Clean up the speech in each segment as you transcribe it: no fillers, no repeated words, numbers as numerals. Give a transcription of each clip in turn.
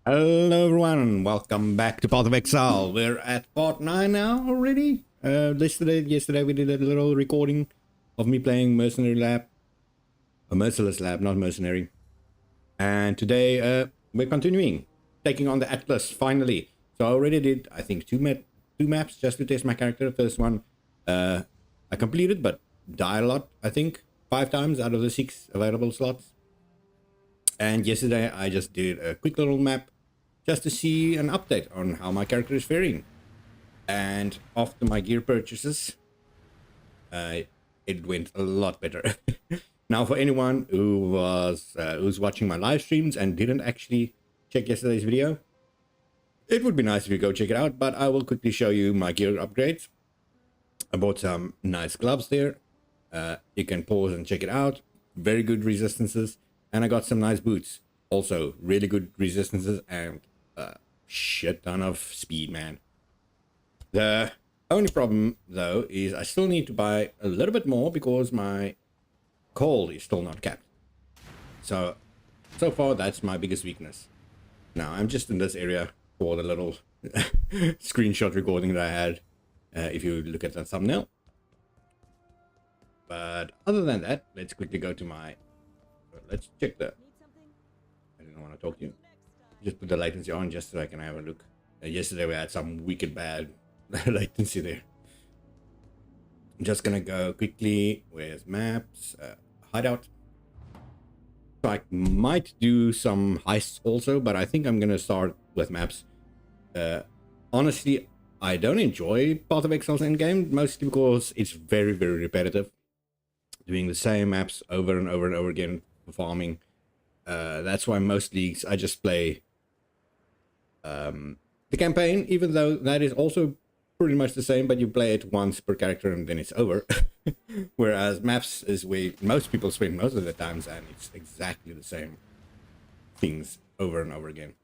Hello everyone, welcome back to Path of Exile. We're at part 9 now already. Yesterday we did a little recording of me playing Mercenary Lab. A Merciless Lab, not Mercenary. And today we're continuing, taking on the Atlas finally. So I already did, I think, two maps just to test my character. The first one I completed, but died a lot, I think. 5 times out of the 6 available slots. And yesterday I just did a quick little map just to see an update on how my character is faring. And after my gear purchases, it went a lot better. Now, for anyone who was who's watching my live streams and didn't actually check yesterday's video, it would be nice if you go check it out. But I will quickly show you my gear upgrades. I bought some nice gloves there. You can pause and check it out. Very good resistances. And I got some nice boots. Also, really good resistances and shit ton of speed, man. The only problem, though, is I still need to buy a little bit more because my coal is still not capped. So far, that's my biggest weakness. Now, I'm just in this area for the little screenshot recording that I had, if you look at the thumbnail. But other than that, let's quickly go to my... Let's check the... I didn't want to talk to you. Just put the latency on just so I can have a look. Yesterday we had some wicked bad latency there. I'm just gonna go quickly. Where's maps? Hideout. So I might do some heists also, but I think I'm gonna start with maps. Honestly, I don't enjoy Path of Exile's endgame, mostly because it's very, very repetitive. Doing the same maps over and over and over again for farming. That's why most leagues I just play the campaign, even though that is also pretty much the same, but you play it once per character and then it's over. Whereas maps is where most people spend most of their times, and it's exactly the same things over and over again.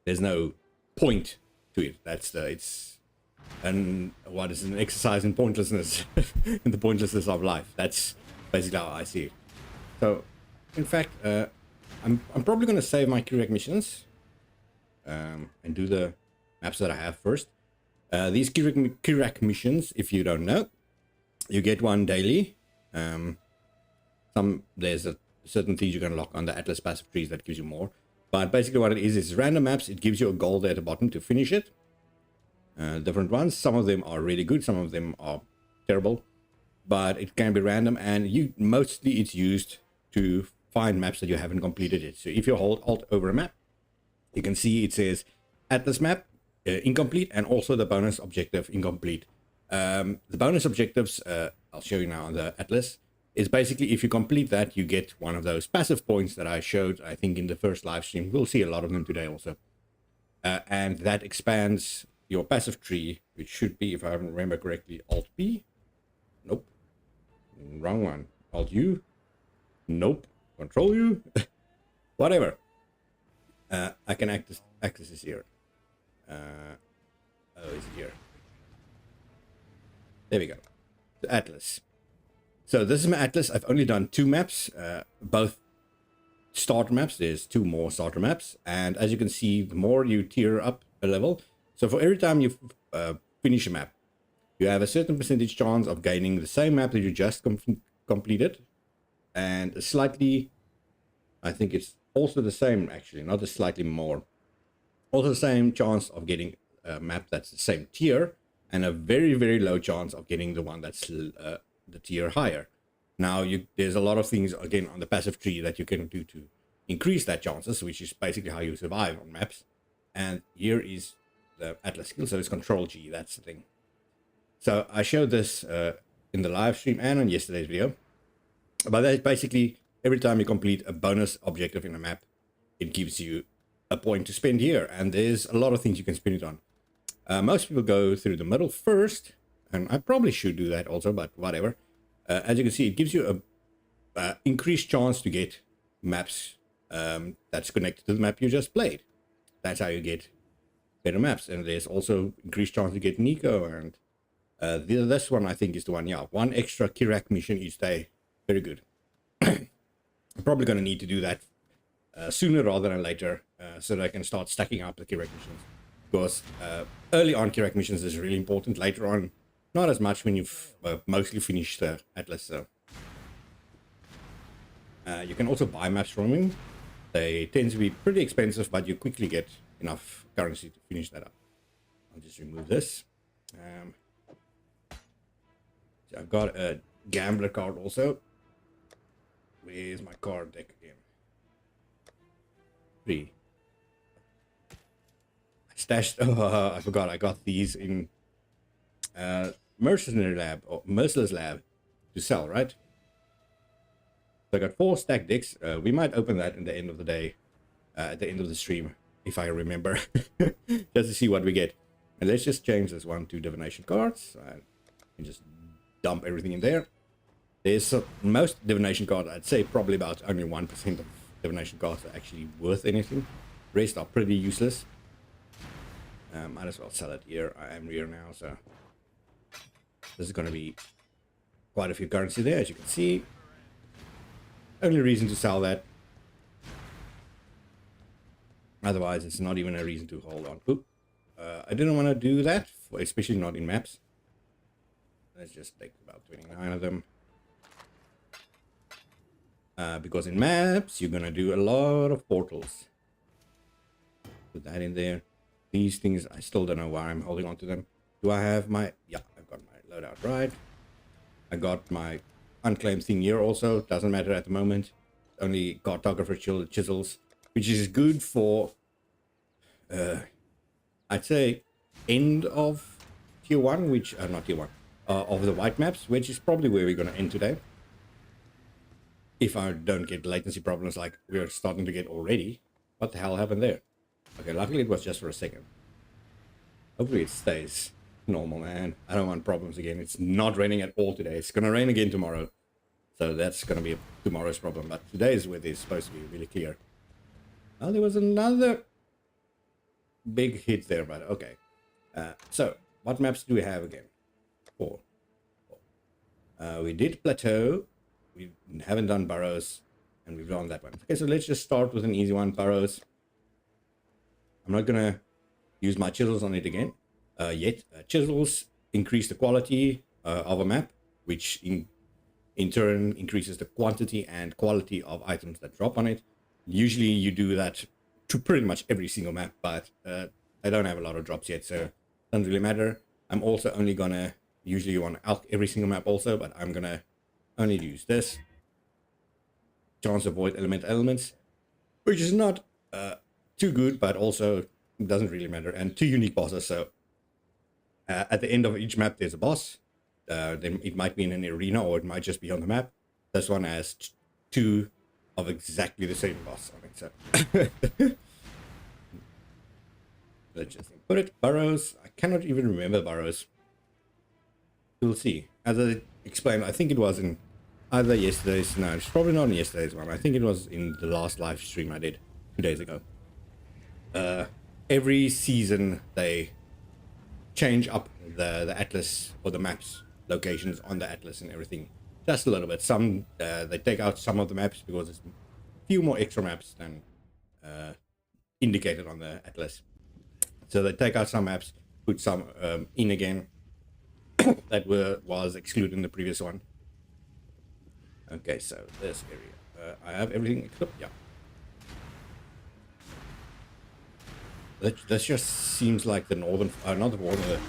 There's no point to it. It's an exercise in pointlessness, in the pointlessness of life. That's basically how I see it. So, in fact, I'm probably going to save my Kirek missions and do the maps that I have first. These Kirek missions, if you don't know, you get one daily. There's a certain things you can lock on the Atlas passive trees that gives you more. But basically what it is random maps. It gives you a goal there at the bottom to finish it. Different ones. Some of them are really good. Some of them are terrible. But it can be random, and mostly it's used to find maps that you haven't completed yet. So if you hold Alt over a map, you can see it says Atlas map incomplete, and also the bonus objective incomplete. The bonus objectives, I'll show you now on the Atlas, is basically if you complete that, you get one of those passive points that I showed, I think, in the first live stream. We'll see a lot of them today also. And that expands your passive tree, which should be, if I remember correctly, Alt P. Nope. Wrong one. Alt U. Nope. Control U. Whatever. I can access this here. Oh, is it here? There we go. The Atlas. So this is my Atlas. I've only done 2 maps, both starter maps. There's 2 more starter maps, and as you can see, the more you tier up a level, so for every time you finish a map, you have a certain percentage chance of gaining the same map that you just completed, and slightly, I think it's also the same, actually, not a slightly more, also the same chance of getting a map that's the same tier, and a very, very low chance of getting the one that's the tier higher. Now, there's a lot of things, again, on the passive tree that you can do to increase that chances, which is basically how you survive on maps. And here is the Atlas skill, so it's Control G, that's the thing. So I showed this in the live stream and on yesterday's video. But that basically every time you complete a bonus objective in a map, it gives you a point to spend here, and there's a lot of things you can spend it on. Most people go through the middle first, and I probably should do that also, but whatever. As you can see, it gives you a increased chance to get maps that's connected to the map you just played. That's how you get better maps, and there's also increased chance to get Nico, and this one I think is the one. Yeah, one extra Kirak mission each day. Very good. I'm probably going to need to do that sooner rather than later, so that I can start stacking up the Kirak missions. Because early on Kirak missions is really important. Later on, not as much when you've mostly finished the Atlas. So you can also buy maps from him. They tend to be pretty expensive, but you quickly get enough currency to finish that up. I'll just remove this. So I've got a gambler card also. Where's my card deck again? 3. I stashed. Oh, I forgot. I got these in Mercenary Lab or Merciless Lab to sell, right? So I got 4 stack decks. We might open that in the end of the day, at the end of the stream, if I remember, just to see what we get. And let's just change this one to divination cards and just dump everything in there. There's most divination cards, I'd say probably about only 1% of divination cards are actually worth anything. Rest are pretty useless. Might as well sell it here. I am here now, so this is going to be quite a few currency there, as you can see. Only reason to sell that. Otherwise, it's not even a reason to hold on. Oop. I didn't want to do that, especially not in maps. Let's just take about 29 of them. Because in maps, you're going to do a lot of portals. Put that in there. These things, I still don't know why I'm holding on to them. Do I have my... Yeah, I've got my loadout right. I got my unclaimed thing here also. Doesn't matter at the moment. Only cartographer chisels, which is good for... I'd say end of tier 1, which... not tier 1. Of the white maps, which is probably where we're going to end today. If I don't get latency problems like we're starting to get already. What the hell happened there? Okay, luckily it was just for a second. Hopefully it stays normal, man. I don't want problems again. It's not raining at all today. It's gonna rain again tomorrow. So that's gonna be tomorrow's problem. But today's weather is supposed to be really clear. Oh, there was another big hit there, but okay. So, what maps do we have again? 4. We did Plateau. We haven't done Burrows, and we've done that one. Okay, so let's just start with an easy one, Burrows. I'm not gonna use my chisels on it again yet. Chisels increase the quality of a map, which in turn increases the quantity and quality of items that drop on it. Usually you do that to pretty much every single map, but I don't have a lot of drops yet, so it doesn't really matter. I'm also only gonna usually on every single map also, but I'm gonna only use this. Chance to avoid elements, which is not too good, but also doesn't really matter. And 2 unique bosses, so at the end of each map there's a boss. Then it might be in an arena or it might just be on the map. This one has 2 of exactly the same boss on it, so let's just put it. Burrows, I cannot even remember Burrows. We'll see. As I explained, I think it was in either yesterday's, no, it's probably not in yesterday's one. I think it was in the last live stream I did 2 days ago. Every season they change up the atlas or the maps locations on the atlas and everything just a little bit. Some they take out some of the maps because there's a few more extra maps than indicated on the atlas, so they take out some maps, put some in again that was excluded in the previous one. Okay, so this area I have everything equipped. Yeah. That just seems like the northern, not the northern,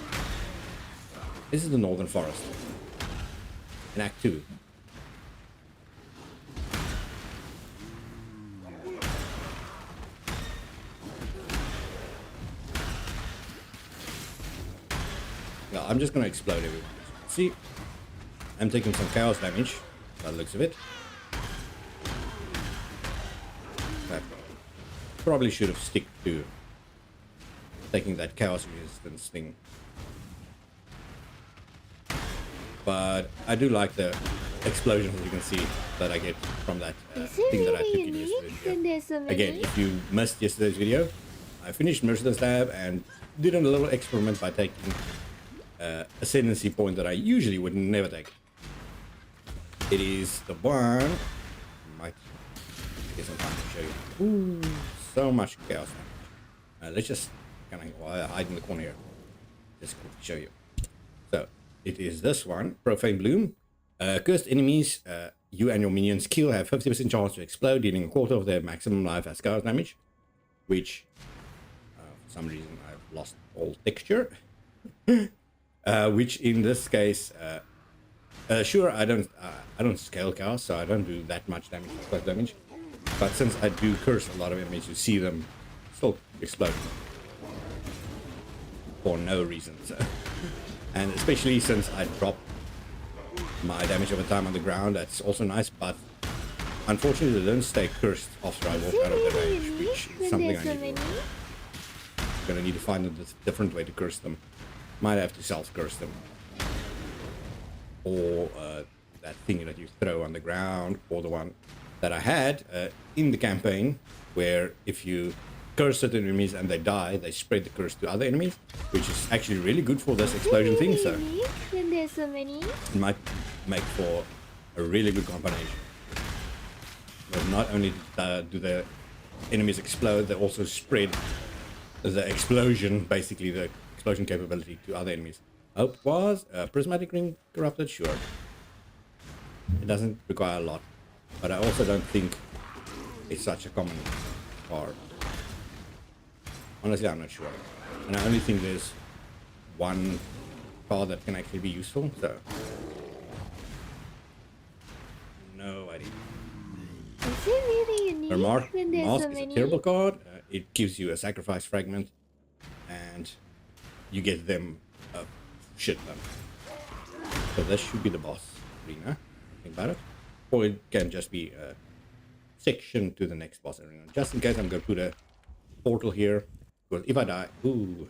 this is the northern forest in Act 2. Yeah, I'm just gonna explode everyone. See, I'm taking some chaos damage by the looks of it. that probably should have stick to taking that chaos resistance thing. But I do like the explosions, as you can see, that I get from that thing that I took in yesterday's video. Again, if you missed yesterday's video, I finished Merciless Stab and did a little experiment by taking Ascendancy point that I usually would never take. It is the one. Might get some time to show you. Ooh, so much chaos. Let's just kind of hide in the corner here. Just quickly show you. So it is this one, Profane Bloom. Cursed enemies you and your minions kill have 50% chance to explode, dealing a quarter of their maximum life as chaos damage. Which, for some reason, I've lost all texture. Which in this case, sure, I don't scale chaos, so I don't do that much damage, plus damage. But since I do curse a lot of enemies, you see them still explode for no reason. So. And especially since I drop my damage over time on the ground, that's also nice. But unfortunately, they don't stay cursed after I walk out of the range, which is something I need to do. I'm gonna need to find a different way to curse them. Might have to self-curse them. Or that thing that you throw on the ground, or the one that I had in the campaign, where if you curse certain enemies and they die, they spread the curse to other enemies, which is actually really good for this explosion thing, so it might make for a really good combination. But not only do the enemies explode, they also spread the explosion, basically the explosion capability, to other enemies. Hope was prismatic ring corrupted, sure. It doesn't require a lot, but I also don't think it's such a common card. Honestly, I'm not sure, and I only think there's one card that can actually be useful. So, no idea. Is it really unique? Her Mask so is a terrible card. It gives you a sacrifice fragment, and you get them shit them. So this should be the boss arena. Think about it, or it can just be a section to the next boss arena. Just in case, I'm gonna put a portal here, because if I die, ooh,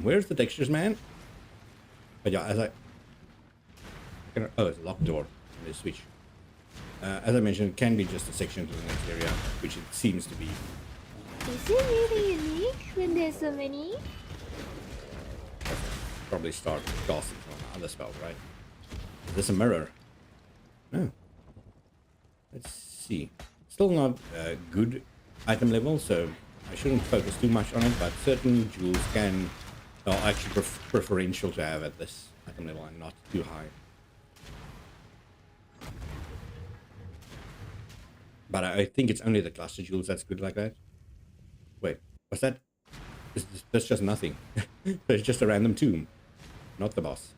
where's the textures, man? But yeah, as oh, it's a locked door. Let's switch. As I mentioned, it can be just a section to the next area, which it seems to be. Is it really unique when there's so many? Probably start casting on other spells, right? Is this a mirror? No. Let's see. Still not good item level, so I shouldn't focus too much on it, but certain jewels are actually preferential to have at this item level and not too high. But I think it's only the cluster jewels that's good like that. Wait, what's that? That's just nothing. It's just a random tomb, not the boss.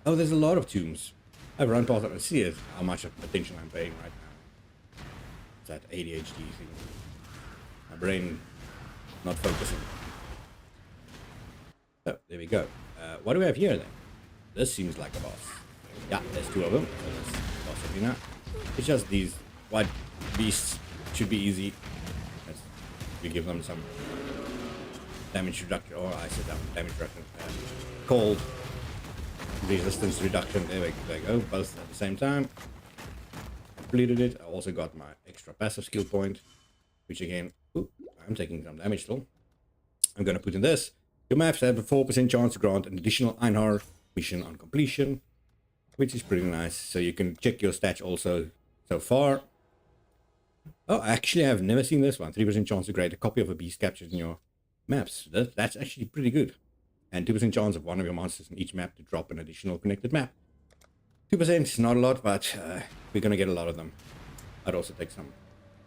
Oh, there's a lot of tombs. I've run past it and see how much attention I'm paying right now. It's that ADHD thing. My brain not focusing. Oh, there we go. What do we have here then? This seems like a boss. Yeah, there's two of them. So there's boss arena. It's just these white beasts. Should be easy. We give them some damage reduction, or I said damage reduction. Cold resistance reduction. There we go. Both at the same time. Completed it. I also got my extra passive skill point, which again, I'm taking some damage still. I'm gonna put in this. Your maps have a 4% chance to grant an additional Einhar mission on completion, which is pretty nice. So you can check your stats also so far. Oh, actually, I've never seen this one. 3% chance to create a copy of a beast captured in your maps. That's actually pretty good. And 2% chance of one of your monsters in each map to drop an additional connected map. 2% is not a lot, but we're going to get a lot of them. I'd also take some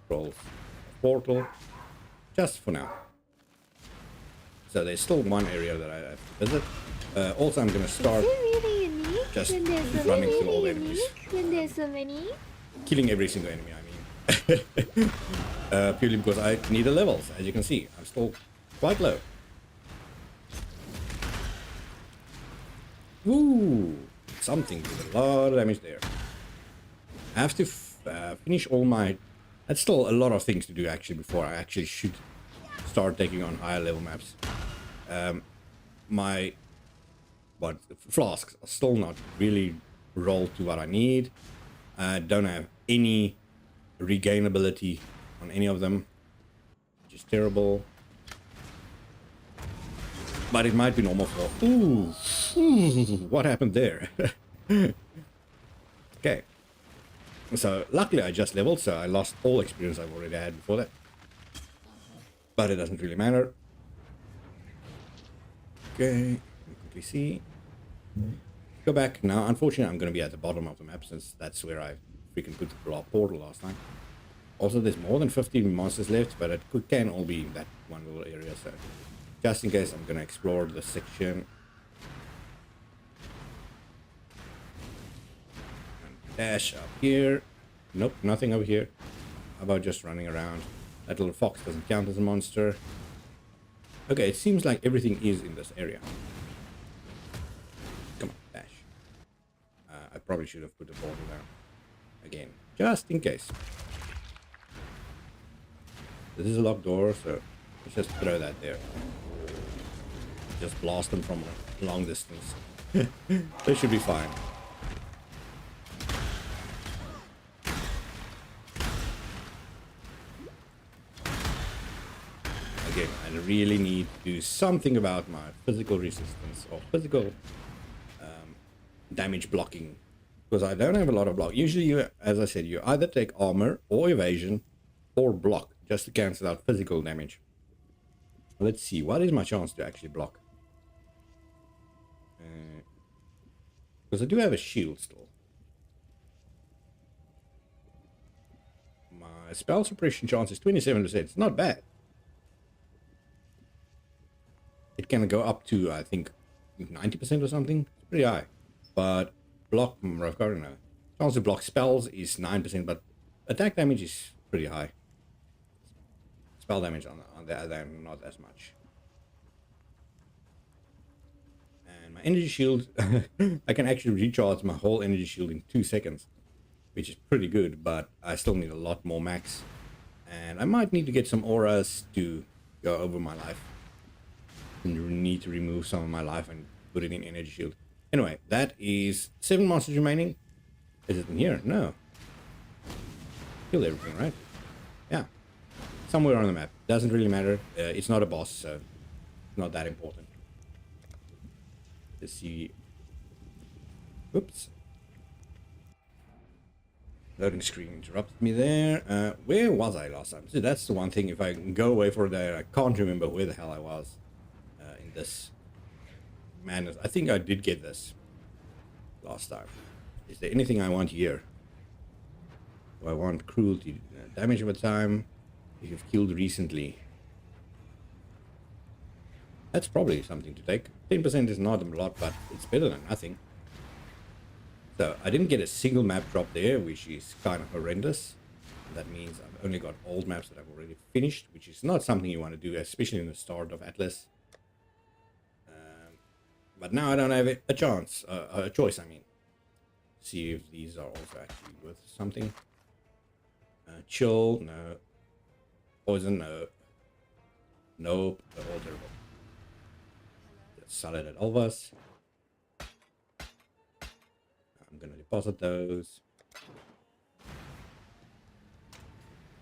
rolls of portal, just for now. So there's still one area that I have to visit. Also, I'm going to start just running through all the enemies. When there's so many? Killing every single enemy, I mean. Purely because I need the levels. As you can see, I'm still quite low. Ooh, something with a lot of damage there. I have to finish all my... That's still a lot of things to do actually before I actually should start taking on higher level maps. My flasks are still not really rolled to what I need. I don't have any regainability on any of them, which is terrible. But it might be normal for... Ooh, what happened there? Okay. So luckily I just leveled, so I lost all experience I've already had before that. But it doesn't really matter. Okay, quickly see. Go back now. Unfortunately, I'm going to be at the bottom of the map since that's where I freaking put the portal last time. Also, there's more than 15 monsters left, but it can all be in that one little area. So just in case, I'm going to explore the section. And dash up here. Nope, nothing over here. How about just running around? That little fox doesn't count as a monster. Okay, it seems like everything is in this area. Come on, dash. I probably should have put the portal down again, just in case. This is a locked door, so let's just throw that there. Just blast them from a long distance. They should be fine. Again, I really need to do something about my physical resistance or physical damage blocking, because I don't have a lot of block. Usually, you, as I said, you either take armor or evasion or block just to cancel out physical damage. Let's see, what is my chance to actually block? Because I do have a shield still. My spell suppression chance is 27%. It's not bad. It can go up to, I think, 90% or something. It's pretty high. But block, I've got to know. Chance to block spells is 9%, but attack damage is pretty high. Spell damage on the other end, not as much. And my energy shield, I can actually recharge my whole energy shield in 2 seconds, which is pretty good, but I still need a lot more max. And I might need to get some auras to go over my life. And need to remove some of my life and put it in energy shield. Anyway, that is 7 monsters remaining. Is it in here? No. Kill everything, right? Yeah. Somewhere on the map. Doesn't really matter. It's not a boss, so it's not that important. Let's see. Oops. Loading screen interrupted me there. Where was I last time? So that's the one thing. If I can go away for there, I can't remember where the hell I was in this madness. I think I did get this last time. Is there anything I want here? Do I want cruelty? Damage over time if you've killed recently. That's probably something to take. 10% is not a lot, but it's better than nothing. So I didn't get a single map drop there, which is kind of horrendous. That means I've only got old maps that I've already finished, which is not something you want to do, especially in the start of Atlas. But now I don't have a chance, a choice, I mean. See if these are also actually worth something. Chill, no. Poison, no. Nope, they're all terrible. Solid at Alvas. I'm gonna deposit those.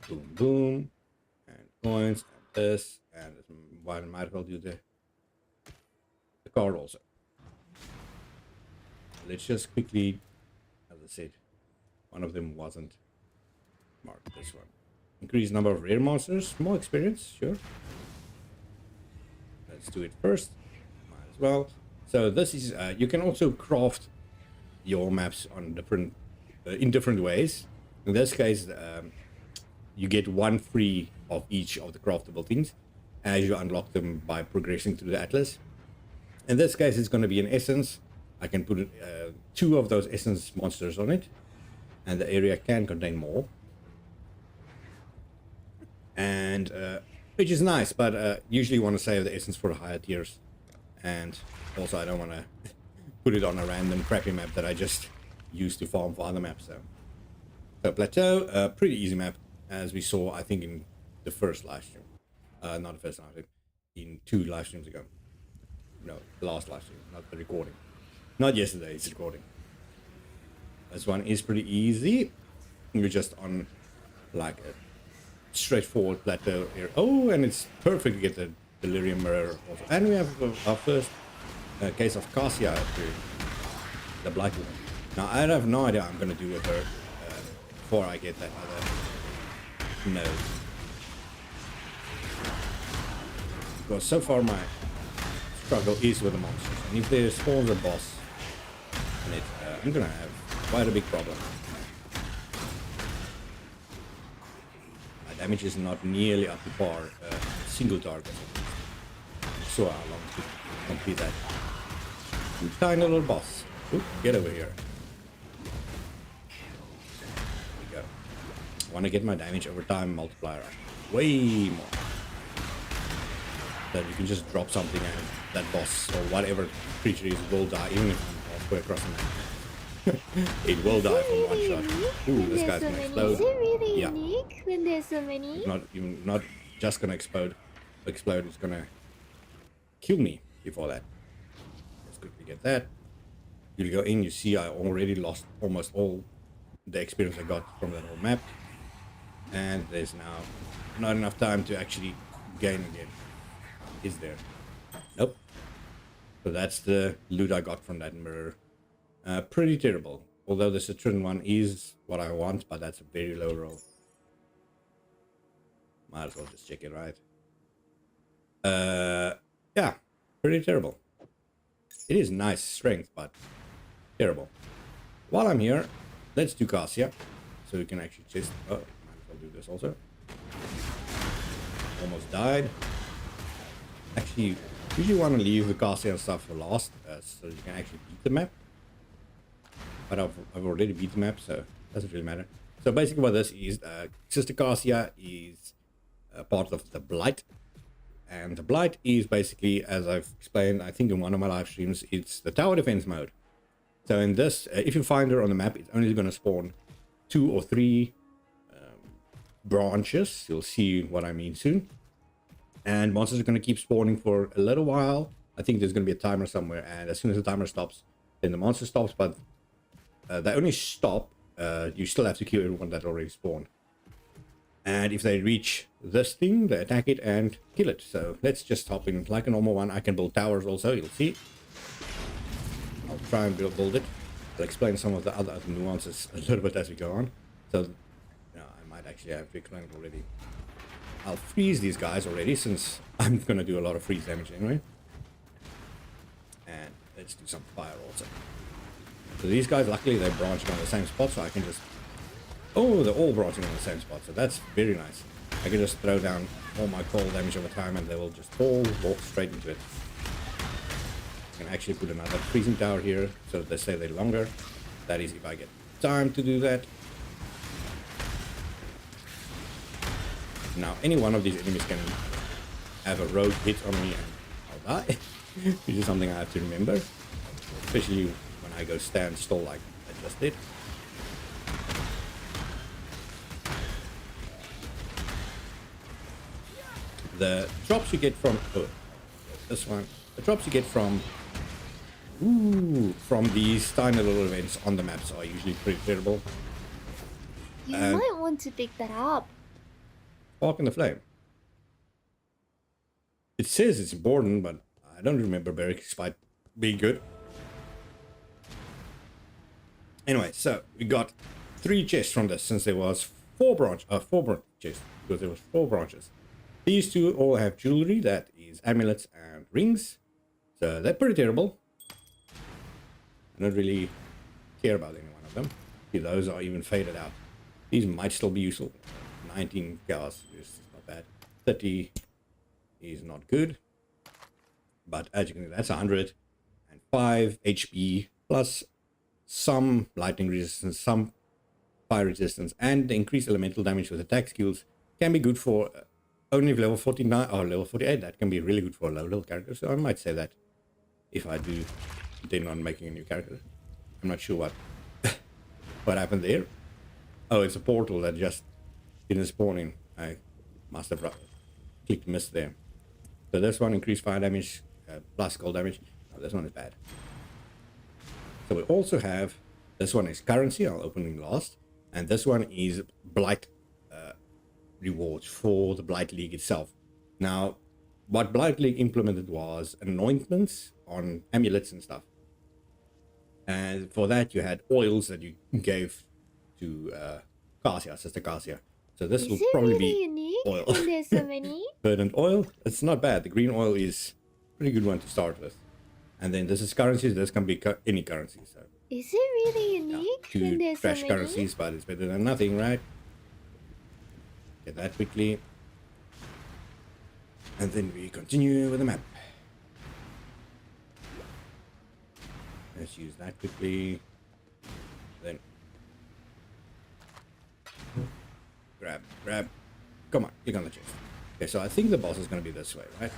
Boom, boom. And coins, and this, and why I might as well do the card also. Let's just quickly, as I said, one of them wasn't marked, this one. Increase number of rare monsters, more experience, sure. Let's do it first, might as well. So this is, you can also craft your maps on different, in different ways. In this case, you get one free of each of the craftable things as you unlock them by progressing through the Atlas. In this case, it's going to be an essence. I can put 2 of those essence monsters on it, and the area can contain more. And which is nice, but usually you want to save the essence for higher tiers. And also, I don't want to put it on a random crappy map that I just used to farm for other maps. So Plateau, pretty easy map, as we saw, I think, in the first live stream. Not the first live stream, in 2 live streams ago. No, the last live stream, not the recording. Not yesterday's recording. This one is pretty easy. You're just on like a straightforward plateau here. Oh, and it's perfect to get the delirium mirror also. And we have our first case of Cassia through the Blight Woman. Now, I have no idea what I'm going to do with her before I get that other node. Because so far my struggle is with the monsters. And if there spawns a boss in it, I'm going to have quite a big problem. My damage is not nearly up to par. Single target. So how long to complete that? Tiny little boss. Oop, get over here. There we go. I want to get my damage over time multiplier up. Way more. That you can just drop something and that boss or whatever creature is will die, even if I'm halfway across the map. It will die from one shot. Ooh, this guy's gonna explode. Is it really Yeah. unique when there's so many? Not just gonna explode. It's gonna kill me before that. Let's quickly get that. You go in, you see I already lost almost all the experience I got from that whole map. And there's now not enough time to actually gain again. Is there? Nope. So that's the loot I got from that mirror. Pretty terrible. Although the Citron one is what I want, but that's a very low roll. Might as well just check it, right? Yeah, pretty terrible. It is nice strength, but terrible. While I'm here, let's do Cassia. So we can actually just... Oh, might as well do this also. Almost died. Actually, usually want to leave the Cassia and stuff for last, so you can actually beat the map. But I've already beat the map, so it doesn't really matter. So basically what this is, Sister Cassia is part of the Blight. And the Blight is basically, as I've explained, I think in one of my live streams, it's the tower defense mode. So in this, if you find her on the map, it's only going to spawn 2 or 3 branches. You'll see what I mean soon. And monsters are going to keep spawning for a little while. I think there's going to be a timer somewhere, and as soon as the timer stops, then the monster stops. But they only stop. You still have to kill everyone that already spawned. And if they reach this thing, they attack it and kill it. So let's just hop in like a normal one. I can build towers also, you'll see. I'll try and build it. I'll explain some of the other nuances a little bit as we go on. So I might actually have to explain it already. I'll freeze these guys already, since I'm going to do a lot of freeze damage anyway. And let's do some fire also. So these guys, luckily, they're branching on the same spot, so I can just... Oh, they're all branching on the same spot, so that's very nice. I can just throw down all my cold damage over time, and they will just all walk straight into it. I can actually put another freezing tower here, so that they stay there longer. That is if I get time to do that. Now, any one of these enemies can have a rogue hit on me and I'll die. Which is something I have to remember. Especially when I go stand still like I just did. The drops you get from... Oh, this one. The drops you get from... from these tiny little events on the maps are usually pretty terrible. You might want to pick that up. Spark in the Flame. It says it's important, but I don't remember barracks fight being good. Anyway, so we got 3 chests from this, since there was 4 chests, because there was 4 branches. These 2 all have jewelry, that is amulets and rings. So they're pretty terrible. I don't really care about any one of them. See, those are even faded out. These might still be useful. 19 chaos is not bad. 30 is not good. But as you can see, that's 105 HP plus some lightning resistance, some fire resistance, and the increased elemental damage with attack skills can be good for only level 49 or level 48. That can be really good for a low level character. So I might say that if I do intend on making a new character. I'm not sure what happened there. Oh, it's a portal that just didn't spawn in. I must have clicked miss there. So this one increased fire damage plus cold damage. Oh, this one is bad. So we also have, this one is currency. I'll open it last. And this one is blight rewards for the Blight League itself. Now, what Blight League implemented was anointments on amulets and stuff. And for that, you had oils that you gave to Cassia, Sister Cassia. So this Is will it probably really be unique oil. when there's so many? Verdant oil, it's not bad. The green oil is a pretty good one to start with. And then this is currencies. This can be any currency. So Is it really yeah, unique when two there's so trash many? currencies, but it's better than nothing, right? Get that quickly. And then we continue with the map. Let's use that quickly. Then grab. Come on, click on the chest. Okay, so I think the boss is going to be this way, right?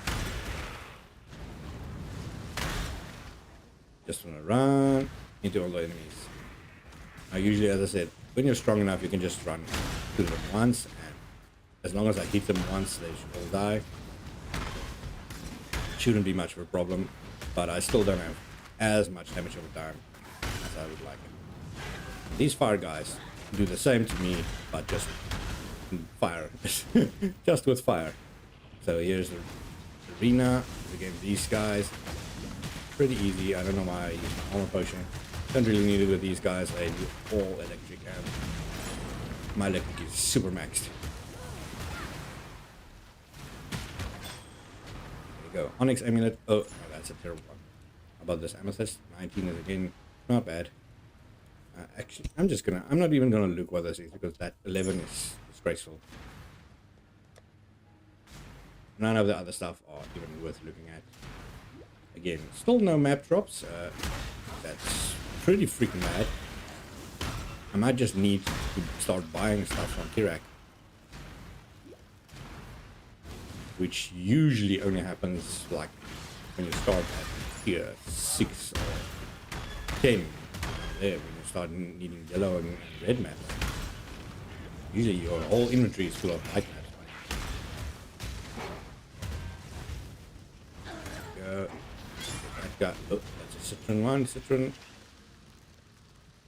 Just want to run into all the enemies. Now, usually, as I said, when you're strong enough, you can just run to them once, and as long as I hit them once, they should all die. Shouldn't be much of a problem, but I still don't have as much damage over time as I would like it. These fire guys do the same to me, but just fire. Just with fire. So here's the arena. Again, these guys. Pretty easy. I don't know why I use my armor potion. Don't really need it with these guys. They do all electric, and my electric is super maxed. There we go. Onyx amulet. Oh, no, that's a terrible one. How about this amethyst? 19 is again not bad. Actually, I'm not even gonna look what this is, because that 11 is disgraceful. None of the other stuff are even worth looking at. Again, still no map drops. That's pretty freaking bad. I might just need to start buying stuff from Kirak, which usually only happens like when you start at tier 6 or 10. There, when you start needing yellow and red maps. Usually your whole inventory is full of white maps. Go. Oh, that's a citron one. Citron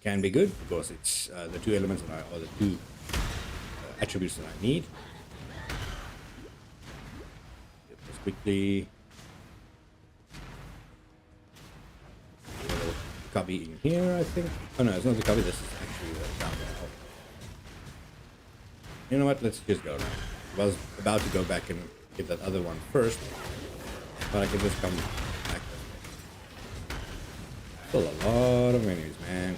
can be good because it's the two elements that or the two attributes that I need. Get this quickly. A little cubby in here, I think. Oh no, it's not the cubby. This is actually the down there. You know what? Let's just go now. I was about to go back and get that other one first, but I can just come back this way. Still a lot of menus, man.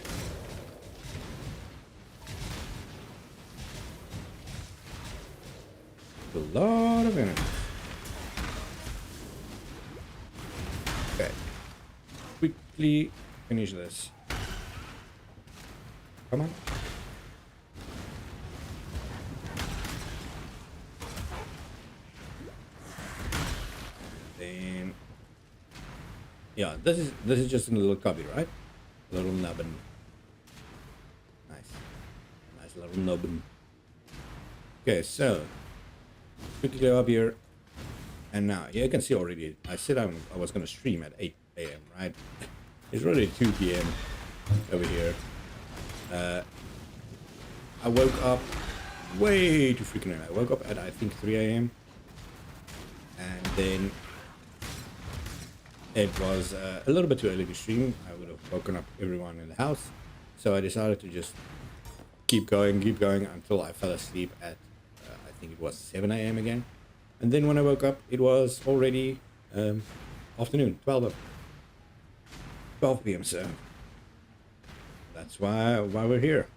A lot of enemies. Okay. Quickly finish this. Come on. Then yeah, this is just a little cubby, right? A little nubbin. Nice little nubbin. Okay, so quickly go up here, and now you can see already. I said I was gonna stream at 8 a.m. right? It's already 2 p.m. over here. I woke up way too freaking early. I woke up at I think 3 a.m. and then it was a little bit too early to stream. I would have woken up everyone in the house, so I decided to just keep going until I fell asleep at I think it was 7 a.m. again. And then when I woke up, it was already afternoon, 12 p.m. So that's why we're here.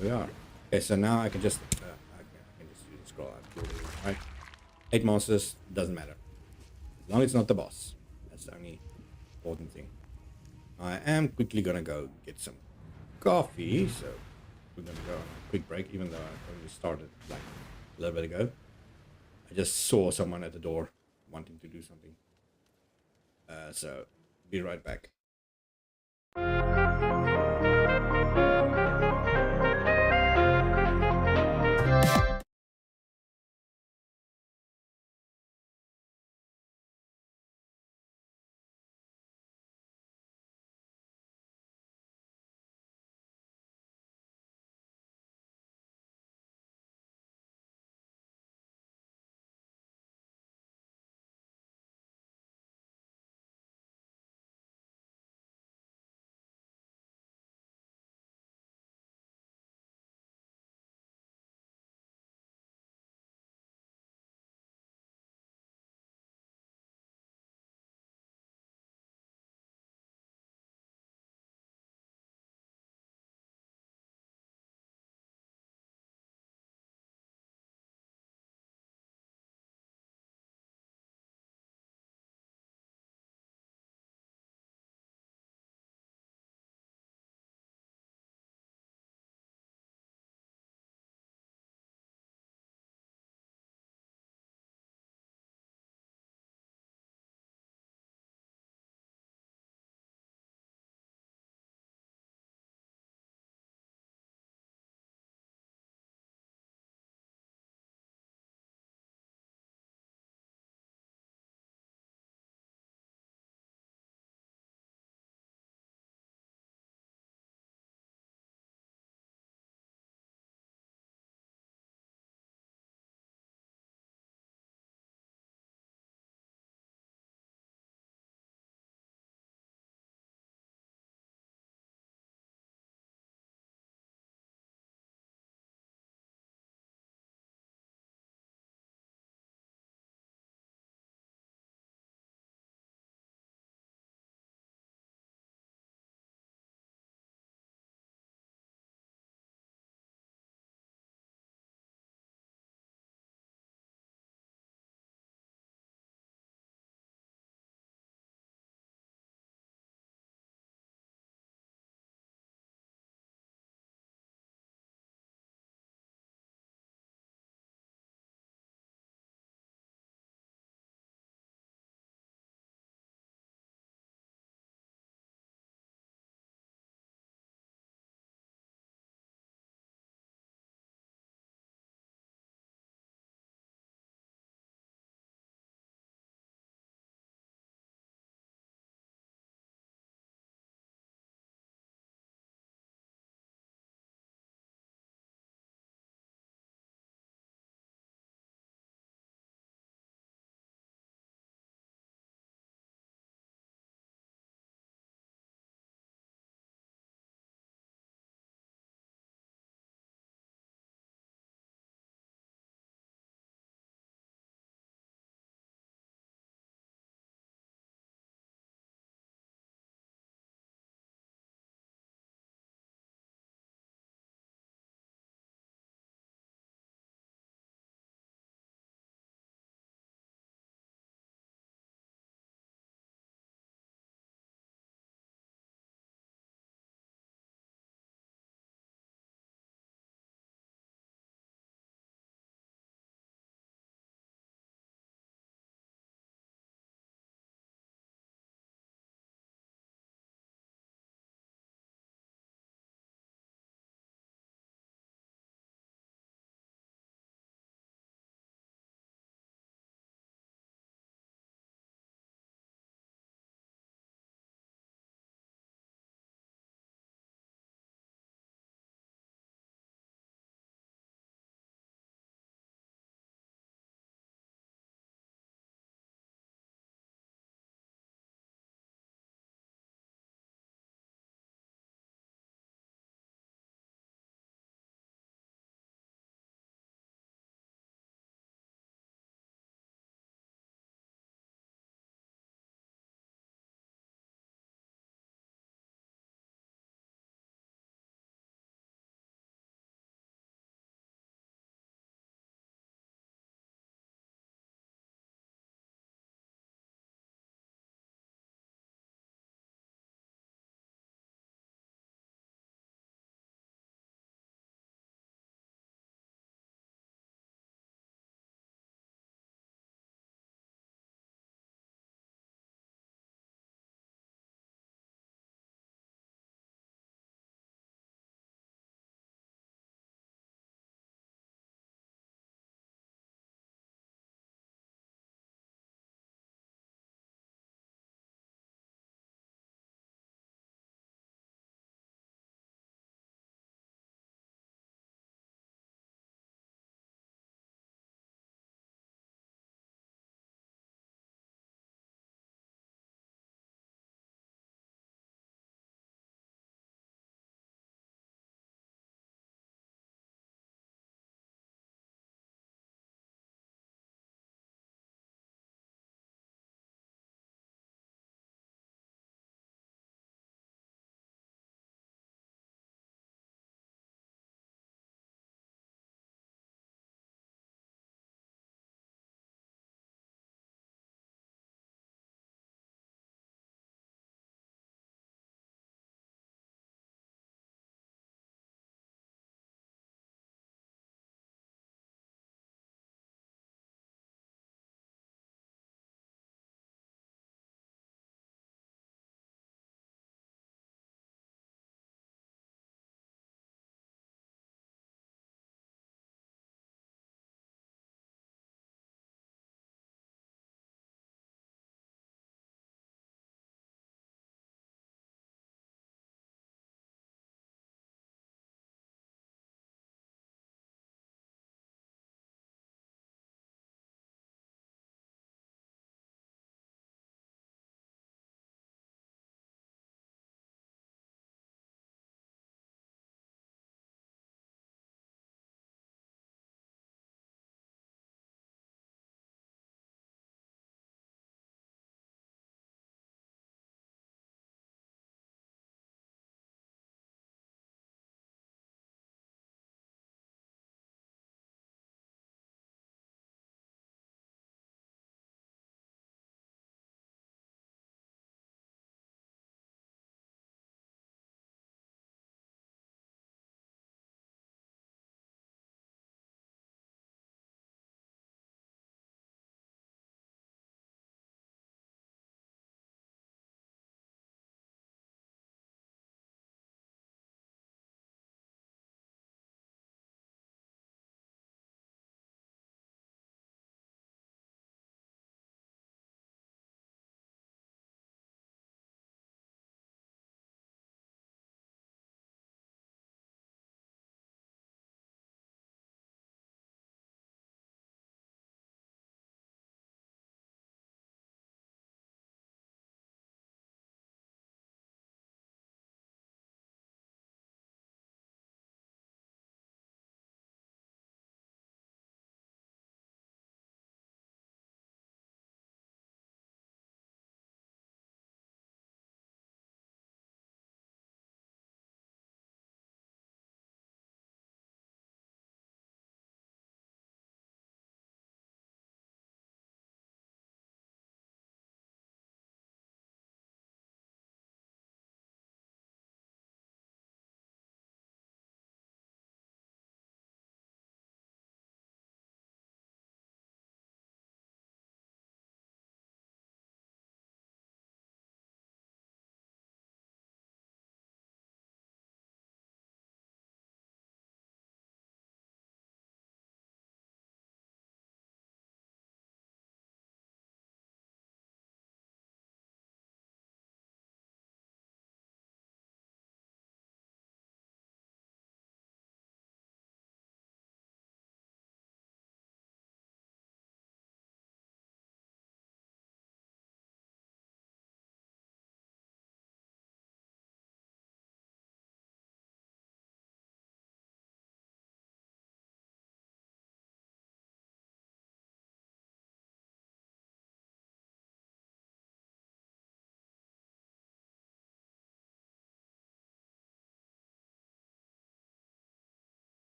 We are. Okay, so now I can just scroll out. Right, 8 monsters, doesn't matter as long as it's not the boss. That's the only important thing. I am quickly gonna go get some coffee, so we're gonna go on a quick break, even though I only started like a little bit ago. I just saw someone at the door wanting to do something. So be right back.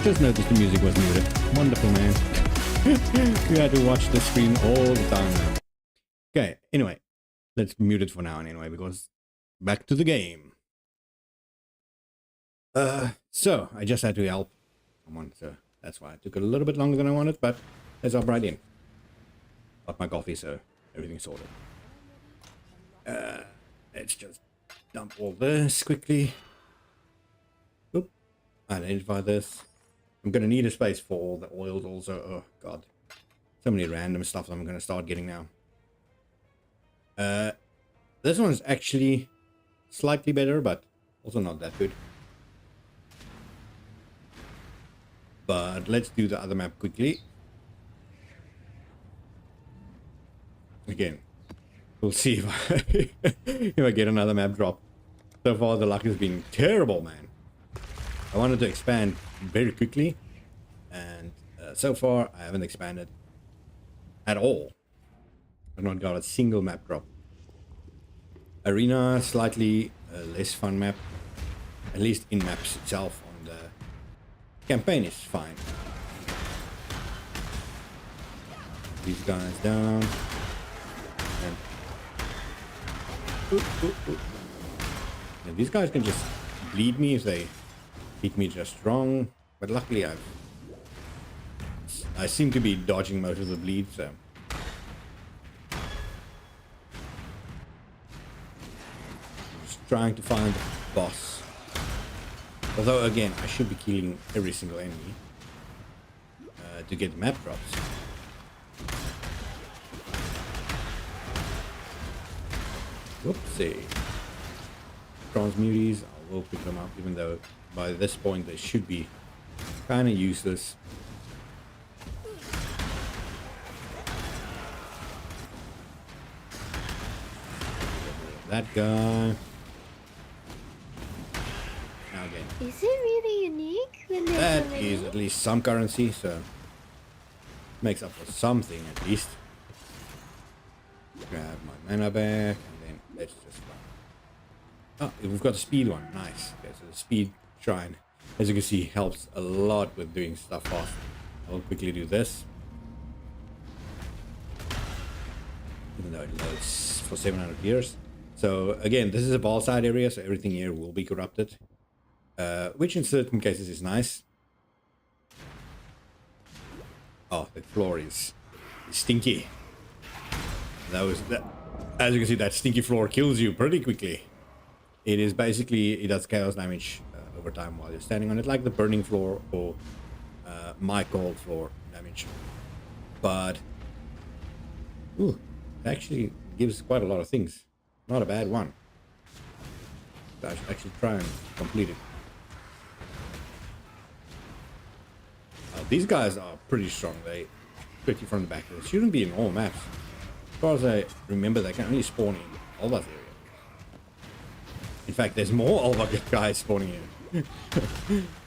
Just noticed the music was muted. Wonderful, man. You had to watch the screen all the time now. Okay, anyway. Let's mute it for now anyway, because back to the game. So I just had to help someone, so that's why it took a little bit longer than I wanted, but let's hop right in. Got my coffee, so everything's sorted. Let's just dump all this quickly. Oop. Identify this. I'm gonna need a space for all the oils also. Oh god. So many random stuff that I'm gonna start getting now. This one's actually slightly better, but also not that good. But let's do the other map quickly. Again, we'll see if I, if I get another map drop. So far, the luck has been terrible, man. I wanted to expand very quickly, and so far, I haven't expanded at all. I've not got a single map drop. Arena, slightly less fun map, at least in maps itself. On the campaign is fine. These guys down. And yeah, these guys can just bleed me if they hit me just wrong. But luckily I seem to be dodging most of the bleed, so. Just trying to find the boss. Although again, I should be killing every single enemy to get the map drops. Whoopsie. Transmuties, I will pick them up, even though by this point they should be kind of useless. That guy. Now again. Is it really unique when there's That so many? is at least some currency, so makes up for something at least. Grab my mana back, and then let's just run. Oh, we've got the speed one. Nice. Okay, so the speed shrine, as you can see, helps a lot with doing stuff fast. I'll quickly do this. Even though it loads for 700 years. So again, this is a ball side area, so everything here will be corrupted. Which in certain cases is nice. Oh, the floor is stinky. That, as you can see, that stinky floor kills you pretty quickly. It is basically, it does chaos damage over time while you're standing on it, like the burning floor or my cold floor damage. But ooh, it actually gives quite a lot of things. Not a bad one. I should actually try and complete it. These guys are pretty strong. They pretty from the back. It shouldn't be in all maps. As far as I remember, they can only spawn in Alva's area. In fact, there's more Alva guys spawning in.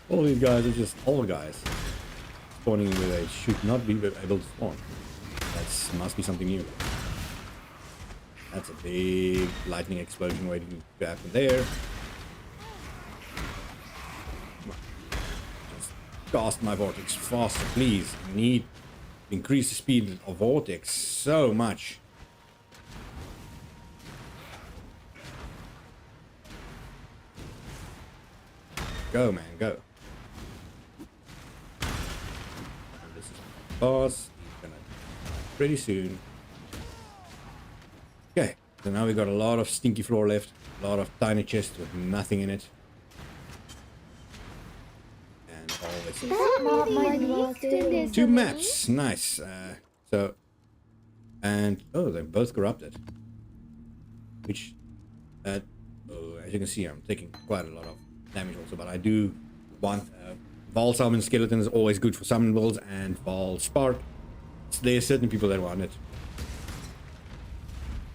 All these guys are just Alva guys spawning in where they should not be able to spawn. That must be something new. That's a big lightning explosion waiting to happen there. Just cast my vortex faster, please. I need to increase the speed of vortex so much. Go, man, go. And this is my boss. He's gonna pretty soon. Okay, so now we got a lot of stinky floor left, a lot of tiny chests with nothing in it. And all this. Is it not my unique when there's so Two many? maps, nice. So, and oh, they're both corrupted. Which, oh, as you can see, I'm taking quite a lot of damage also, but I do want Val Summon Skeleton is always good for summon builds, and Val Spark. There's certain people that want it.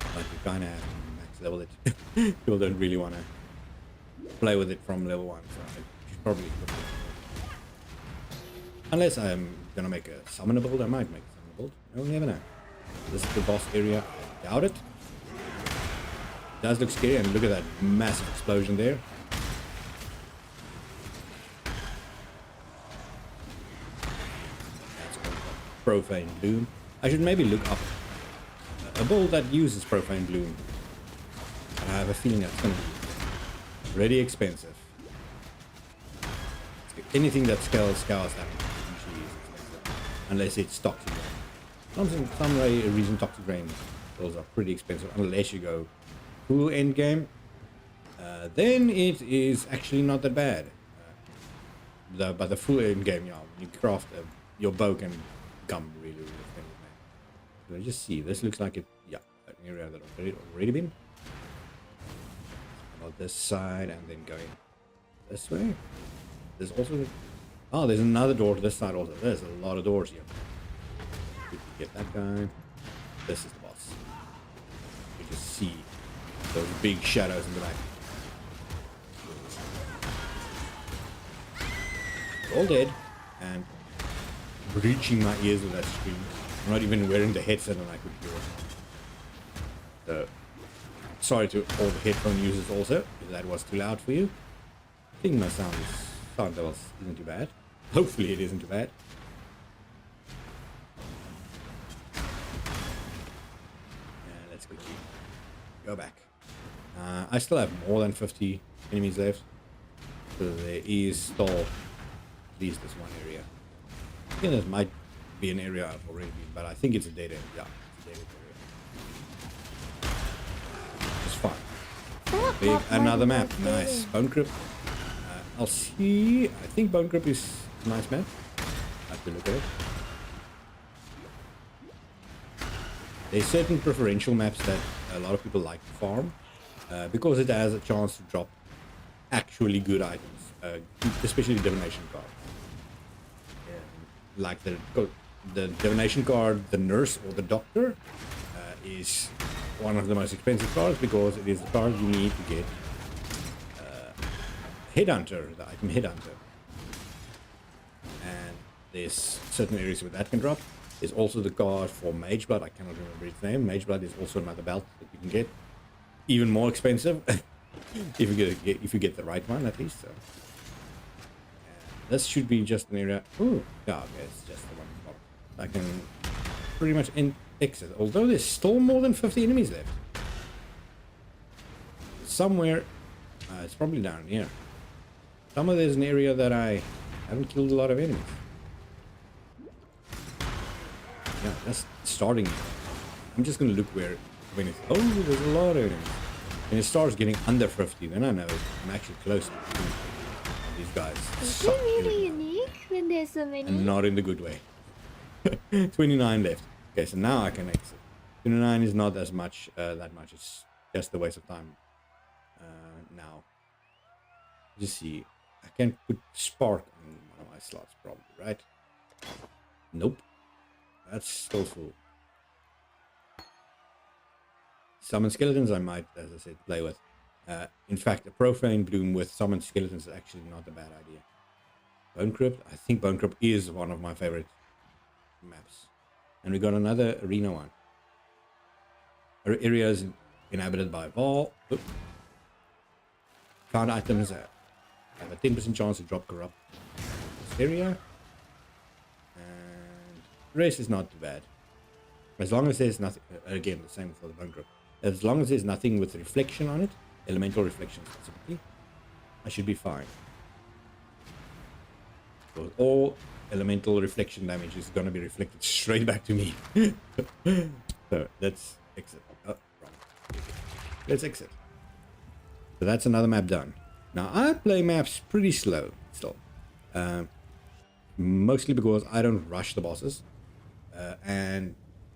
But you kind of have to max level it. People don't really want to play with it from level 1, so I should probably put it. Unless I'm gonna make a summoner build, I might make a summoner build. No, you never know. This is the boss area. I doubt it. It does look scary, and look at that massive explosion there. Profane Bloom. I should maybe look up a build that uses Profane Bloom. I have a feeling that's going to be really expensive. Anything that scours that usually is expensive. Unless it's Toxic Rain. Some reason Toxic Rain builds are pretty expensive unless you go full endgame. Then it is actually not that bad. But the full endgame, yeah, when you craft your bow can become really expensive. So let's just see. This looks like it, yeah, an area that I've already been. About this side and then going this way. There's also, oh, there's another door to this side also. There's a lot of doors here. We can get that guy. This is the boss. You can see those big shadows in the back. All dead and reaching my ears with that scream. I'm not even wearing the headset and I could hear it. So, sorry to all the headphone users also, if that was too loud for you. I think my sound levels isn't too bad. Hopefully it isn't too bad. Let's quickly go back. I still have more than 50 enemies left. So there is still at least this one area. I think there might be an area I've already been, but I think it's a dead end. Yeah, it's a dead end area. It's fine. Big, another map. Nice. Bone Crypt. I'll see. I think Bone Crypt is a nice map. I have to look at it. There's certain preferential maps that a lot of people like to farm because it has a chance to drop actually good items, especially the divination card. Like the divination card, the nurse or the doctor is one of the most expensive cards because it is the card you need to get Headhunter, the item Headhunter. And there's certain areas where that can drop. There's also the card for Mage Blood. I cannot remember its name. Mage Blood is also another belt that you can get. Even more expensive if you get the right one at least. So. This should be just an area. Oh, yeah, okay, it's just the one spot. I can pretty much exit. Although there's still more than 50 enemies left. Somewhere, it's probably down here. Somewhere there's an area that I haven't killed a lot of enemies. Yeah, that's starting. I'm just gonna look when it's. Oh, there's a lot of enemies. When it starts getting under 50, then I know I'm actually close to these guys. Is it really unique when there's so many? And not in the good way. 29 left. Okay, so now I can exit. 29 is not as much, that much. It's just a waste of time. Now, just see. I can put Spark on one of my slots, probably, right? Nope. That's still full. Summon skeletons I might, as I said, play with. In fact, a Profane Bloom with summoned skeletons is actually not a bad idea. Bone Crypt, I think Bone Crypt is one of my favorite maps. And we got another arena one. Our area is inhabited by Vol. Oop. Found items have a 10% chance to drop corrupt this area. And the rest is not too bad. As long as there's nothing, again, the same for the Bone Crypt. As long as there's nothing with reflection on it, elemental reflection specifically, I should be fine. So all elemental reflection damage is going to be reflected straight back to me. So let's exit. Oh, wrong. Let's exit. So that's another map done. Now I play maps pretty slow still. Mostly because I don't rush the bosses. And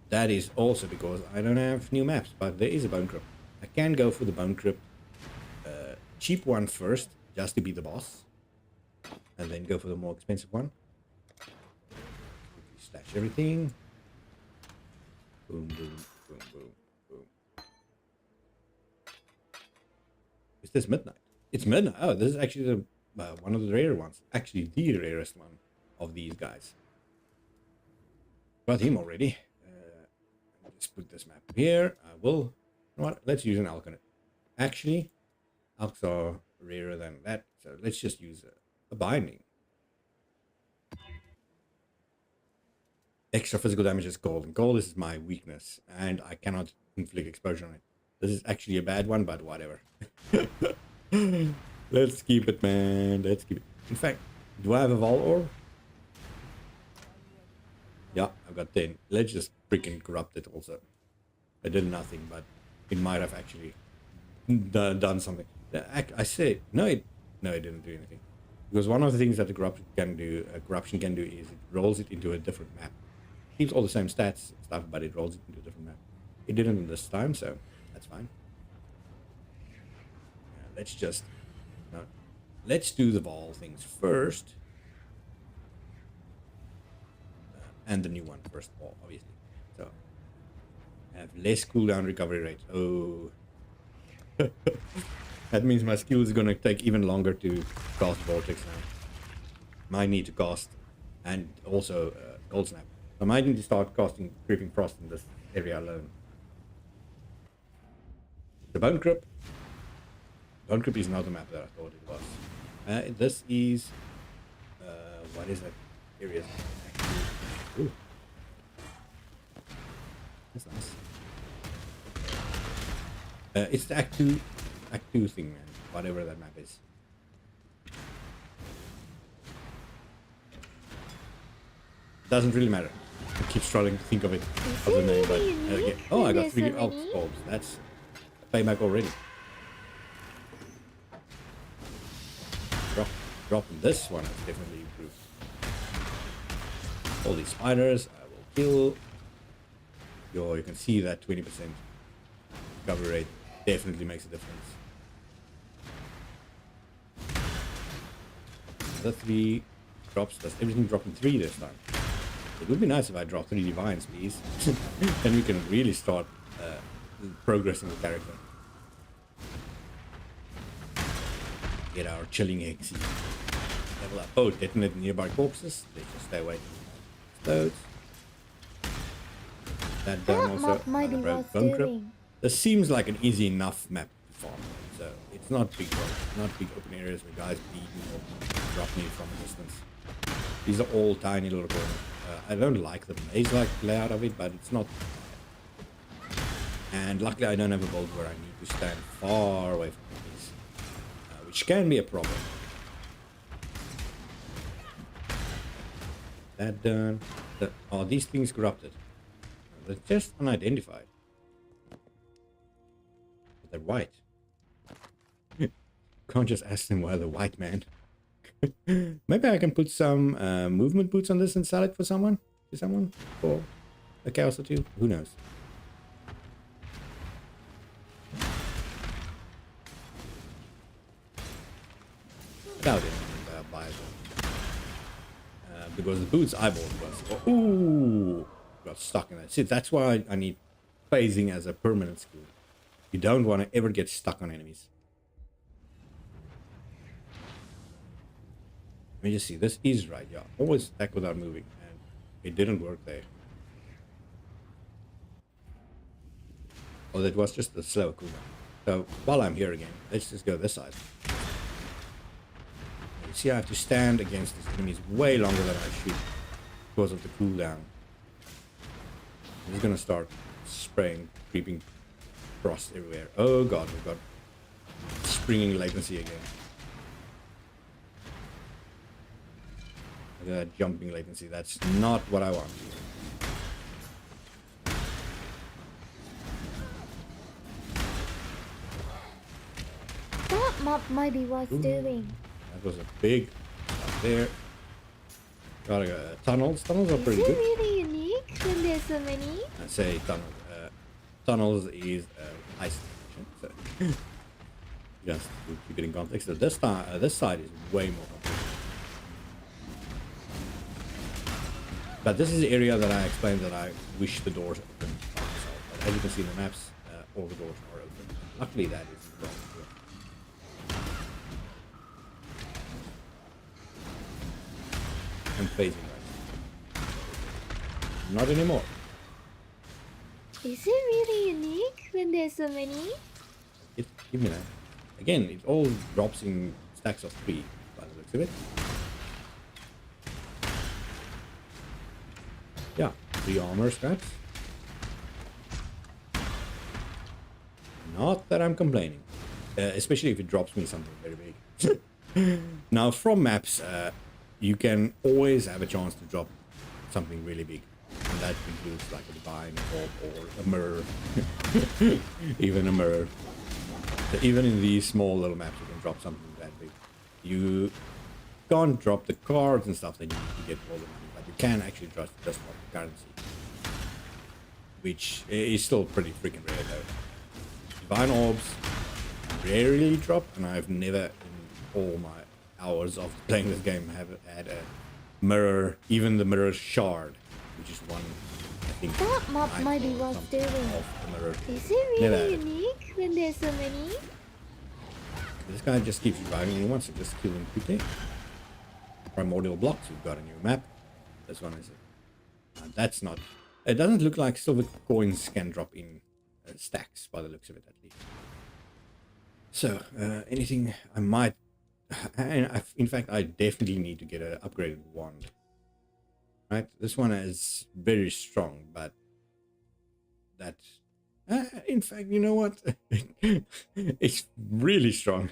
that is also because I don't have new maps, but there is a Bone Crypt. I can go for the Bone Crypt cheap one first, just to be the boss. And then go for the more expensive one. Slash everything. Boom, boom, boom, boom, boom. Is this midnight? It's midnight. Oh, this is actually the one of the rare ones. Actually, the rarest one of these guys. Got him already. Let's put this map here. I will. You know what? Let's use an Alchonate. Actually, Alks are rarer than that, so let's just use a binding. extra physical damage is gold, and gold is my weakness, and I cannot inflict exposure on it. This is actually a bad one, but whatever. Let's keep it, man. Let's keep it. In fact, do I have a Vol Orb? Yeah, I've got 10. Let's just freaking corrupt it also. I did nothing, but it might have actually done something. I say, no, it didn't do anything. Because one of the things that the corruption can do is it rolls it into a different map. Keeps all the same stats and stuff, but it rolls it into a different map. It didn't this time, so that's fine. Let's just... No, let's do the Vol things first. And the new one first of all, obviously. So, have less cooldown recovery rate. Oh. That means my skill is going to take even longer to cast Vortex now. Might need to cast, and also Cold Snap. I might need to start casting Creeping Frost in this area alone. The Bone Crypt. Bone Crypt is not the map that I thought it was. This is... what is that area? Ooh. That's nice. It's the Act 2 thing, man. Whatever that map is. Doesn't really matter. I keep struggling to think of it of the name, but yeah. Oh, I got 3 Alps bulbs. That's payback already. Dropping this one has definitely improved. All these spiders I will kill. Yo, you can see that 20% recovery rate definitely makes a difference. The 3 drops. Does everything drop in 3 this time? It would be nice if I drop 3 divines, please. Then we can really start progressing the character. Get our chilling Hexy. Level up. Oh, detonate nearby corpses. They just stay away. Loads. That done also. Bone Crypt. This seems like an easy enough map to farm. So it's not big, not big open areas where guys beat me or drop me from a distance. These are all tiny little corners. I don't like the maze-like layout of it, but it's not. And luckily I don't have a build where I need to stand far away from enemies, which can be a problem. That done. Are these things corrupted? They're just unidentified. But they're white. Can't just ask them why they're white, man. Maybe I can put some movement boots on this and sell it for someone? To someone? For a chaos or two? Who knows? Doubt it. Buy them. Because the boots I bought was... Ooh! Got stuck in that. See, that's why I need phasing as a permanent skill. You don't want to ever get stuck on enemies. Let me just see. This is right, yeah. Always attack without moving, and it didn't work there. Oh, that was just a slow cooldown. So while I'm here again, let's just go this side. You see, I have to stand against these enemies way longer than I should because of the cooldown. I'm just gonna start spraying Creeping Frost everywhere. Oh god, we've got springing latency again. Look at that jumping latency. That's not what I want. That map might be worth doing. That was a big up there. Got tunnels. Tunnels are pretty Is it good. really unique when there's so many? I say tunnels is ice station. So just to keep it in context. So this side is way more complex. But this is the area that I explained that I wish the doors open by themselves. But as you can see in the maps, all the doors are open. Luckily that is wrong here. I'm phasing right. Not anymore. Is it really unique when there's so many? Give me that. Again, it all drops in stacks of 3 by the looks of it. Yeah, 3 armor scraps. Not that I'm complaining. Especially if it drops me something very big. Now, from maps, you can always have a chance to drop something really big. And that includes like a divine or a mirror. Even a mirror. So even in these small little maps, you can drop something that big. You can't drop the cards and stuff that you need to get all the money, but you can actually just drop the currency. Which is still pretty freaking rare though. Divine orbs rarely drop, and I've never in all my hours of playing this game have had a mirror, even the mirror shard, which is one, I think, That map might be worth doing. of the mirror. Is it really unique when there's so many? This guy just keeps reviving anyone, so just kill him quickly. Primordial blocks, we've got a new map. This one is it. That's not. It doesn't look like silver coins can drop in stacks by the looks of it, at least. So, anything I might. In fact, I definitely need to get an upgraded wand. Right? This one is very strong, but that. In fact, you know what? It's really strong.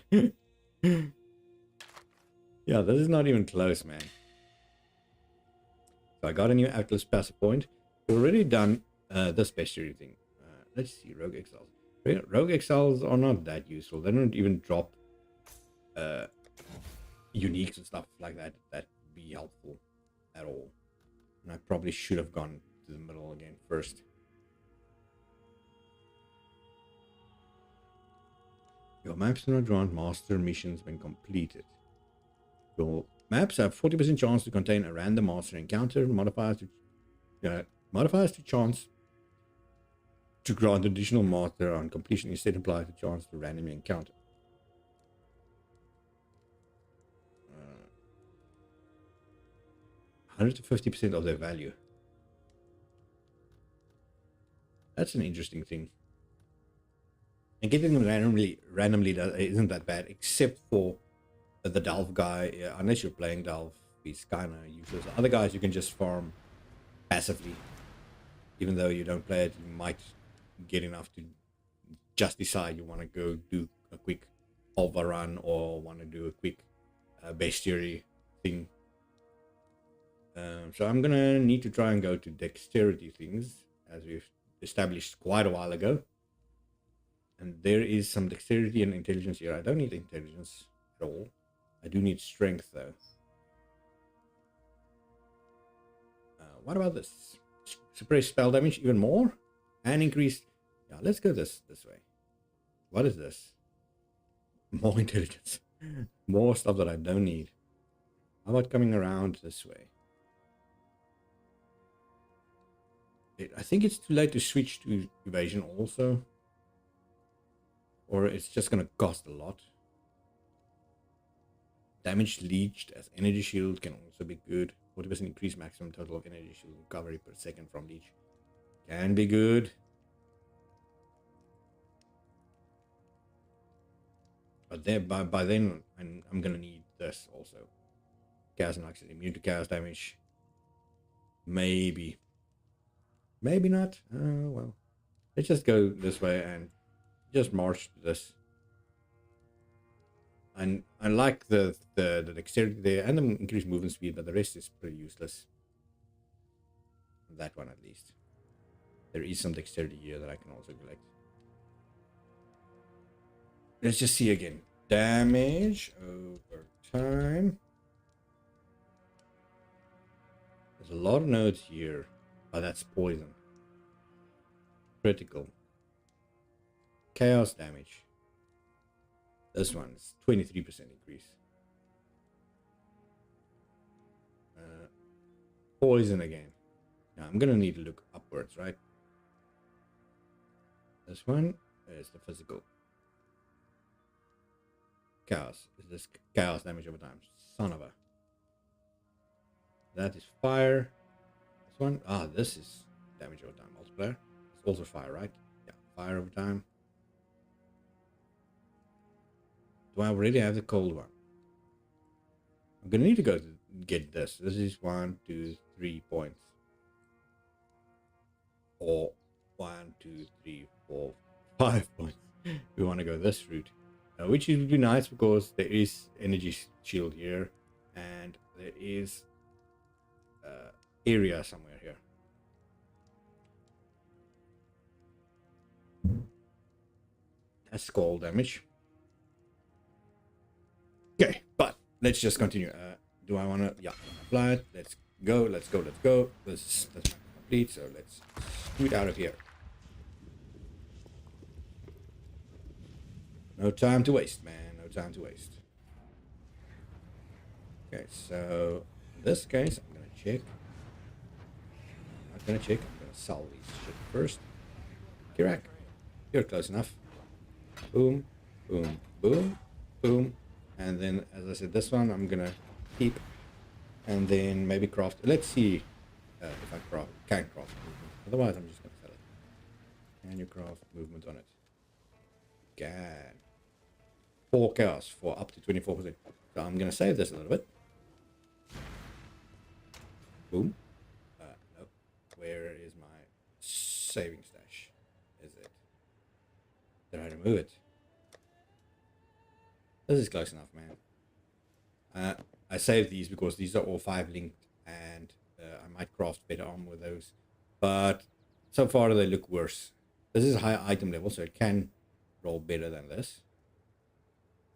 Yeah, this is not even close, man. So I got a new Atlas passive point. We've already done this bestiary thing. Let's see, Rogue Exiles. Rogue Exiles are not that useful. They don't even drop uniques and stuff like that that be helpful at all. And I probably should have gone to the middle again first. Your maps do not grant master missions when completed. Your maps have 40% chance to contain a random master encounter. Modifiers to chance to grant additional master on completion instead applies to chance to randomly encounter. 150% of their value. That's an interesting thing. And getting them randomly isn't that bad, except for the Delve guy. Unless you're playing Delve, he's kind of useless. Other guys you can just farm passively. Even though you don't play it, you might get enough to just decide you want to go do a quick overrun or want to do a quick bestiary thing. So I'm gonna need to try and go to dexterity things, as we've established quite a while ago. And there is some dexterity and intelligence here. I don't need intelligence at all. I do need strength though. What about this? Suppress spell damage even more and increase. Yeah, let's go this way. What is this? More intelligence. More stuff that I don't need. How about coming around this way? I think it's too late to switch to evasion also. Or it's just going to cost a lot. Damage leached as energy shield can also be good. 40% increase maximum total of energy shield recovery per second from leech. Can be good. But there, by then, I'm going to need this also. Chaos and Oxys immune to chaos damage. Maybe. Maybe not. Well. Let's just go this way and just march to this. And I like the dexterity there and the increased movement speed, but the rest is pretty useless. That one at least. There is some dexterity here that I can also collect. Let's just see again. Damage over time. There's a lot of nodes here. Oh, that's poison. Critical. Chaos damage. This one's 23% increase. Poison again. Now I'm gonna need to look upwards, right? This one is the physical. Chaos. Is this chaos damage over time? Son of a. That is fire. This one. Ah, this is damage over time. Multiplier. It's also fire, right? Yeah, fire over time. Do I already have the cold one? I'm gonna need to go to get this. This is 1, 2, 3 points. or 1, 2, 3, 4, 5 points. We want to go this route, which would be nice because there is energy shield here, and there is area somewhere here. That's skull damage. Okay, but let's just continue. Do I want to? Yeah, apply it. Let's go. Let's go. Let's go. That's complete. So let's scoot out of here. No time to waste, man. No time to waste. Okay, so in this case, I'm gonna check. I'm not gonna check. I'm gonna sell these shit first. Kirak, you're close enough. Boom, boom, boom, boom. And then, as I said, this one I'm gonna keep, and then maybe craft. Let's see if I can craft movement. Otherwise, I'm just gonna sell it. Can you craft movement on it? Can. 4 chaos for up to 24%. So I'm gonna save this a little bit. Boom. No. Where is my saving stash? Is it? Did I remove it? This is close enough, man. I saved these because these are all 5 linked, and I might craft better armor with those. But so far they look worse. This is a high item level, so it can roll better than this.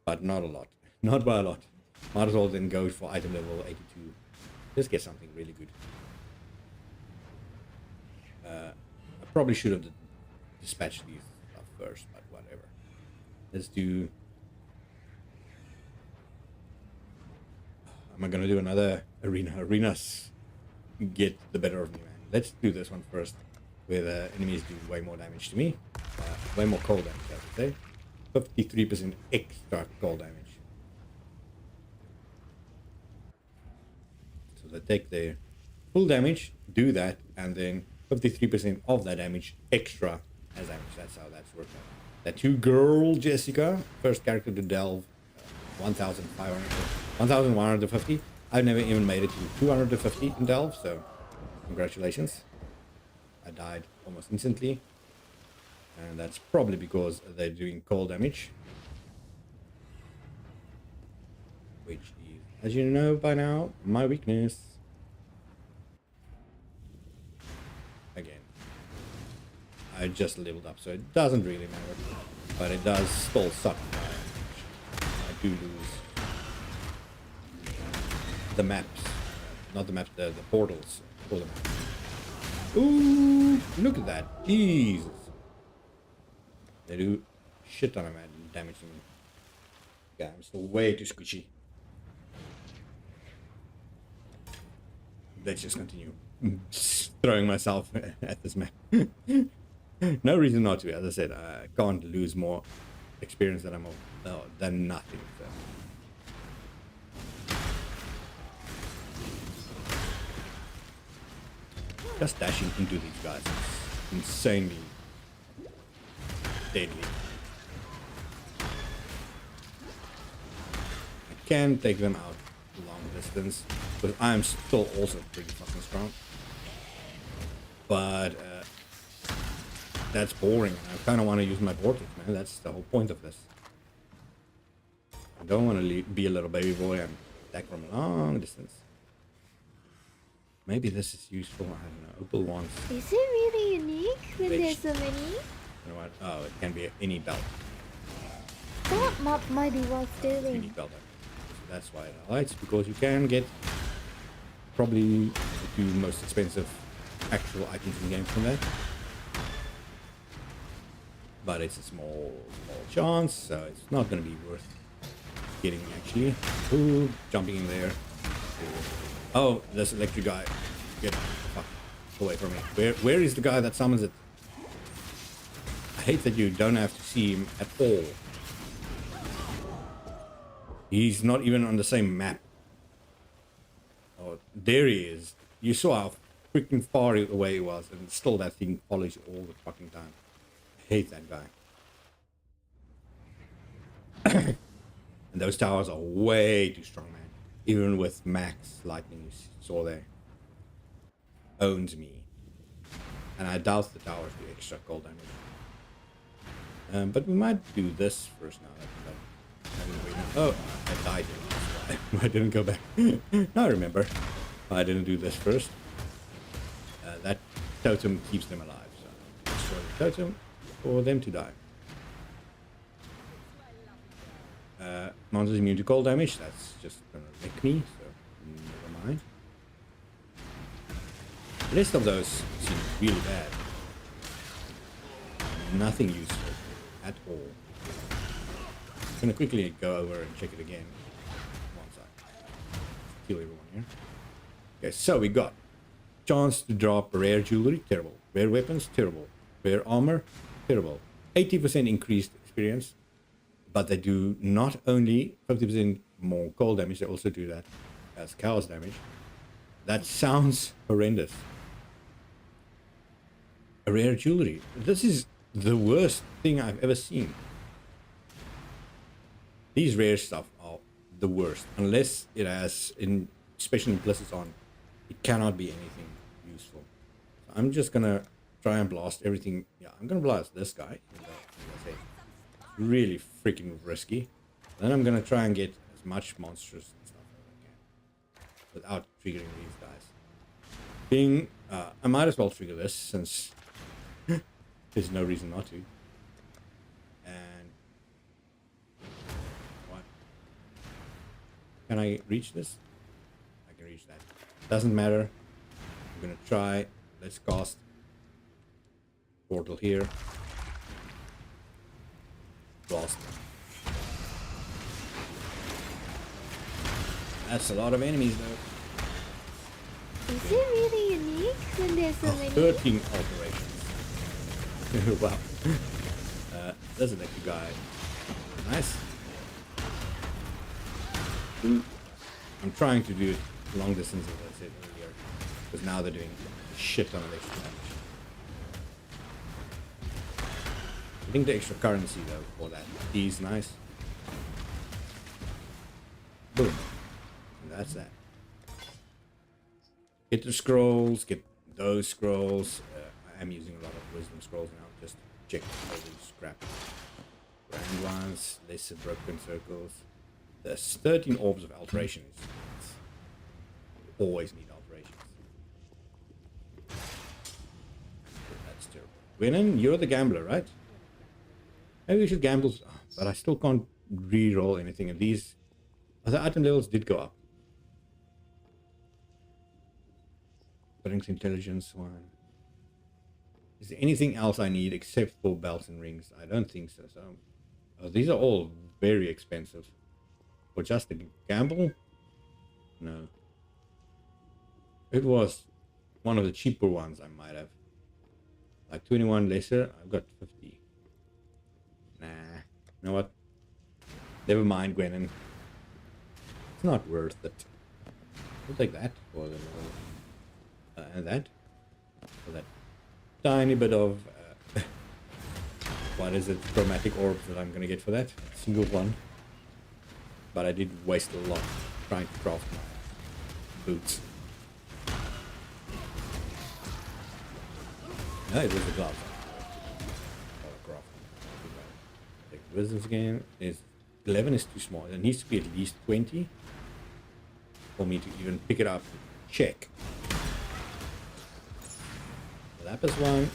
But not a lot. Not by a lot. Might as well then go for item level 82. Just get something really good. I probably should have dispatched these stuff first, but whatever. Let's do... Am I going to do another arena? Arenas get the better of me, man. Let's do this one first, where the enemies do way more damage to me. Way more cold damage, I would say. 53% extra cold damage. So they take their full damage, do that, and then 53% of that damage extra as damage. That's how that's worked out. That 2 girl Jessica, first character to delve 1,150. I've never even made it to 250 in delve, so congratulations. I died almost instantly. And that's probably because they're doing cold damage. Which is, as you know by now, my weakness. Again. I just leveled up, so it doesn't really matter. But it does still suck. I do lose the maps. Not the maps, the portals. For the maps. Ooh, look at that. Jesus. They do shit ton of damage to me. Yeah, I'm still way too squishy. Let's just continue. Throwing myself at this map. No reason not to. As I said, I can't lose more experience than than nothing. So. Just dashing into these guys is insanely deadly. I can take them out long distance, but I'm still also pretty fucking strong. But that's boring. I kind of want to use my portals, man. That's the whole point of this. I don't want to be a little baby boy and attack from a long distance. Maybe this is useful. I don't know. Opal wants. Is it really unique when there's so many? You know what? Oh, it can be any belt. That map might be worth doing. Unique belt. So that's why it highlights, because you can get probably the 2 most expensive actual items in the game from that. But it's a small chance, so it's not going to be worth getting actually. Ooh, jumping in there. Oh, this electric guy. Get the fuck away from me. Where is the guy that summons it? I hate that you don't have to see him at all. He's not even on the same map. Oh, there he is. You saw how freaking far away he was, and still that thing follows you all the fucking time. I hate that guy. And those towers are way too strong, man. Even with max lightning, you saw there. Owns me. And I doubt the towers do extra cold damage. But we might do this first now. Oh, I died. I didn't go back. Now I remember. I didn't do this first. That totem keeps them alive. So destroy the totem for them to die. Monster's immune to cold damage. That's just gonna wreck me. So never mind. The rest of those seem really bad. Nothing useful at all. I'm gonna quickly go over and check it again. Once I kill everyone here. Okay, so we got chance to drop rare jewelry, terrible. Rare weapons, terrible. Rare armor, terrible. 80% increased experience, but they do not only 50% more cold damage, they also do that as chaos damage. That sounds horrendous. A rare jewelry. This is the worst thing I've ever seen. These rare stuff are the worst. Unless it has in special implicits on, it cannot be anything useful. So I'm just gonna try and blast everything. Yeah, I'm gonna blast this guy. Really freaking risky. Then I'm gonna try and get as much monstrous stuff as I can without triggering these guys. I might as well trigger this since there's no reason not to. And what? Can I reach this? I can reach that. Doesn't matter. I'm gonna try. Let's cast portal here. Blast. That's a lot of enemies though. Is it really unique when there's so many? 13 alterations. Wow. Doesn't make you guy nice. I'm trying to do it long distance as I said earlier, because now they're doing a shit ton of extra damage. I think the extra currency though for that is nice. Boom. And that's that. Get the scrolls, get those scrolls. I am using a lot of wisdom scrolls now. Just check all these scrap. Grand ones, lesser broken circles. There's 13 orbs of alterations. Always need alterations. That's terrible. Gwenin, you're the gambler, right? Maybe we should gamble, but I still can't re-roll anything. And these other item levels did go up. Brings intelligence one. Is there anything else I need except for belts and rings? I don't think so. So these are all very expensive. For just a gamble? No. It was one of the cheaper ones I might have. Like 21 lesser, I've got 50. Nah. You know what? Never mind, Gwenin. It's not worth it. We'll take that for the and that for that tiny bit of what is it, chromatic orbs that I'm gonna get for that single one. But I did waste a lot trying to craft my boots. No, it was a glove. Take wisdoms again. 11 is too small. It needs to be at least 20 for me to even pick it up. Check. The lapis one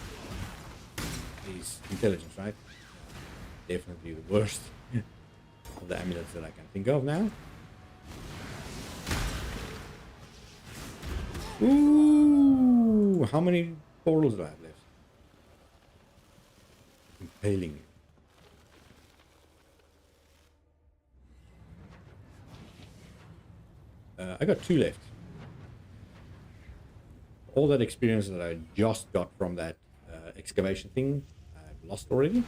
is intelligence, right? Definitely the worst of the amulets that I can think of now. Ooh, how many portals do I have left? Impaling. I got 2 left. All that experience that I just got from that excavation thing, I've lost already.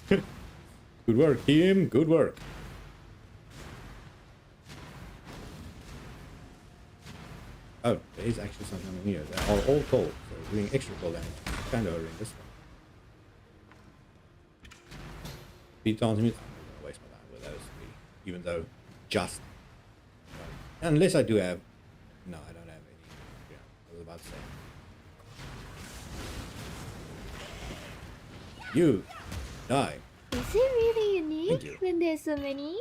Good work, team. Good work. Oh, there is actually something in here. They are all cold, so doing extra cold damage. Kind of horrendous. Speed taunts me. I'm gonna waste my time with those 3, even though just. Unless I do have. No, I don't have any. Yeah, I was about to say. You die. Is it really Thank you. unique when there's so many?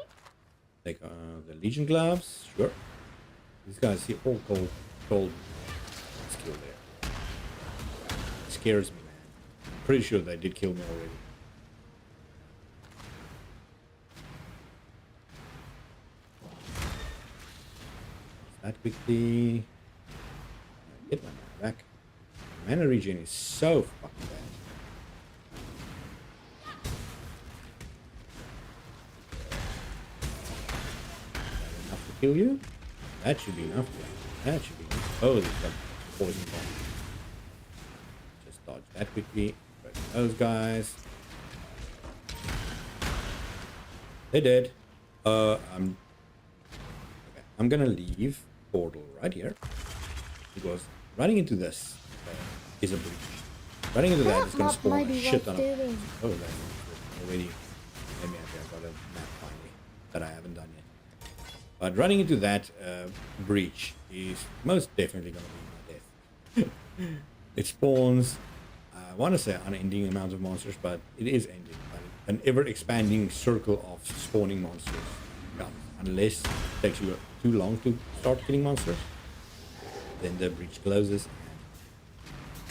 Take the Legion gloves. Sure. These guys here all cold skill there. Scares me, man. I'm pretty sure they did kill me already. That quickly. Get my mana back. Mana regen is so fucking bad. Enough to kill you? That should be enough. That should be enough. Oh, they've got poison bomb. Just dodge that quickly. Break those guys. They're dead. I'm gonna leave portal right here because running into this is a breach. Running into that is gonna spawn a shit ton of. Oh, that's already. Let me I've got a map finally that I haven't done yet. But running into that breach is most definitely gonna be my death. It spawns. I want to say unending amounts of monsters, but it is ending. An ever-expanding circle of spawning monsters. Yeah, unless it takes you too long to start killing monsters, then the breach closes.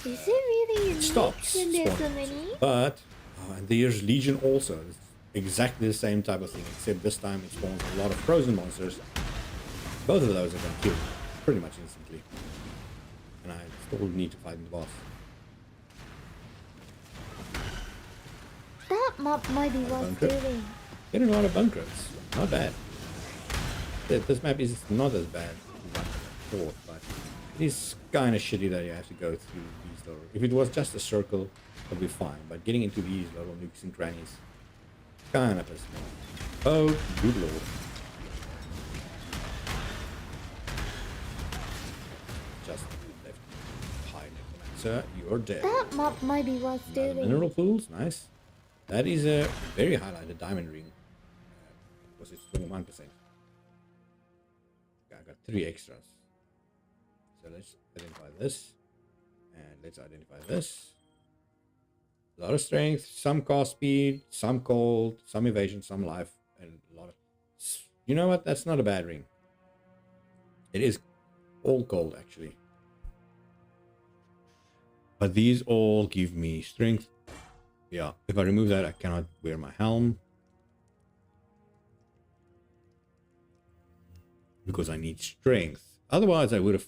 Is it really unique Stops when there's so spawning. many? But and there's Legion also. It's exactly the same type of thing, except this time it spawns a lot of frozen monsters. Both of those are going to kill you pretty much instantly. And I still need to fight the boss. That map might be worth doing. Getting a lot of bunkers. Not bad. This map is not as bad as I thought, but it is kind of shitty that you have to go through these little... If it was just a circle, it would be fine. But getting into these little nooks and crannies kind of pisses me off. Oh, good lord. Just left. High necromancer, you're dead. That map might be worth doing. Mineral pools, nice. That is a very highlighted diamond ring. Was it 21%? I got 3 extras. So let's identify this. And let's identify this. A lot of strength, some cast speed, some cold, some evasion, some life, and a lot of... You know what? That's not a bad ring. It is all cold, actually. But these all give me strength. Yeah, if I remove that, I cannot wear my helm. Because I need strength. Otherwise, I would have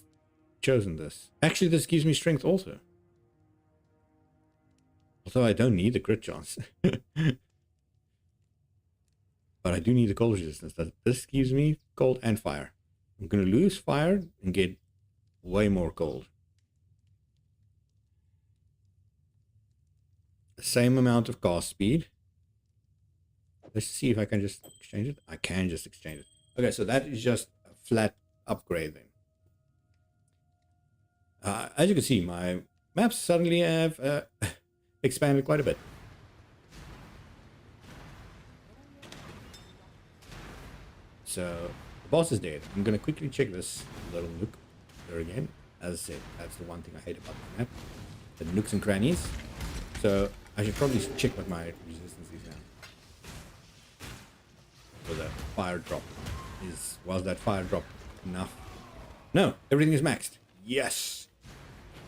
chosen this. Actually, this gives me strength also. Although I don't need the crit chance. But I do need the cold resistance. This gives me cold and fire. I'm going to lose fire and get way more cold. The same amount of cast speed. Let's see if I can just exchange it. I can just exchange it. Okay, so that is just a flat upgrade then. As you can see, my maps suddenly have expanded quite a bit. So the boss is dead. I'm going to quickly check this little nook there again. As I said, that's the one thing I hate about the map. The nooks and crannies. So I should probably check what my resistance is now. For the fire drop. Was that fire drop enough? No, everything is maxed. Yes!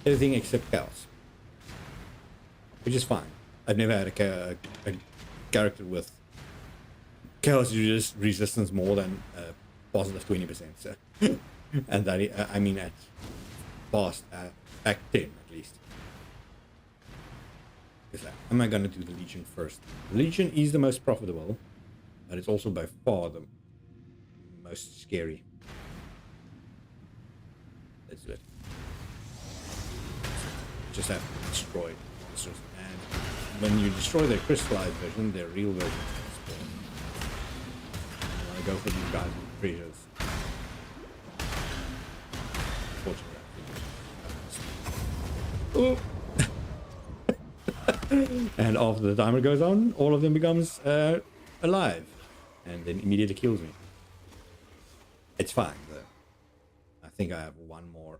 Everything except chaos. Which is fine. I've never had a character with chaos resistance more than positive 20%. So. And that I mean at past Act 10 at least. Am I gonna do the Legion first? Legion is the most profitable, but it's also by far the most scary. Let's do it. Just have to destroy monsters, and when you destroy their crystallized version, their real version is spawn. I want to go for these guys with treasures. Fortunately, and after the timer goes on, all of them becomes alive, and then immediately kills me. It's fine though. I think I have one more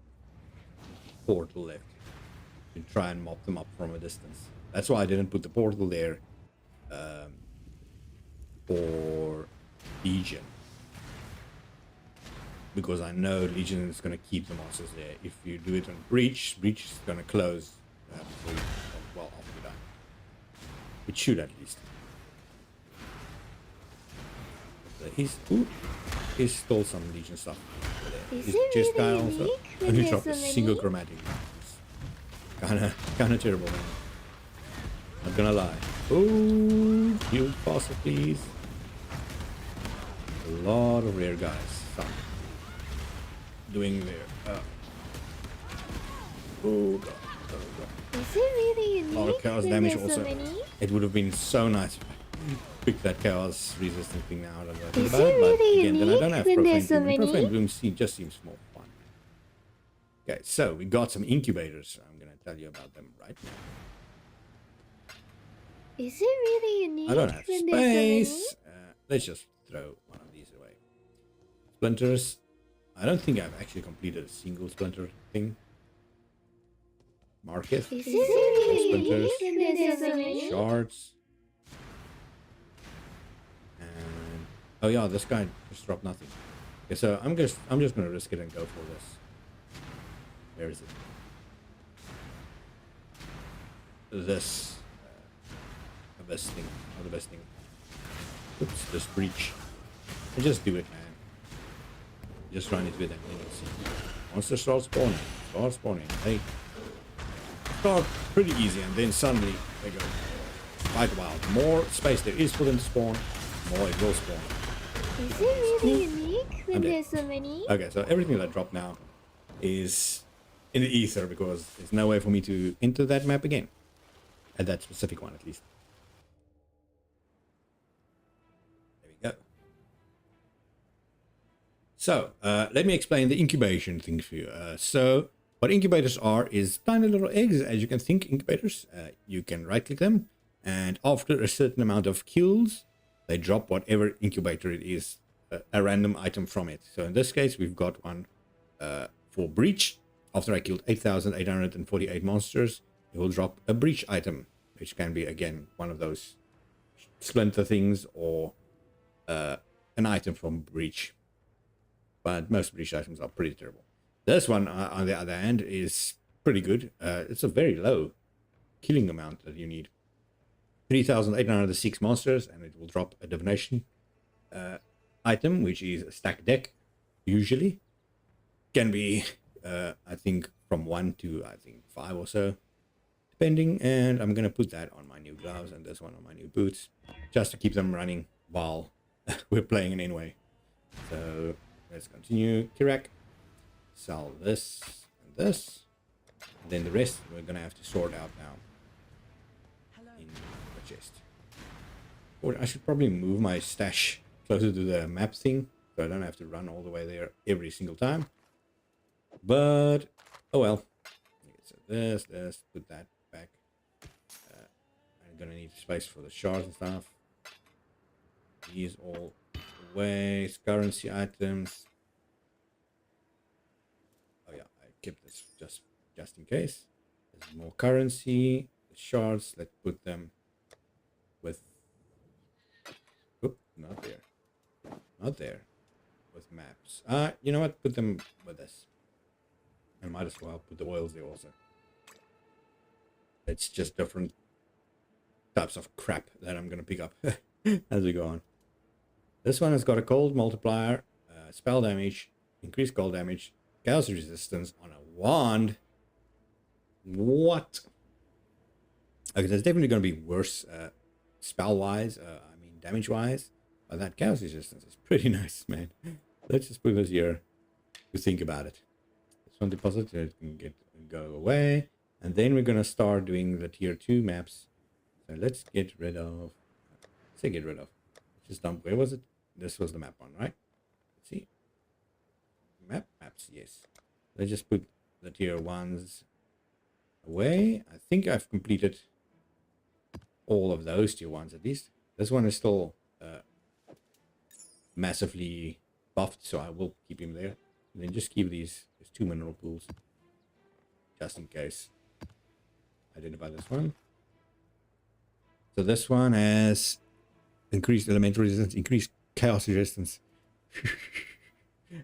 portal left to try and mop them up from a distance. That's why I didn't put the portal there for Legion. Because I know Legion is going to keep the monsters there. If you do it on Breach, Breach is going to close before you, well, after you die. It should at least. He's stole some Legion stuff. Is His it chest guy really also. unique when And he there's dropped so a many? single chromatic. Kinda terrible, man. Not gonna lie. Oh, heal faster, please. A lot of rare guys. Some doing their. Oh god. Oh god. Is it really unique A lot of chaos when damage there's also. so many? It would have been so nice if I picked that chaos resistant thing now. Is it really again, then I don't have unique when profane there's so bloom. Profane many? bloom just seems more fun. Okay, so we got some incubators. I'm gonna tell you about them right now. Is it really unique I don't have when there's so many? space. Let's just throw one of these away. Splinters. I don't think I've actually completed a single splinter thing. Market. Is it really Splinters. unique when there's so many? Shards. And oh yeah, this guy just dropped nothing. Okay, so I'm just gonna risk it and go for this. Where is it? This the best thing, not the best thing. Oops, this breach. And just do it, man. Just run into it and then you'll see. Monsters start spawning. They start pretty easy and then suddenly they go quite wild. The more space there is for them to spawn, the more it will spawn. Is it really unique when I'm dead. there's so many? Okay, so everything that dropped now is in the ether because there's no way for me to enter that map again. At that specific one, at least. There we go. So, let me explain the incubation thing for you. So, what incubators are is tiny little eggs, as you can think, incubators. You can right-click them, and after a certain amount of kills, they drop whatever incubator it is, a random item from it. So in this case, we've got one for Breach. After I killed 8,848 monsters, it will drop a Breach item, which can be, again, one of those splinter things or an item from Breach. But most Breach items are pretty terrible. This one, on the other hand, is pretty good. It's a very low killing amount that you need. 3,806 monsters, and it will drop a divination item, which is a stack deck, usually. Can be, I think, from 1 to, I think, 5 or so, depending. And I'm going to put that on my new gloves and this one on my new boots, just to keep them running while we're playing it anyway. So, let's continue. Kirak. Sell this and this. And then the rest we're going to have to sort out now. In the chest. Or I should probably move my stash closer to the map thing, so I don't have to run all the way there every single time. But oh well. So this, put that back. I'm gonna need space for the shards and stuff. These all away. Currency items. Oh yeah, I kept this just in case. There's more currency. The shards. Let's put them with. Oop, not there. Not there. With maps. You know what? Put them with this. I might as well put the oils there also. It's just different types of crap that I'm gonna pick up as we go on. This one has got a cold multiplier, spell damage, increased cold damage, chaos resistance on a wand. What? Okay, there's definitely gonna be worse spell wise. I mean damage wise. But that chaos resistance is pretty nice, man. Let's just put this here to think about it. This one deposit, so it can go away. And then we're going to start doing the tier 2 maps. So let's get rid of... Say get rid of. Just dump... Where was it? This was the map one, right? Let's see. Maps, yes. Let's just put the tier 1s away. I think I've completed all of those tier 1s at least. This one is still... massively buffed, so I will keep him there. And then just keep these 2 mineral pools just in case. Identify this one. So this one has increased elemental resistance, increased chaos resistance.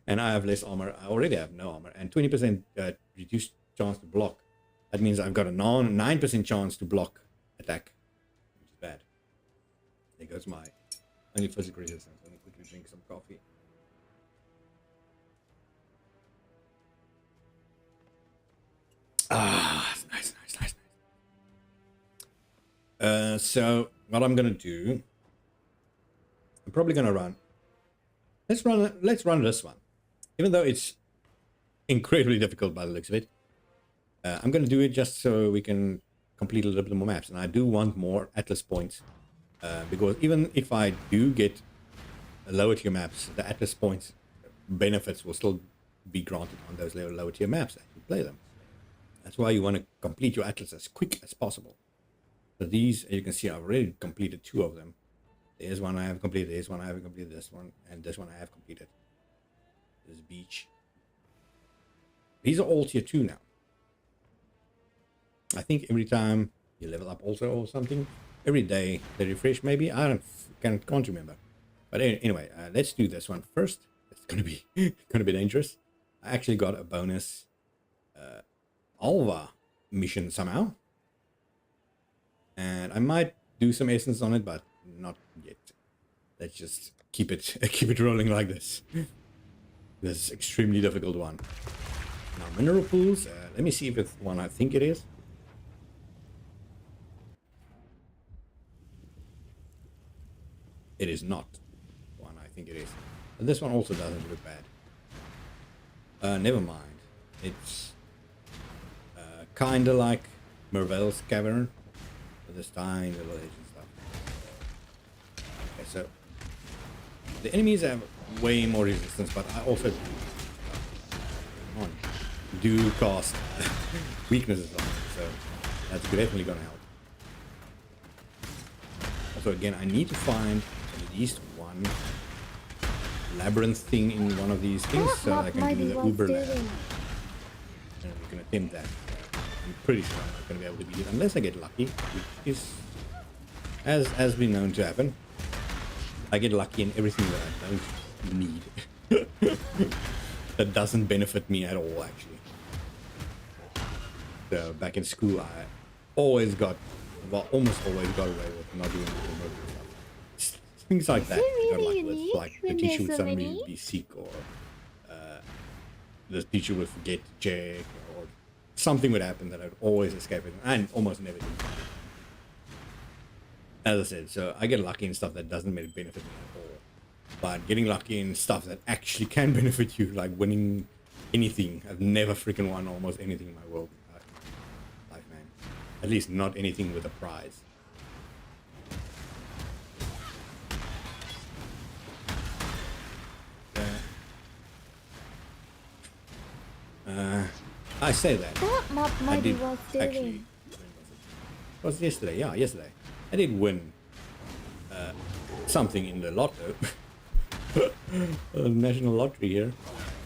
And I have less armor. I already have no armor. And 20% reduced chance to block. That means I've got a 9% chance to block attack, which is bad. There goes my only physical resistance. Let me quickly drink some coffee. Ah, nice. So what I'm gonna do, I'm probably gonna run. Let's run this one, even though it's incredibly difficult by the looks of it. I'm gonna do it just so we can complete a little bit more maps, and I do want more Atlas points because even if I do get lower tier maps, the Atlas points benefits will still be granted on those lower tier maps as you play them. That's why you want to complete your Atlas as quick as possible. So these, as you can see, I've already completed 2 of them. There's one I have completed, there's one I haven't completed, this one, and this one I have completed. This beach. These are all tier 2 now. I think every time you level up also or something, every day they refresh maybe. I can't remember. But anyway, let's do this one first. It's gonna be dangerous. I actually got a bonus Alva mission somehow, and I might do some essence on it, but not yet. Let's just keep it rolling like this. This is extremely difficult one. Now mineral pools. Let me see if it's one I think it is. It is not one I think it is. And this one also doesn't look bad. Never mind. It's kind of like Mervale's Cavern with this tiny little edge and stuff. Okay, so the enemies have way more resistance, but I also do cast weaknesses on it, so that's definitely gonna help. Also, again, I need to find at least one labyrinth thing in one of these things so that I can do the Uber lab. And we can attempt that. I'm pretty sure I'm not going to be able to beat it unless I get lucky, which is has been known to happen. I get lucky in everything that I don't need. That doesn't benefit me at all, actually. So back in school, I almost always got away with not doing homework and stuff. Things like that. Really like the teacher would suddenly be sick, or the teacher would forget to check, or something would happen that I'd always escape it, and almost never do. As I said, so I get lucky in stuff that doesn't really benefit me at all. But getting lucky in stuff that actually can benefit you, like winning anything. I've never freaking won almost anything in my world. Life, man. At least not anything with a prize. I say that. That map might be worth actually. doing. Was yesterday? Yeah, yesterday. I did win something in the lotto. National lottery here.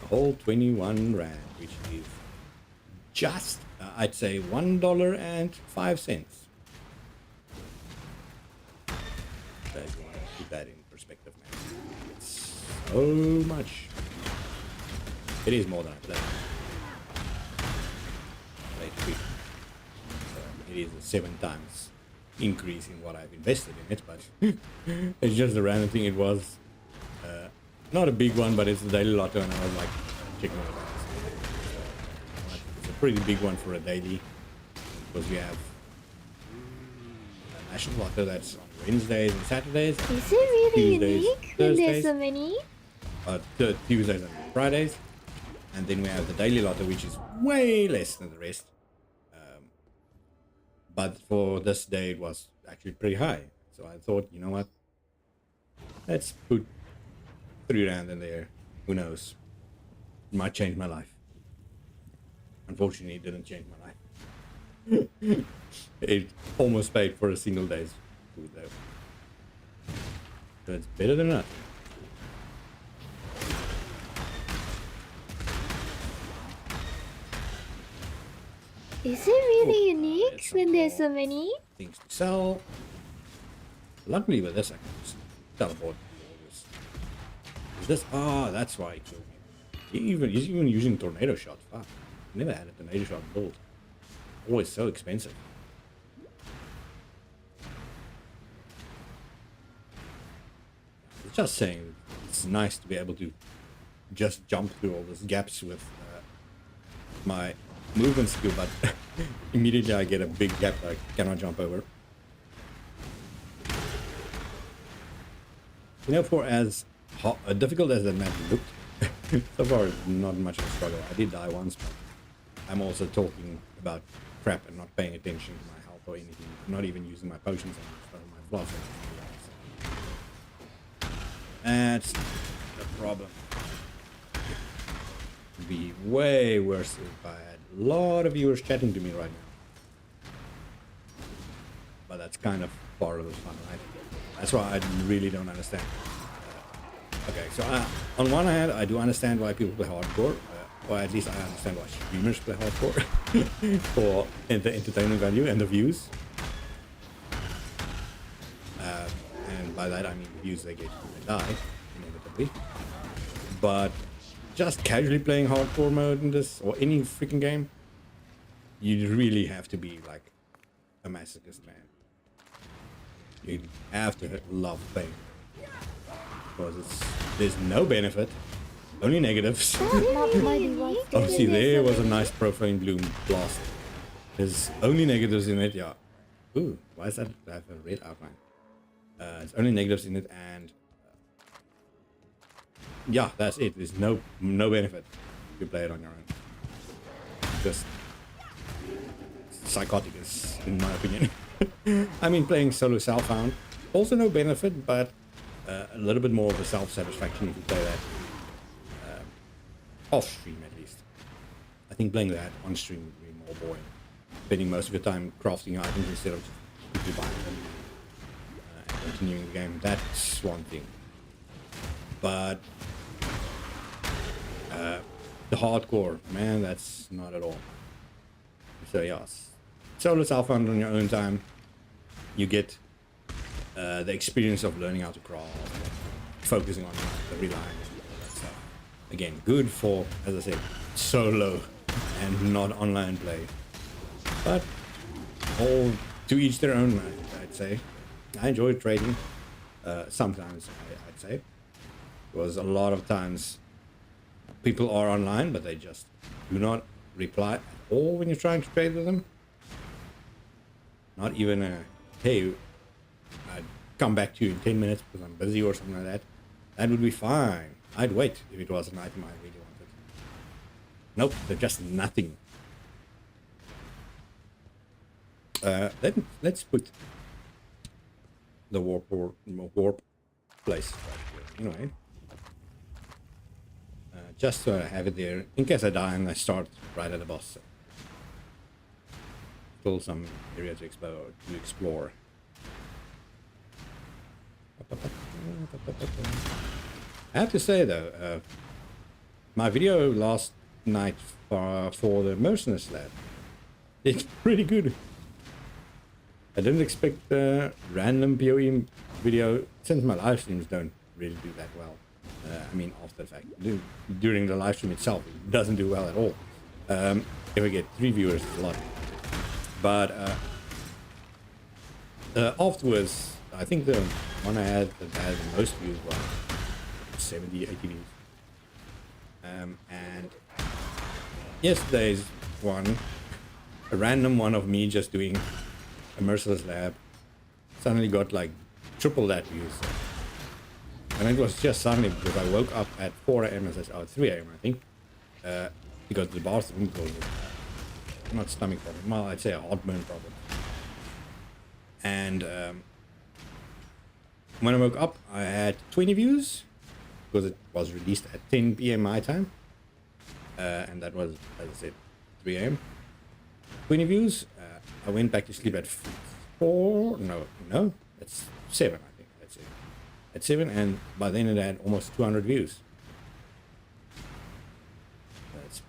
A whole 21 rand, which is just, I'd say, $1.05. So if you want to put that in perspective, man, it's so much. It is more than I played. It is a 7 times increase in what I've invested in it, but it's just a random thing. It was not a big one, but it's a daily lotto, and I was like checking it out. It's a pretty big one for a daily, because we have a national lotto that's on Wednesdays and Saturdays. Is it really Tuesdays, unique when there's Thursdays, so many? Tuesdays and Fridays, and then we have the daily lotto, which is way less than the rest. But for this day, it was actually pretty high. So I thought, you know what? Let's put 3 rand in there. Who knows? It might change my life. Unfortunately, it didn't change my life. It almost paid for a single day's food, though. So it's better than nothing. Is it really unique when there's so many? Things to sell. Luckily with this, I can just teleport. Is this? Ah, that's why he killed me. He's even using tornado shot. Fuck. Never had a tornado shot build. Always so expensive. Just saying, it's nice to be able to just jump through all these gaps with my movement skill, but immediately I get a big gap that I cannot jump over. You know, for as difficult as the map looked, so far it's not much of a struggle. I did die once, but I'm also talking about crap and not paying attention to my health or anything. I'm not even using my potions and my flask. That's the problem. It'd be way worse if I had a lot of viewers chatting to me right now. But that's kind of part of the fun, right? That's why I really don't understand. Okay, so on one hand, I do understand why people play hardcore, or at least I understand why streamers play hardcore for the entertainment value and the views. And by that I mean the views they get when they die, inevitably. But just casually playing hardcore mode in this, or any freaking game, you really have to be like a masochist, man. You have to love playing. Because there's no benefit, only negatives. Oh, see, there was a nice profane bloom blast. There's only negatives in it, yeah. Ooh, why is that? I have a red outline. It's only negatives in it, and yeah, that's it. There's no benefit if you play it on your own. Just psychotic, is, in my opinion. I mean, playing solo self-found, also no benefit, but a little bit more of a self-satisfaction if you play that off-stream at least. I think playing that on-stream would be more boring. Spending most of your time crafting items instead of just buying them and continuing the game. That's one thing. But the hardcore, man, that's not at all. So yes, solo self-found on your own time. You get the experience of learning how to crawl, focusing on the relying and all that stuff. Again, good for, as I said, solo and not online play. But all to each their own, I'd say. I enjoy trading. Sometimes, I'd say. Because a lot of times people are online, but they just do not reply at all when you're trying to trade with them. Not even a, hey, I'd come back to you in 10 minutes because I'm busy or something like that. That would be fine. I'd wait if it was an item I really wanted. Nope, they're just nothing. Let's put the warp place right here. Anyway, just so I have it there in case I die and I start right at the boss. So still some area to explore. I have to say though, my video last night for the Mercenary Lab, it's pretty good. I didn't expect random p.o.e. video, since my live streams don't really do that well. I mean, after the fact, during the live stream itself, it doesn't do well at all. If we get 3 viewers, it's a lot. But afterwards, I think the one I had that had the most views was 70, 80 views. And yesterday's one, a random one of me just doing a Merciless Lab, suddenly got like triple that views. And it was just suddenly because I woke up at 4 a.m. and said, 3 a.m. I think, to go to the bathroom because of, not stomach problem, well, I'd say a heartburn problem. And when I woke up, I had 20 views because it was released at 10 p.m. my time, and that was, as I said, 3 a.m. 20 views. I went back to sleep at 4. No, that's 7. I think that's it. At 7, and by then it had almost 200 views. That's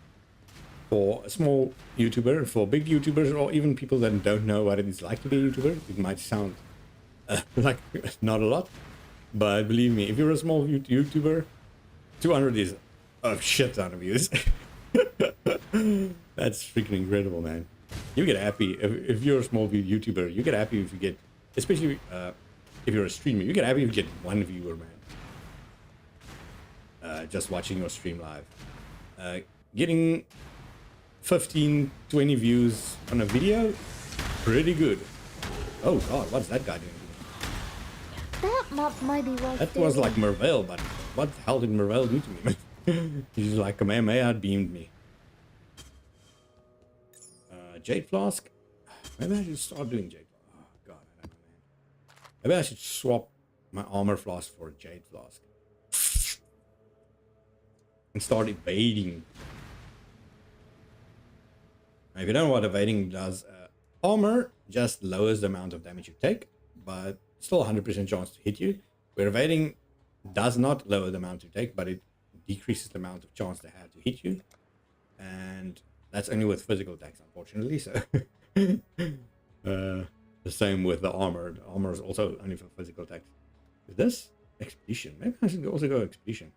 for a small YouTuber. For big YouTubers, or even people that don't know what it is like to be a YouTuber, it might sound Like, not a lot. But believe me, if you're a small YouTuber, 200 is a shit ton of views. That's freaking incredible, man. You get happy if you're a small YouTuber. You get happy if you get, especially if you're a streamer, you get happy if you get one viewer, man. Just watching your stream live. Getting 15, 20 views on a video, pretty good. Oh god, what's that guy doing? That map might be worth That was like Mervale, but what the hell did Mervale do to me? He's like Kamehameha beamed me. Jade Flask. Maybe I should start doing Jade Flask. Oh god, I don't know, man. Maybe I should swap my armor flask for a Jade Flask. And start evading. Now, if you don't know what evading does, armor just lowers the amount of damage you take, but still 100% chance to hit you. Where evading does not lower the amount you take, but it decreases the amount of chance they have to hit you. And that's only with physical attacks, unfortunately. So the same with the armor. The armor is also only for physical attacks. Is this expedition? Maybe I should also go expedition.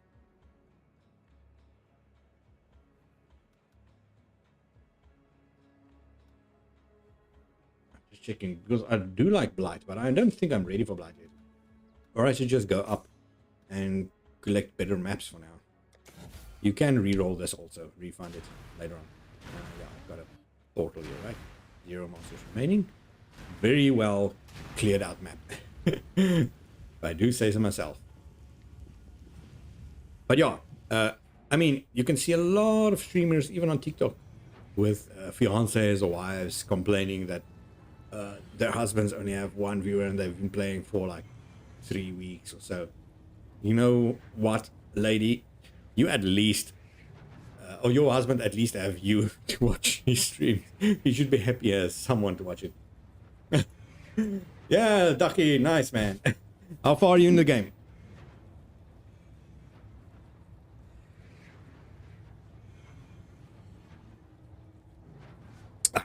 Checking because I do like blight, but I don't think I'm ready for blight yet. Or I should just go up and collect better maps for now. You can re-roll this also, refund it later on. Yeah, I've got a portal here, right? 0 monsters remaining. Very well cleared out map. If I do say so myself. But yeah, I mean, you can see a lot of streamers, even on TikTok, with fiancés or wives complaining that their husbands only have one viewer and they've been playing for like 3 weeks or so. You know what, lady? You at least, or your husband at least have you to watch his stream. He should be happy as someone to watch it. Yeah, Ducky, nice, man. How far are you in the game?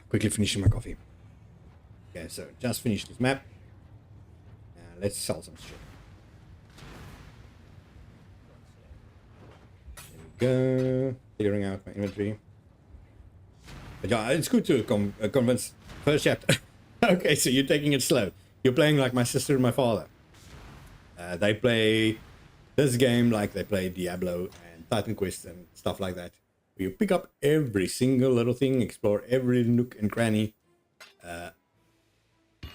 Quickly finishing my coffee. Okay, so just finished this map. Let's sell some shit. There we go. Clearing out my inventory. But yeah, it's good to convince first chapter. Okay, so you're taking it slow. You're playing like my sister and my father. They play this game like they play Diablo and Titan Quest and stuff like that. You pick up every single little thing, explore every nook and cranny.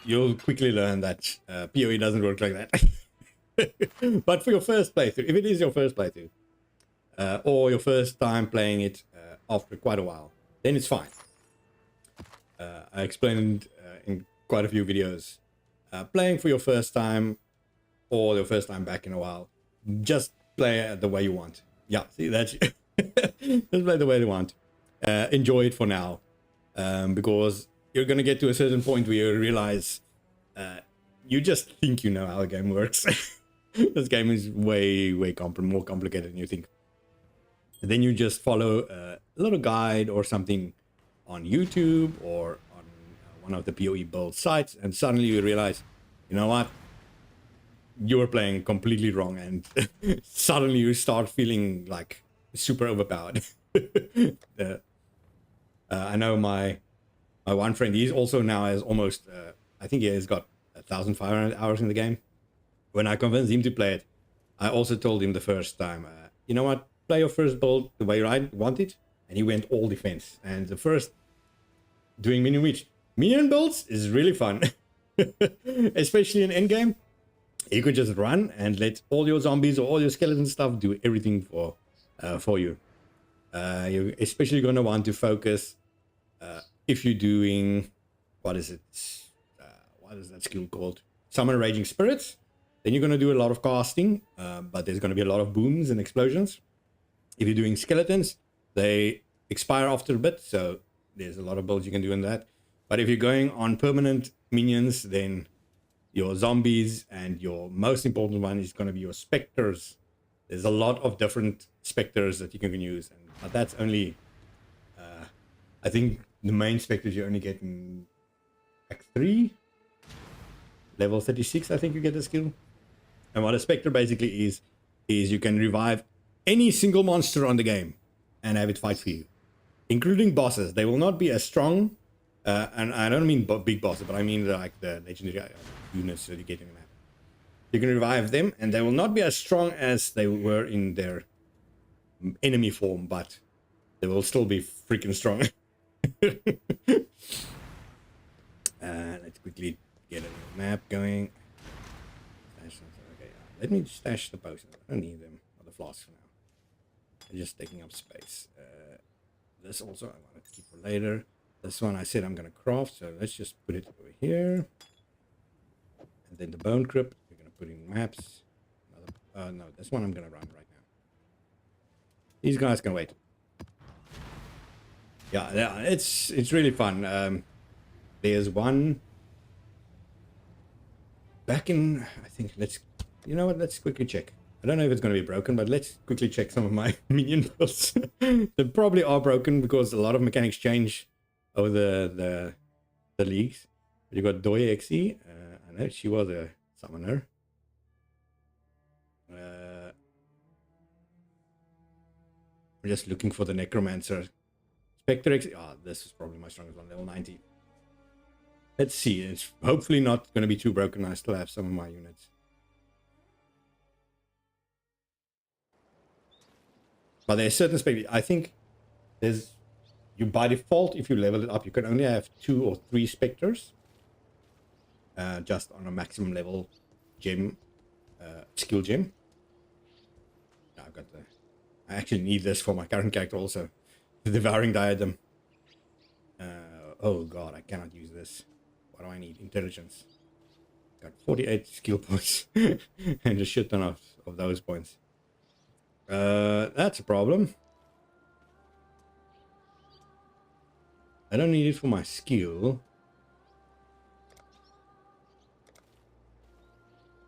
You'll quickly learn that p.o.e doesn't work like that. But for your first playthrough, if it is your first playthrough, or your first time playing it after quite a while, then it's fine. I explained in quite a few videos, playing for your first time or your first time back in a while, just play it the way you want. Yeah, see, that's just play the way you want. Enjoy it for now, because you're gonna get to a certain point where you realize you just think you know how a game works. This game is way more complicated than you think. And then you just follow a little guide or something on YouTube or on one of the p.o.e build sites, and suddenly you realize, you know what, you were playing completely wrong, and suddenly you start feeling like super overpowered. I know my one friend, he's also now has almost, I think he has got 1,500 hours in the game. When I convinced him to play it, I also told him the first time, you know what, play your first build the way I want it. And he went all defense. And the first, doing minion builds is really fun. Especially in endgame. You could just run and let all your zombies or all your skeleton stuff do everything for you. You're especially going to want to focus if you're doing, what is it? What is that skill called? Summon Raging Spirits. Then you're going to do a lot of casting, but there's going to be a lot of booms and explosions. If you're doing skeletons, they expire after a bit, so there's a lot of builds you can do in that. But if you're going on permanent minions, then your zombies and your most important one is going to be your specters. There's a lot of different specters that you can use, but that's only, I think the main specters you only get in Act 3. level 36, I think you get the skill. And what a Spectre basically is you can revive any single monster on the game and have it fight for you, including bosses. They will not be as strong, and I don't mean big bosses, but I mean like the legendary units that you get in the map. You can revive them, and they will not be as strong as they were in their enemy form, but they will still be freaking strong. Let's quickly get a little map going. Okay, let me stash the potions. I don't need them, or the flasks for now. They're just taking up space. This also I want to keep for later. This one I said I'm going to craft, so let's just put it over here. And then the bone crypt, we're going to put in maps. No, this one I'm going to run right now. These guys can wait. Yeah, it's really fun. There's one back in, I think, you know what, let's quickly check. I don't know if it's going to be broken, but let's quickly check some of my minion builds. They probably are broken because a lot of mechanics change over the leagues. You got Doye XE. I know she was a summoner. I'm just looking for the Necromancer. Spectre XE. This is probably my strongest one, level 90. Let's see. It's hopefully not going to be too broken. I still have some of my units. But there's certain Spectre. I think you by default, if you level it up, you can only have 2 or 3 Spectres. Just on a maximum level gem, skill gem. I actually need this for my current character also. The Devouring Diadem. Oh god, I cannot use this. What do I need? Intelligence. Got 48 skill points. And a shit ton of those points. That's a problem. I don't need it for my skill.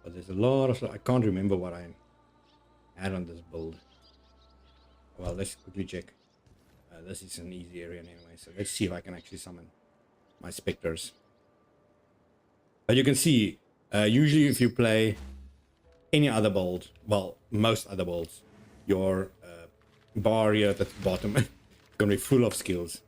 But there's a lot of... I can't remember what I had on this build. Well, let's quickly check. This is an easy area anyway, so let's see if I can actually summon my Spectres. But you can see, usually if you play any other build, well, most other builds, your bar here at the bottom is going to be full of skills.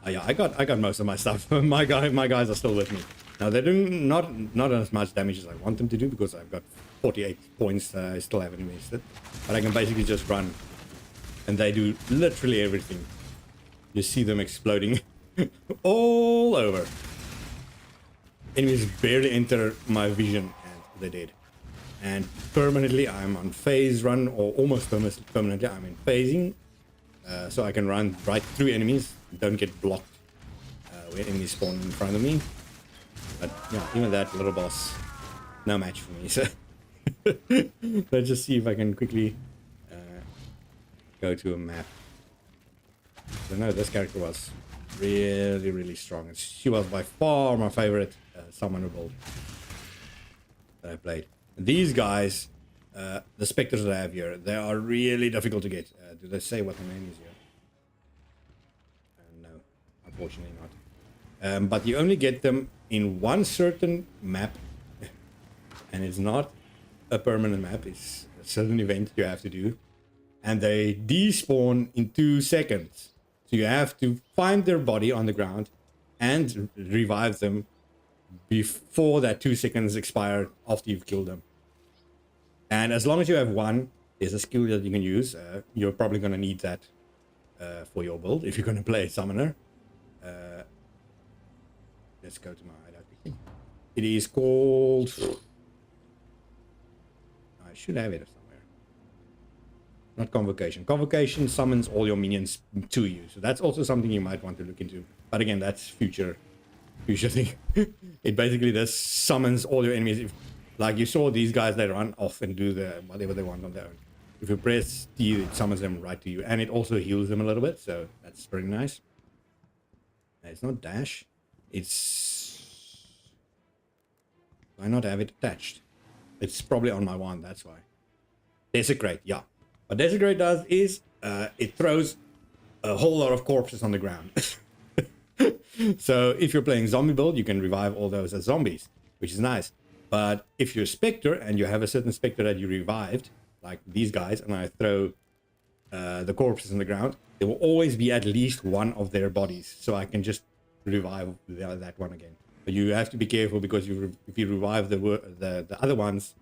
Oh yeah, I got most of my stuff. my guys are still with me. Now they're doing not as much damage as I want them to do because I've got 48 points that I still haven't invested. But I can basically just run, and they do literally everything. You see them exploding all over. Enemies barely enter my vision, and they're dead. And permanently, I'm on phase run, or almost permanently, I'm in phasing, so I can run right through enemies. Don't get blocked where enemies spawn in front of me. But yeah, even that little boss, no match for me. So let's just see if I can quickly go to a map. So no, this character was really strong. She was by far my favorite summoner build that I played. These guys, the Spectres that I have here, they are really difficult to get. Do they say what the name is here? No, unfortunately not. But you only get them in one certain map, and it's not a permanent map. It's a certain event you have to do, and they despawn in 2 seconds. So you have to find their body on the ground and revive them before that 2 seconds expire after you've killed them. And as long as you have one, there's a skill that you can use. You're probably going to need that for your build if you're going to play Summoner. Let's go to my hideout. It is called... I should have it somewhere. Not Convocation. Convocation summons all your minions to you. So that's also something you might want to look into. But again, that's future thing. It basically just summons all your enemies. Like you saw these guys, they run off and do whatever they want on their own. If you press T, it summons them right to you. And it also heals them a little bit. So that's very nice. It's not dash. It's... Why not have it attached? It's probably on my wand, that's why. Desecrate, yeah. What Desecrate does is it throws a whole lot of corpses on the ground. So if you're playing zombie build, you can revive all those as zombies, which is nice. But if you're a Spectre and you have a certain Spectre that you revived, like these guys, and I throw the corpses on the ground, there will always be at least one of their bodies. So I can just revive that one again. But you have to be careful because if you revive the other ones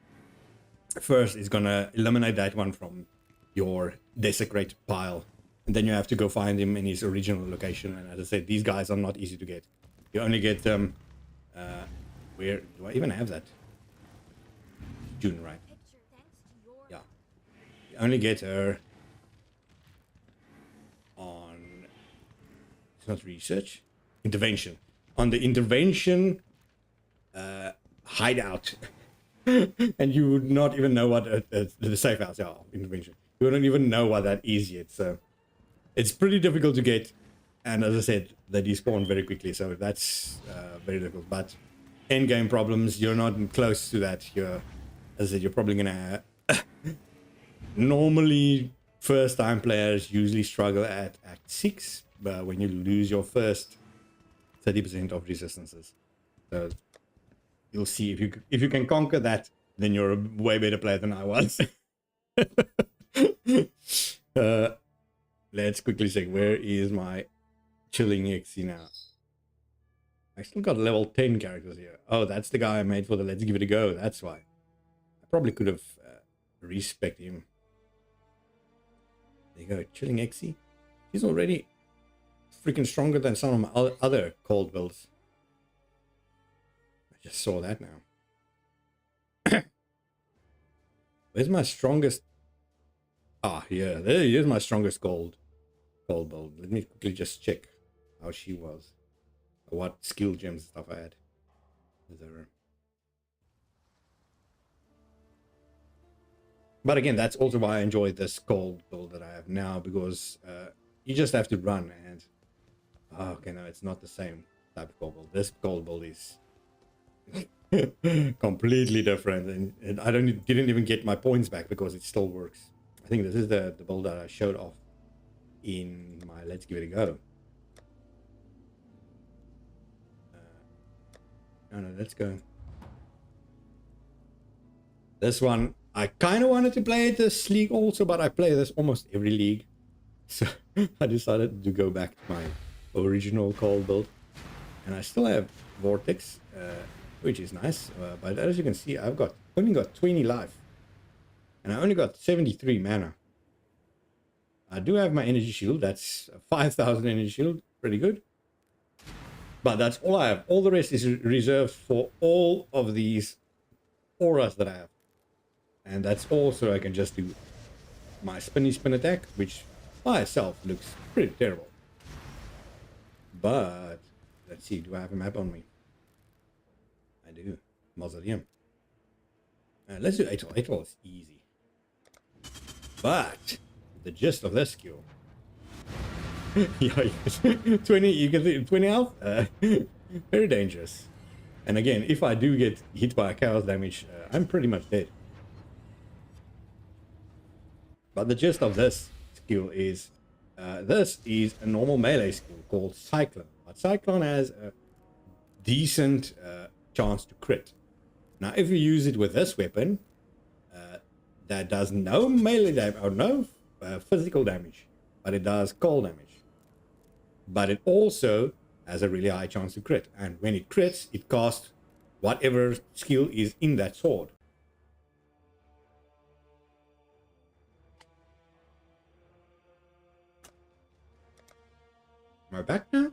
first, it's going to eliminate that one from your desecrate pile. And then you have to go find him in his original location. And as I said, these guys are not easy to get. You only get them... where do I even have that? June, right? Yeah. You only get her on... It's not research. Intervention. On the intervention hideout. And you would not even know what the safe house, yeah, intervention. You wouldn't even know what that is yet. So it's pretty difficult to get. And as I said, they despawn very quickly. So that's very difficult. But end game problems, you're not close to that. As I said, you're probably gonna normally first time players usually struggle at Act 6, but when you lose your first 30% of resistances. So you'll see if you can conquer that, then you're a way better player than I was. Let's quickly check, where is my chilling XC now? I still got level 10 characters here. Oh, that's the guy I made for the Let's Give It a Go. That's why. I probably could have respect him. There you go, chilling XC. He's already freaking stronger than some of my other cold builds. I just saw that now. Where's my strongest? Ah, yeah, here's my strongest gold build. Let me quickly just check how she was. What skill gems stuff I had. There. But again, that's also why I enjoy this gold build that I have now, because you just have to run and... Oh, okay, no, it's not the same type of gold build. This gold build is completely different, and I didn't even get my points back because it still works. I think this is the build that I showed off in my Let's Give It a Go. No, let's go. This one, I kind of wanted to play this league also, but I play this almost every league. So I decided to go back to my original cold build. And I still have Vortex, which is nice. But as you can see, I've only got 20 life. And I only got 73 mana. I do have my energy shield. That's 5,000 energy shield. Pretty good. But that's all I have. All the rest is reserved for all of these auras that I have. And that's also I can just do my spinny spin attack, which by itself looks pretty terrible. But let's see, do I have a map on me? I do. Mausoleum. Let's do Exile. Exile is easy. But the gist of this skill... Yeah, 20, you can see 20 health? Very dangerous. And again, if I do get hit by a chaos damage, I'm pretty much dead. But the gist of this skill is, this is a normal melee skill called Cyclone. But Cyclone has a decent chance to crit. Now, if you use it with this weapon, that does no melee damage, or no physical damage, but it does cold damage. But it also has a really high chance to crit. And when it crits, it casts whatever skill is in that sword. Am I back now?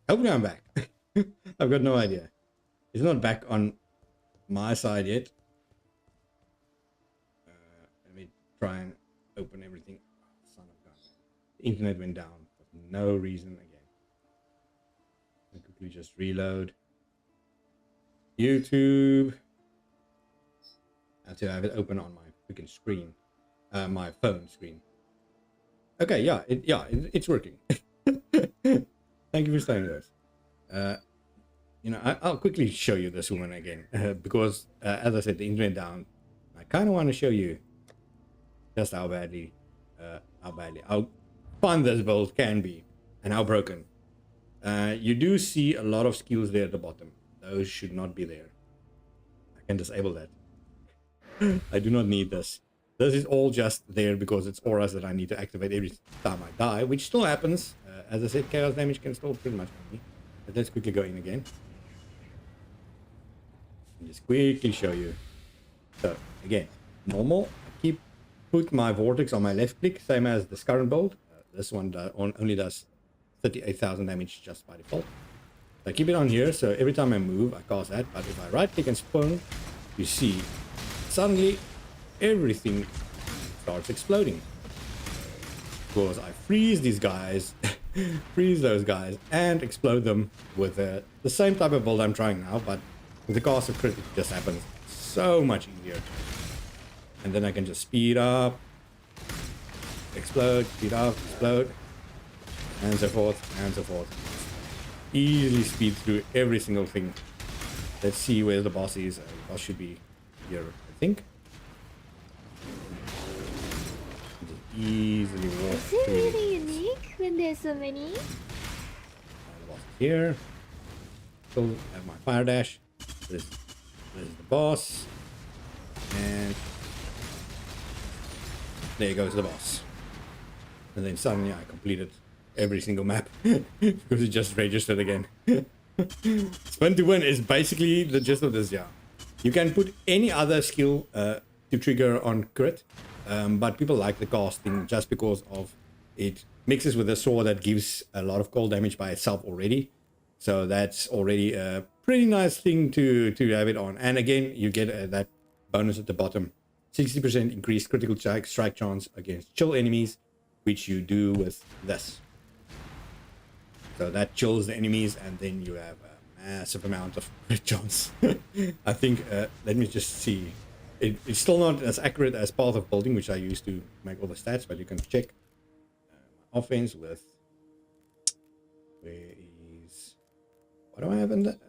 Hopefully I'm back. I've got no idea. It's not back on my side yet. Let me try and open everything. Son of The internet went down for no reason again. I'll quickly just reload. YouTube. I have to have it open on my freaking screen. My phone screen. Okay, yeah, it's working. Thank you for saying this. You know, I'll quickly show you this woman again because, as I said, the internet down. I kind of want to show you just how how fun this build can be and how broken. You do see a lot of skills there at the bottom. Those should not be there. I can disable that. I do not need this. This is all just there because it's auras that I need to activate every time I die, which still happens. As I said, chaos damage can still pretty much on me. But let's quickly go in again. And just quickly show you. So, again, normal. I put my vortex on my left click, same as this current build. This one only does 38,000 damage just by default. So I keep it on here, so every time I move, I cast that. But if I right click and spawn, you see suddenly everything starts exploding. Because I freeze these guys, freeze those guys, and explode them with the same type of build I'm trying now, but with the cast of crit, it just happens so much easier. And then I can just speed up, explode, speed up, explode, and so forth, and so forth. Easily speed through every single thing. Let's see where the boss is. The boss should be here, I think. Just easily walk Is it really unique when there's so many? The boss is here. Still have my fire dash. This is the boss. And there goes the boss. And then suddenly I completed every single map because it just registered again. Spin to win is basically the gist of this, yeah. You can put any other skill to trigger on crit, but people like the casting just because of it mixes with a sword that gives a lot of cold damage by itself already. So that's already a pretty nice thing to have it on. And again, you get that bonus at the bottom. 60% increased critical strike chance against chill enemies, which you do with this. So that chills the enemies, and then you have a massive amount of crit chance. I think, let me just see. It's still not as accurate as Path of Building, which I use to make all the stats, but you can check my offense with. Where is. What do I have in that?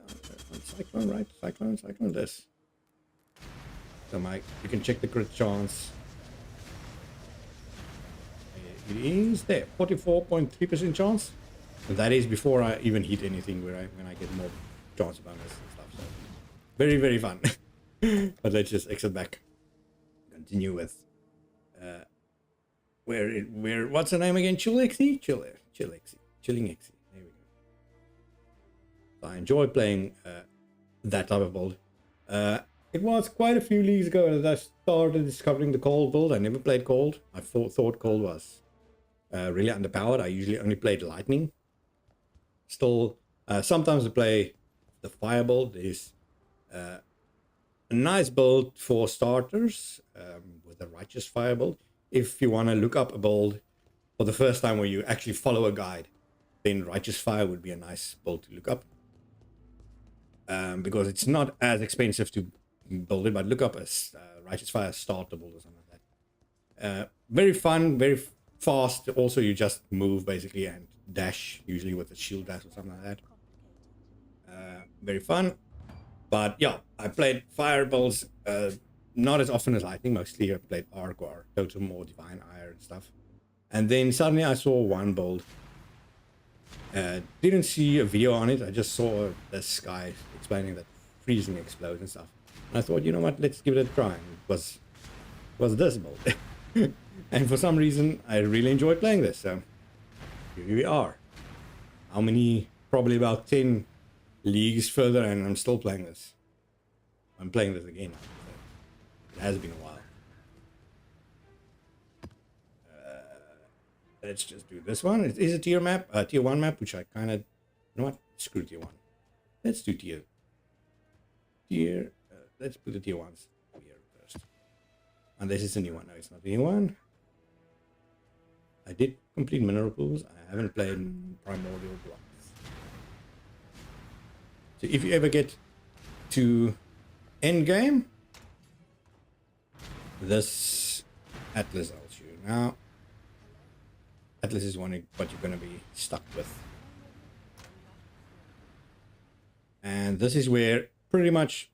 Cyclone, right? Cyclone, this. So you can check the crit chance. It is there, 44.3% chance. And that is before I even hit anything when I get more chance bonus and stuff. So very, very fun. But let's just exit back. Continue with where what's the name again? Chilling Exie? Chilling Exie. There we go. So I enjoy playing that type of build. It was quite a few leagues ago that I started discovering the cold build. I never played cold. I thought cold was really underpowered. I usually only played lightning. Still, sometimes I play the fire build. Is a nice build for starters with the righteous fire build. If you want to look up a build for the first time where you actually follow a guide, then righteous fire would be a nice build to look up. Because it's not as expensive to build it, but look up as righteous fire starter build or something like that. Very fun, very fast. Also, you just move basically and dash, usually with a shield dash or something like that. Very fun. But yeah, I played fire builds not as often as lightning. Mostly I played arc or totem or divine ire and stuff. And then suddenly I saw one build. Didn't see a video on it. I just saw this guy explaining that freezing explodes and stuff. And I thought, you know what, let's give it a try. And it was this build. And for some reason, I really enjoyed playing this. So here we are. How many? Probably about 10 leagues further, and I'm still playing this. I'm playing this again. It has been a while. Let's just do this one. It is a tier map, tier 1 map, which I kind of, you know what? Screw tier 1. Let's do tier. Let's put the tier 1s here first. And this is a new one. No, it's not a new one. I did complete mineral pools. I haven't played primordial blocks. So if you ever get to end game, this Atlas helps you. Now, Atlas is what you're going to be stuck with. And this is where pretty much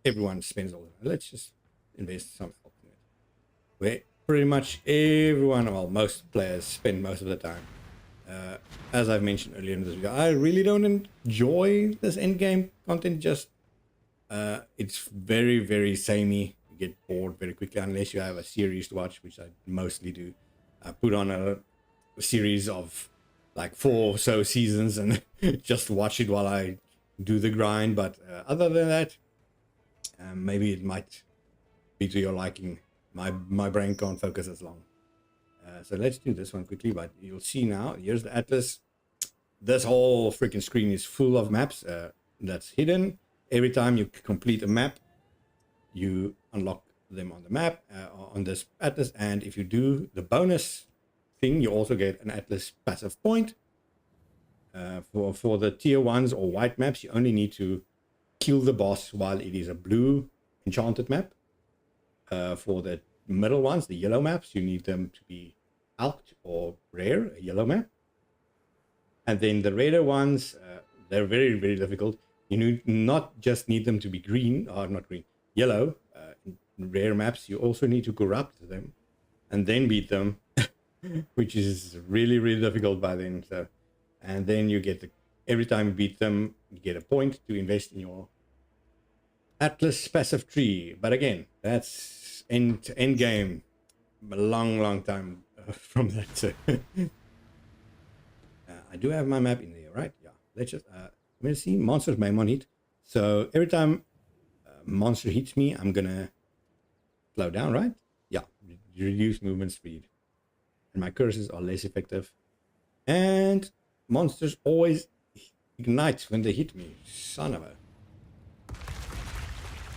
everyone spends all the time. Let's just invest some help in it. Where pretty much everyone, well, most players spend most of the time. As I've mentioned earlier in this video, I really don't enjoy this endgame content. Just it's very, very samey. You get bored very quickly unless you have a series to watch, which I mostly do. I put on a series of like 4 or so seasons and just watch it while I do the grind. But other than that, maybe it might be to your liking. My brain can't focus as long. So let's do this one quickly, but you'll see now, here's the Atlas. This whole freaking screen is full of maps that's hidden. Every time you complete a map, you unlock them on the map, on this Atlas. And if you do the bonus thing, you also get an Atlas passive point. For the tier 1s or white maps, you only need to kill the boss while it is a blue enchanted map. For the middle ones, the yellow maps, you need them to be alked or rare, a yellow map. And then the rarer ones, they're very, very difficult. You not just need them to be green, or not green, yellow. In rare maps, you also need to corrupt them and then beat them, which is really, really difficult by then. So, and then you get every time you beat them, you get a point to invest in your Atlas passive tree. But again, that's end game. A long time from that. So I do have my map in there, right? Yeah. Let's just let's see. Monsters may mon hit. So every time a monster hits me, I'm gonna slow down, right? Yeah. Reduce movement speed. And my curses are less effective. And monsters always ignite when they hit me. Son of a.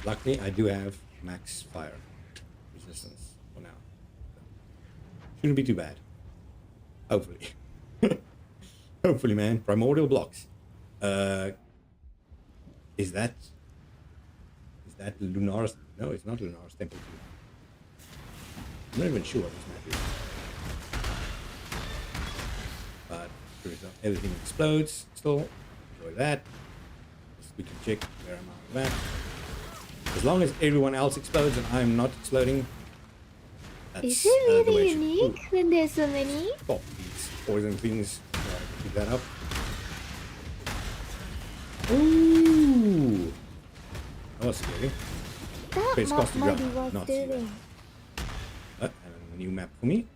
Luckily, I do have max fire resistance for now. Shouldn't be too bad. Hopefully. Hopefully, man. Primordial blocks. Is that Lunar's? No, it's not Lunar's Temple. I'm not even sure what this map is. But everything explodes still. Enjoy that. We can check where I'm on the map. As long as everyone else explodes and I'm not exploding, that's is it the way really it should be. unique when there's so many? Stop these poison things. Keep that up. Ooh! That was scary. That Face cost might be ground. worth Not doing. and a new map for me.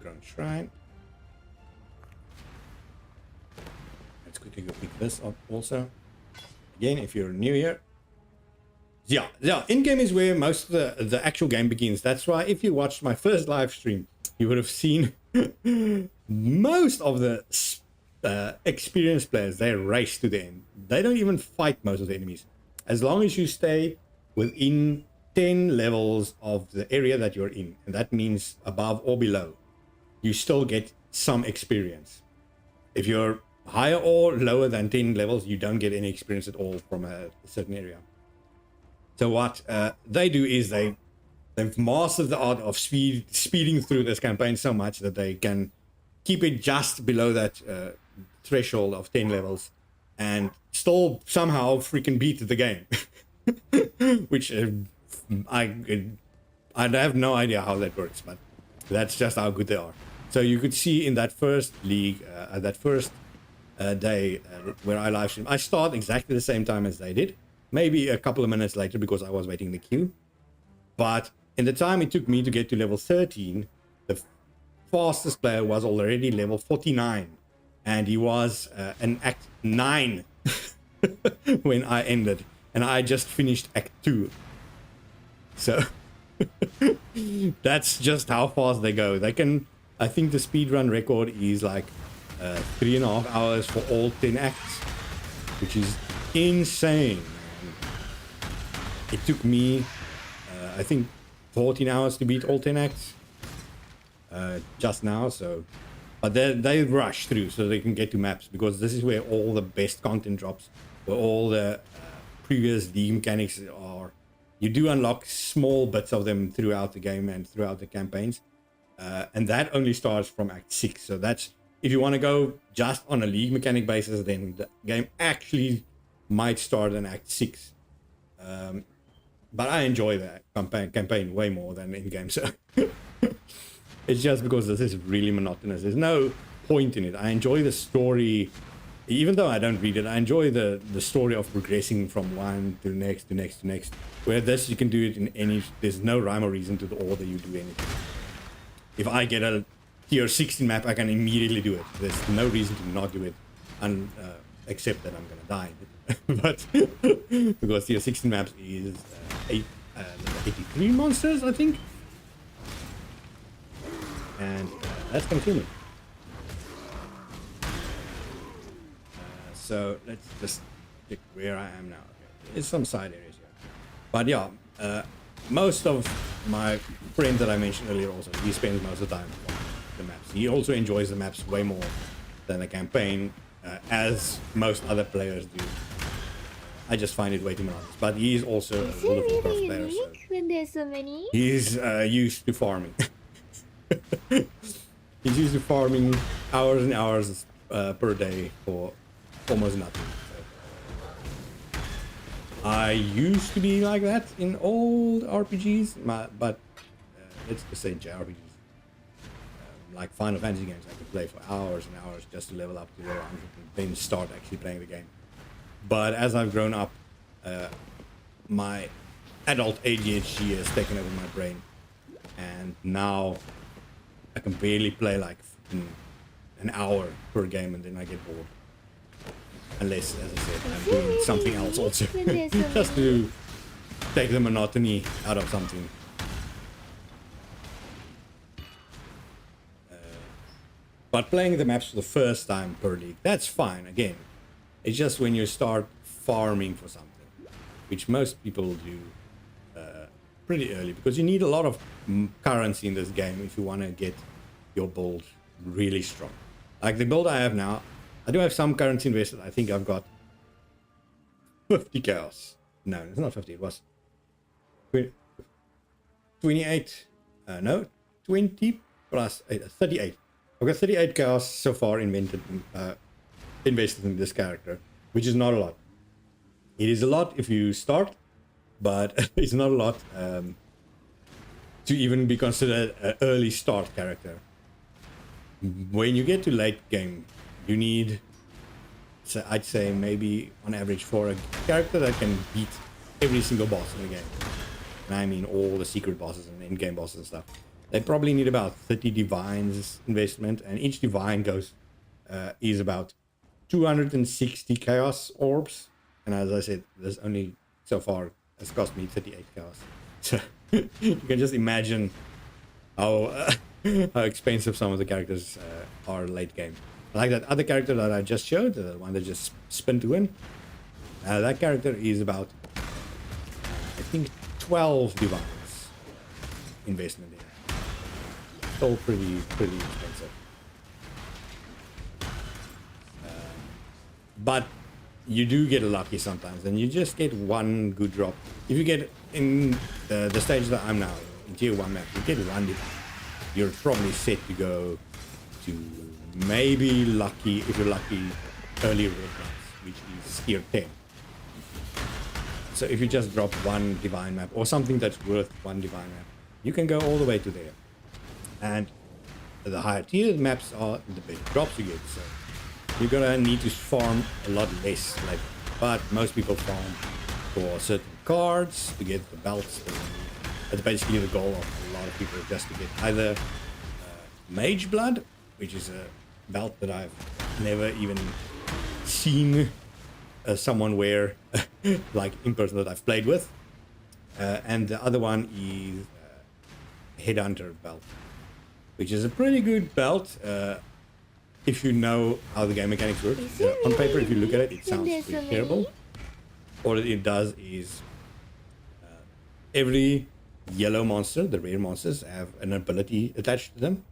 Ground Shrine. Let's quickly go pick this up also. Again, if you're new here. Yeah, in-game is where most of the actual game begins. That's why if you watched my first live stream, you would have seen most of the experienced players, they race to the end. They don't even fight most of the enemies. As long as you stay within 10 levels of the area that you're in, and that means above or below, you still get some experience. If you're higher or lower than 10 levels, you don't get any experience at all from a certain area. So what they do is they've mastered the art of speeding through this campaign so much that they can keep it just below that threshold of 10 levels and still somehow freaking beat the game. Which I have no idea how that works, but that's just how good they are. So you could see in that first league, that first day where I live streamed, I start exactly the same time as they did. Maybe a couple of minutes later because I was waiting in the queue. But in the time it took me to get to level 13, the fastest player was already level 49. And he was in Act 9 when I ended. And I just finished Act 2. So that's just how fast they go. They can, I think the speedrun record is like 3.5 hours for all 10 acts, which is insane. It took me, I think, 14 hours to beat all 10 acts. just now, so but they rush through so they can get to maps, because this is where all the best content drops, where all the previous league mechanics are. You do unlock small bits of them throughout the game and throughout the campaigns, and that only starts from Act 6. So that's, if you want to go just on a league mechanic basis, then the game actually might start in Act 6. But I enjoy that campaign way more than in-game, so it's just because this is really monotonous. There's no point in it. I enjoy the story, even though I don't read it. I enjoy the story of progressing from one to the next, to next, to next. Where this, you can do it in any, there's no rhyme or reason to the order you do anything. If I get a tier 16 map, I can immediately do it. There's no reason to not do it, except that I'm gonna die. But because tier 16 maps is 83 monsters, I think. And let's continue. So let's just check where I am now. Okay. There's some side areas here. But yeah, most of my friend that I mentioned earlier also, he spends most of the time on the maps. He also enjoys the maps way more than the campaign, as most other players do. I just find it way too monotonous. But he's also a World of Warcraft player, so when there's so many? he's used to farming. He's used to farming hours and hours per day for almost nothing. So I used to be like that in old RPGs, but let's just say JRPGs. Like Final Fantasy games, I could play for hours and hours just to level up to level 100 and then start actually playing the game. But as I've grown up, my adult ADHD has taken over my brain, and now I can barely play like an hour per game, and then I get bored. Unless, as I said, I'm doing something else also, just to take the monotony out of something. But playing the maps for the first time per league, that's fine. Again, it's just when you start farming for something, which most people do pretty early, because you need a lot of currency in this game if you want to get your build really strong. Like the build I have now, I do have some currency invested. I think I've got 50 chaos. No, it's not 50. It was 28. No, 20 plus 8, 38. I've got 38 chaos so far invested in this character, which is not a lot. It is a lot if you start, but it's not a lot to even be considered an early start character. When you get to late game, you need, so I'd say maybe on average, for a character that can beat every single boss in the game, and I mean all the secret bosses and in-game bosses and stuff, they probably need about 30 divines investment, and each divine is about 260 chaos orbs. And as I said, there's only so far has cost me 38 chaos. So you can just imagine how expensive some of the characters are late game. Like that other character that I just showed, the one that just spin to win. That character is about, I think, 12 divines investment in. Still pretty expensive. But you do get lucky sometimes, and you just get one good drop. If you get in the stage that I'm now in tier 1 map, you get one divine, you're probably set to go to maybe lucky, if you're lucky, early red maps, which is tier 10. So if you just drop one divine map or something that's worth one divine map, you can go all the way to there. And the higher tier maps are, the better drops you get. So you're gonna need to farm a lot less, but most people farm for certain cards to get the belts. That's basically the goal of a lot of people, just to get either Mage Blood, which is a belt that I've never even seen someone wear, like in person that I've played with, and the other one is Headhunter belt, which is a pretty good belt if you know how the game mechanics work. On paper, if you look at it, it sounds pretty terrible. All it does is every yellow monster, the rare monsters, have an ability attached to them,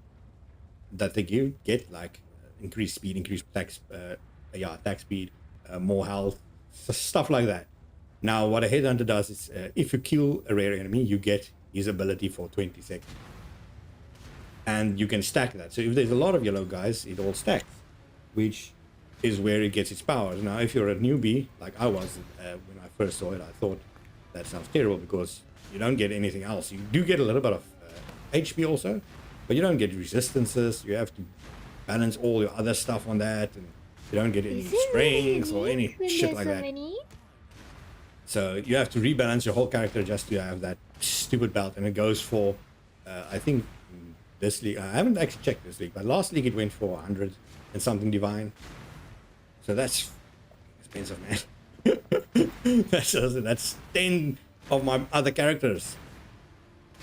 that they get, like increased speed, increased attack speed, more health, stuff like that. Now, what a headhunter does is, if you kill a rare enemy, you get his ability for 20 seconds. And you can stack that. So if there's a lot of yellow guys, it all stacks, which is where it gets its powers. Now, if you're a newbie, like I was when I first saw it, I thought that sounds terrible because you don't get anything else. You do get a little bit of HP also, but you don't get resistances. You have to balance all your other stuff on that, and you don't get any strengths or any shit like that. So you have to rebalance your whole character just to have that stupid belt, and it goes for, I think, this league. I haven't actually checked this league, but last league it went for 100 and something divine. So that's expensive, man. that's 10 of my other characters.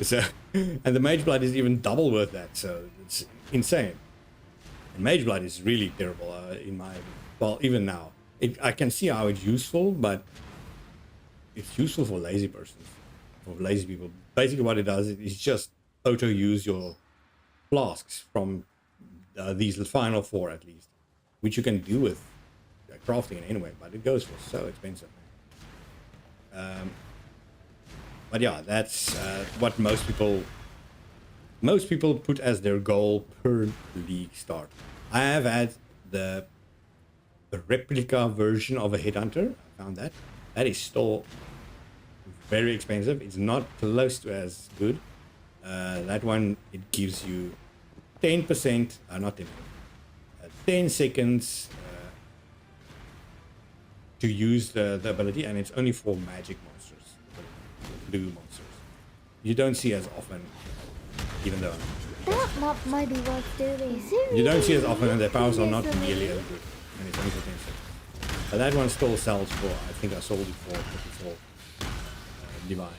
So, and the Mage Blood is even double worth that. So it's insane. And Mage Blood is really terrible even now. I can see how it's useful, but it's useful for lazy persons, for lazy people. Basically what it does is just auto use your flasks from these final 4 at least, which you can do with crafting anyway, but it goes for so expensive. But yeah, that's what most people put as their goal per league start. I have had the replica version of a headhunter. I found that is still very expensive. It's not close to as good. That one, it gives you 10%, not 10, 10 seconds to use the ability, and it's only for magic monsters, blue monsters. You don't see as often, even though that map might be worth doing. You don't see as often, and their powers are not nearly as good, and it's only for 10 seconds. But that one still sells for, I think I sold it for 54 divine.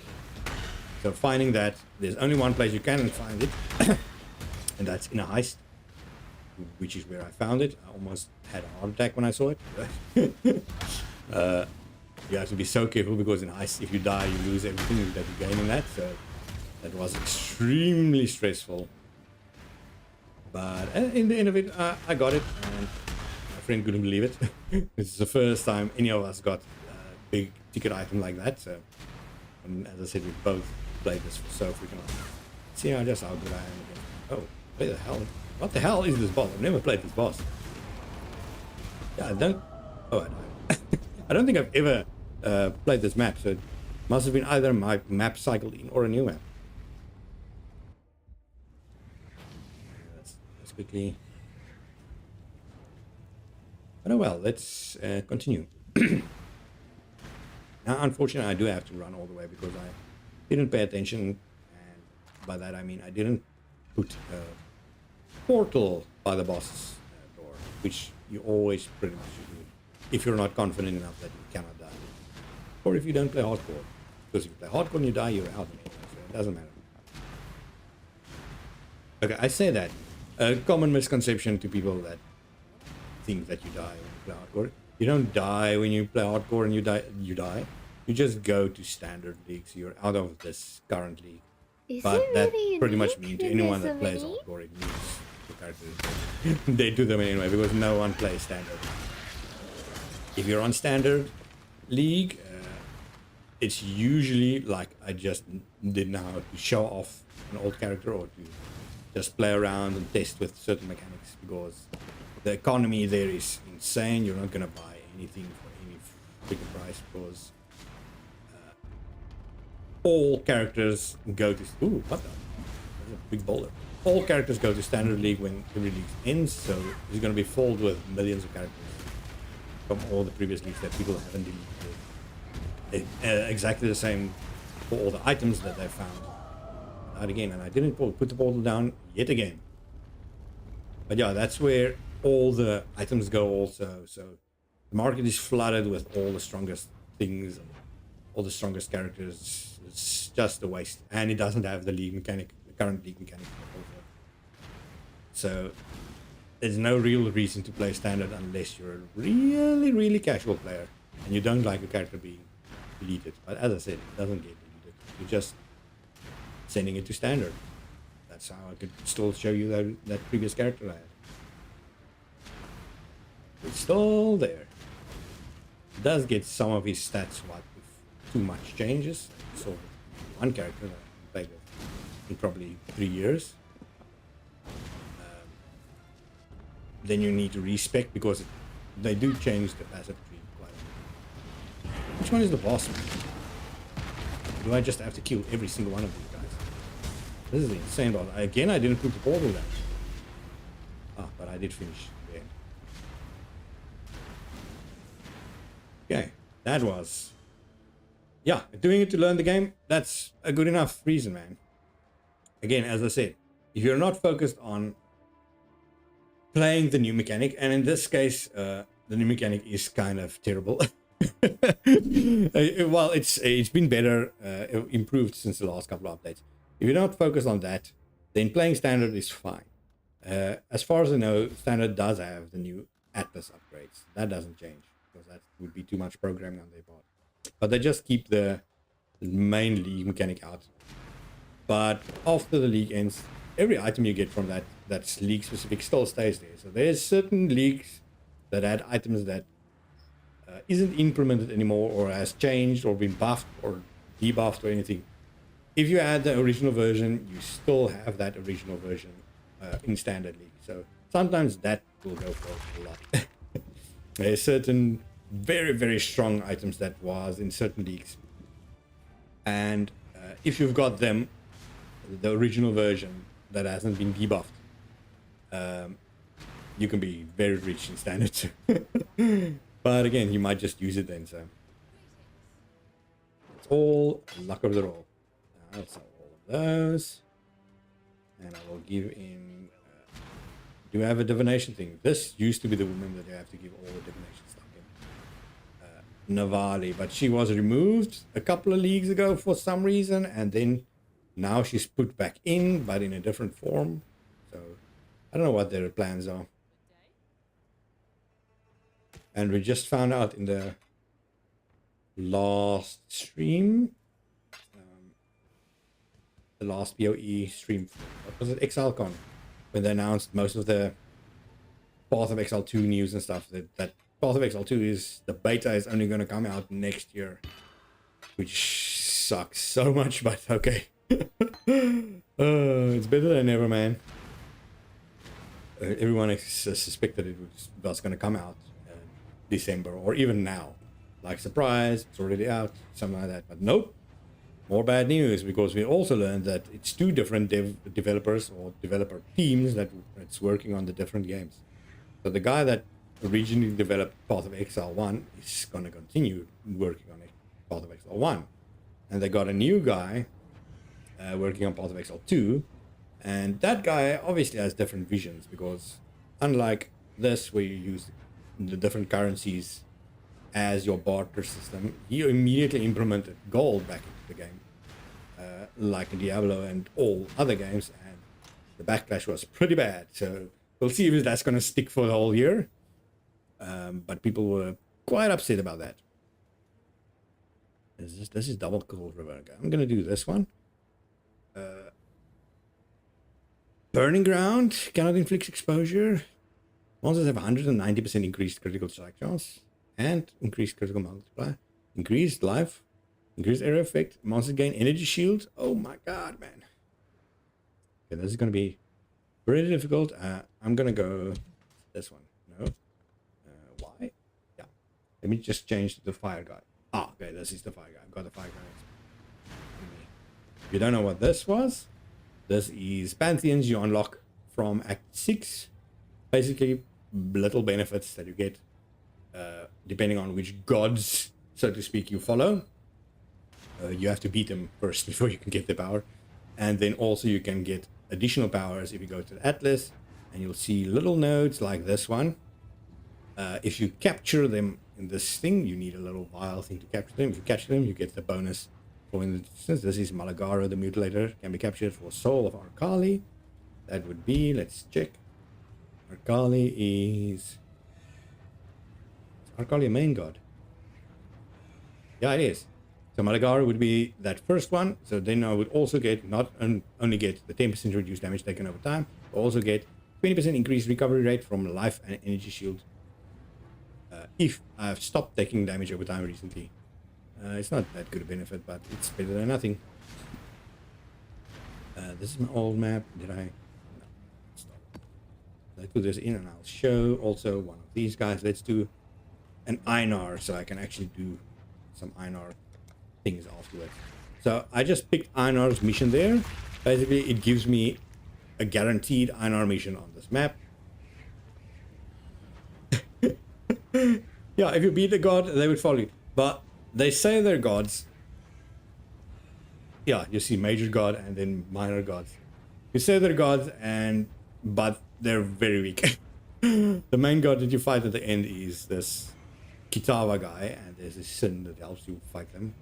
So finding that, there's only one place you can find it, and that's in a heist, which is where I found it. I almost had a heart attack when I saw it. You have to be so careful, because in heist, if you die, you lose everything that you gain in that. So that was extremely stressful. But in the end of it, I got it, and my friend couldn't believe it. This is the first time any of us got a big ticket item like that. So, and as I said, we both played this for so freaking long. See how good I am again. Oh, where the hell? What the hell is this boss? I've never played this boss. Yeah, I don't think I've ever played this map, so it must have been either my map cycled in or a new map. Let's quickly. But oh well, let's continue. Now, unfortunately, I do have to run all the way because I didn't pay attention, and by that I mean I didn't put a portal by the boss's door, which you always pretty much should do if you're not confident enough that you cannot die, or if you don't play hardcore. Because if you play hardcore and you die, you're out anyway, so it doesn't matter. Okay, I say that. A common misconception to people that think that you die when you play hardcore. You don't die when you play hardcore and you die. You just go to standard leagues. You're out of this current league. But that pretty much means to anyone that plays hardcore, it means the characters. They do them anyway, because no one plays standard. If you're on standard league, it's usually like I just didn't know how to show off an old character, or to just play around and test with certain mechanics, because the economy there is insane. You're not going to buy anything for any freaking price, because all characters go to... Ooh, what the? That's a big boulder. All characters go to standard league when the league ends, so it's going to be filled with millions of characters from all the previous leagues that people haven't deleted. Exactly the same for all the items that they found. Not again, and I didn't put the portal down yet again. But yeah, that's where all the items go also. So the market is flooded with all the strongest things, and all the strongest characters. It's just a waste, and it doesn't have the league mechanic, the current league mechanic. So there's no real reason to play standard unless you're a really, really casual player and you don't like your character being deleted. But as I said, it doesn't get deleted. You're just sending it to standard. That's how I could still show you that previous character I had. It's still there. It does get some of his stats wiped with too much changes. So one character that I played with in probably 3 years. Then you need to respec because they do change the passive tree quite a bit. Which one is the boss man? Do I just have to kill every single one of these guys? This is insane boss. Again, I didn't put the portal down. Ah, but I did finish the end. Okay, that was... Yeah, doing it to learn the game, that's a good enough reason, man. Again, as I said, if you're not focused on playing the new mechanic, and in this case, the new mechanic is kind of terrible. Well, it's been better, improved since the last couple of updates. If you're not focused on that, then playing standard is fine. As far as I know, standard does have the new Atlas upgrades. That doesn't change because that would be too much programming on their part. But they just keep the main league mechanic out. But after the league ends, every item you get from that's league specific still stays there. So there's certain leagues that add items that isn't implemented anymore or has changed or been buffed or debuffed or anything. If you add the original version, you still have that original version in standard league. So sometimes that will go for a lot. There's certain very, very strong items that was in certain leagues. And if you've got them, the original version that hasn't been debuffed, you can be very rich in standard too. But again, you might just use it then, so it's all luck of the draw. I'll sell all of those, and I will give in. Do I have a divination thing? This used to be the woman that you have to give all the divination stuff in. Navali, but she was removed a couple of leagues ago for some reason, and then now she's put back in, but in a different form. So I don't know what their plans are. And we just found out in the last stream, the last p.o.e. stream, what was it, ExileCon, when they announced most of the Path of Exile 2 news and stuff, that Path of Exile 2 is, the beta is only going to come out next year, which sucks so much, but okay. It's better than ever, man. Everyone suspected it was going to come out December or even now, like surprise, it's already out, something like that. But nope, more bad news, because we also learned that it's two different developers or developer teams that's working on the different games. So the guy that originally developed Path of Exile 1 is going to continue working on it, Path of Exile 1, and they got a new guy working on Path of Exile 2, and that guy obviously has different visions, because unlike this where you use the different currencies as your barter system, he immediately implemented gold back into the game, like in Diablo and all other games, and the backlash was pretty bad. So we'll see if that's going to stick for the whole year, but people were quite upset about that. This is double cool river. I'm going to do this one. Burning Ground cannot inflict exposure. Monsters have 190% increased critical strike chance and increased critical multiplier, increased life, increased area effect. Monsters gain energy shield. Oh my god, man. Okay, this is going to be pretty difficult. I'm going to go this one. No. Why? Yeah. Let me just change to the fire guy. Ah, okay, this is the fire guy. I've got the fire guy. If you don't know what this was, this is Pantheons you unlock from Act 6. Basically, little benefits that you get depending on which gods, so to speak, you follow. You have to beat them first before you can get the power. And then also you can get additional powers if you go to the Atlas, and you'll see little nodes like this one. If you capture them in this thing, you need a little vial thing to capture them. If you capture them, you get the bonus. For instance, this is Malagaro the Mutilator, can be captured for Soul of Arkali. That would be, let's check. Arkali is Arkali a main god? Yeah, it is. So Malagar would be that first one. So then I would also get only get the 10% reduced damage taken over time, but also get 20% increased recovery rate from life and energy shield if I've stopped taking damage over time recently. It's not that good a benefit, but it's better than nothing. This is my old map. Did I? No. Stop. Let's put this in and I'll show also one of these guys. Let's do an Einar so I can actually do some Einar things afterwards. So I just picked Einar's mission there. Basically, it gives me a guaranteed Einar mission on this map. Yeah, if you beat a god, they would follow you. But they say they're gods. Yeah, you see major god and then minor gods. You say they're gods, but they're very weak. The main god that you fight at the end is this Kitawa guy, and there's a sin that helps you fight them.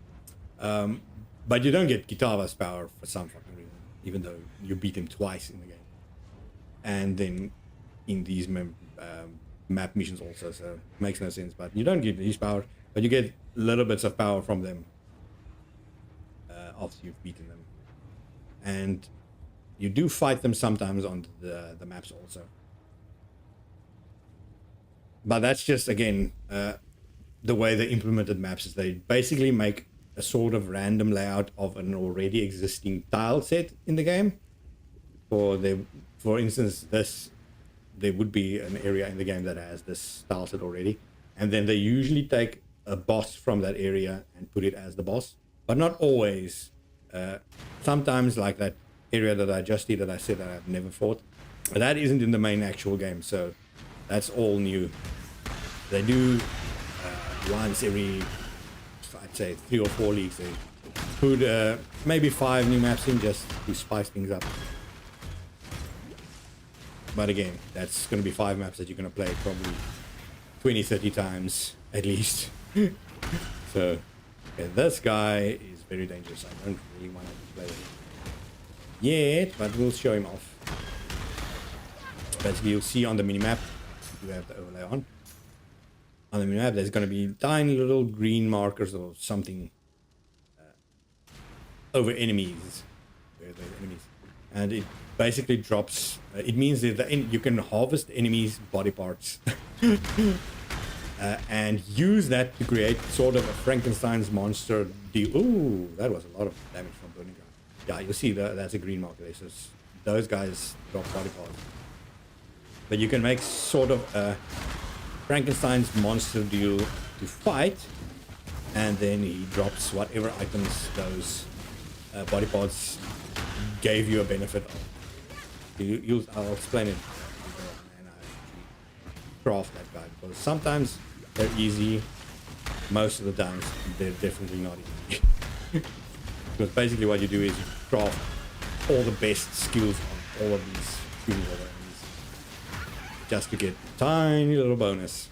But you don't get Kitawa's power for some fucking reason, even though you beat him twice in the game. And then in these map missions also, so it makes no sense. But you don't get his power, but you get little bits of power from them after you've beaten them. And you do fight them sometimes on the maps also. But that's just, again, the way they implemented maps is they basically make a sort of random layout of an already existing tile set in the game. For instance, there would be an area in the game that has this tile set already, and then they usually take a boss from that area and put it as the boss, but not always. Sometimes, like that area that I just did that I said that I've never fought, that isn't in the main actual game, so that's all new. They do once every, I'd say 3 or 4 leagues, they put maybe 5 new maps in just to spice things up. But again, that's going to be 5 maps that you're going to play probably 20-30 times at least. So okay, this guy is very dangerous. I don't really want to play with him yet, but we'll show him off. Basically, you'll see on the minimap, you have the overlay on the minimap, there's going to be tiny little green markers or something over enemies, where there's enemies, and it basically drops. It means that you can harvest enemies' body parts and use that to create sort of a Frankenstein's monster deal. Ooh, that was a lot of damage from burning ground. Yeah, you'll see that's a green marker there. So those guys drop body parts. But you can make sort of a Frankenstein's monster deal to fight, and then he drops whatever items those body parts gave you a benefit of. I'll explain it and I craft that guy, because sometimes they're easy, most of the times they're definitely not easy. Because basically what you do is you craft all the best skills on all of these skills of enemies just to get a tiny little bonus.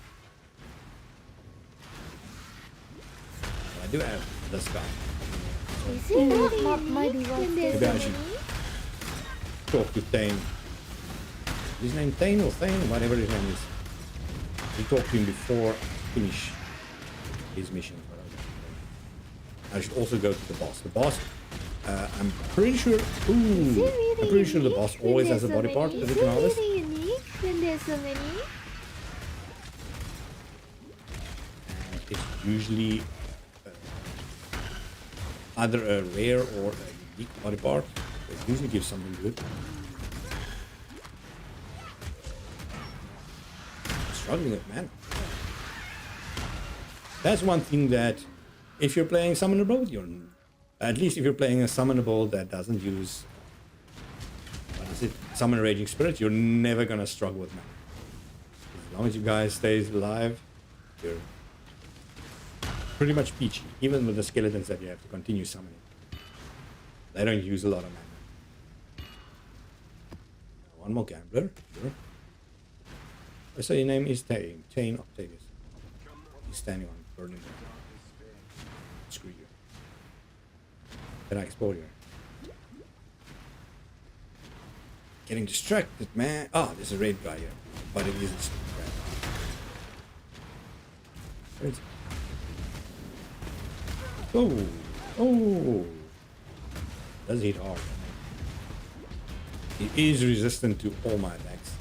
But I do have this guy. Is it really unique when there's Maybe I so should many? talk to Thane. His name Thane or Thane, whatever his name is. We talked to him before I finish his mission. I should also go to the boss. The boss, I'm pretty sure. Ooh, Really I'm pretty sure the unique boss when always has there's a so body part many? that Is you can harvest. it really unique when there's so many? And it's usually either a rare or a unique body part. It usually gives something good. I'm struggling with mana. That's one thing that, if you're playing summonable, at least if you're playing a summonable that doesn't use, what is it, summon raging spirit, you're never gonna struggle with mana. As long as you guys stay alive, you're pretty much peachy, even with the skeletons that you have to continue summoning. They don't use a lot of mana. One more gambler. Sure. I say your name is Tane Octavius. He's standing on burning ground. Screw you. Can I explore you? Getting distracted, man. Ah, there's a red guy here. But it isn't red. Where is it? Oh, Oh, does hit hard. He is resistant to all my attacks.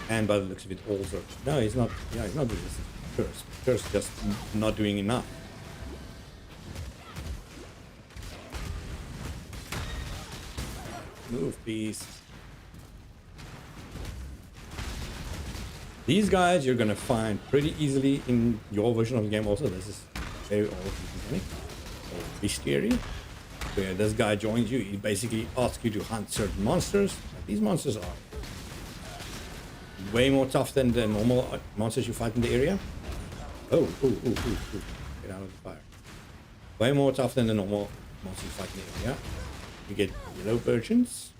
And by the looks of it also. No, he's not. Yeah, he's not resistant to curse. Curse just not doing enough. Move, please. These guys you're gonna find pretty easily in your version of the game also. This is very old mechanic. Bestiary. Where this guy joins you, he basically asks you to hunt certain monsters. These monsters are way more tough than the normal monsters you fight in the area. Oh, get out of the fire. Way more tough than the normal monsters you fight in the area. You get yellow versions.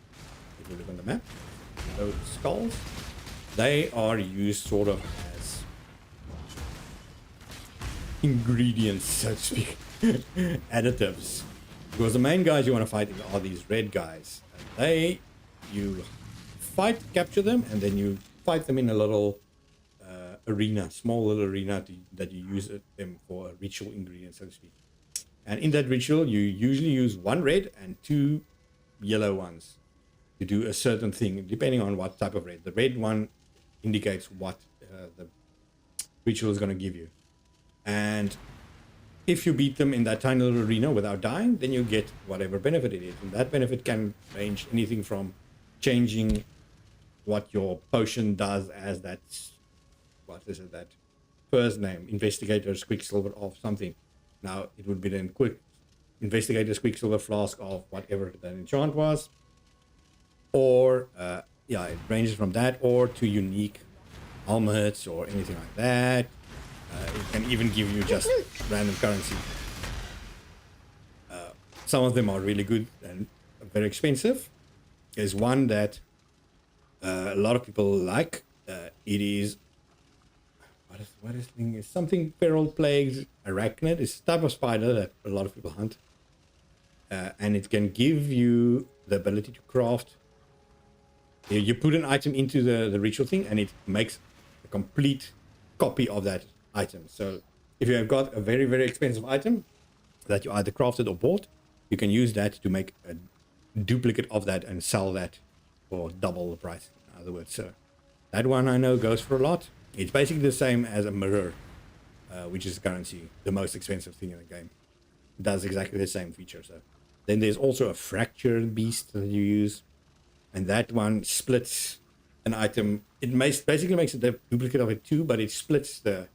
If you look on the map, yellow skulls. They are used sort of as ingredients, so to speak, additives. Because the main guys you want to fight are these red guys. You fight, capture them, and then you fight them in a little arena, small little arena that you use them for a ritual ingredient, so to speak. And in that ritual, you usually use 1 red and 2 yellow ones to do a certain thing, depending on what type of red. The red one indicates what the ritual is going to give you. And if you beat them in that tiny little arena without dying, then you get whatever benefit it is. And that benefit can range anything from changing what your potion does as that, what is it, that first name, Investigator's Quicksilver of something. Now it would be then Investigator's Quicksilver Flask of whatever that enchant was. Or, yeah, it ranges from that or to unique helmets or anything like that. It can even give you just random currency. Some of them are really good and very expensive. There's one that a lot of people like. It is what is the thing? It's something feral plagues arachnid. It's a type of spider that a lot of people hunt. And it can give you the ability to craft. You put an item into the ritual thing and it makes a complete copy of that item. So if you have got a very, very expensive item that you either crafted or bought, you can use that to make a duplicate of that and sell that for double the price, in other words. So that one I know goes for a lot. It's basically the same as a mirror, which is currency, the most expensive thing in the game. It does exactly the same feature. So then there's also a fractured beast that you use, and that one splits an item. It basically makes a duplicate of it too, but it splits the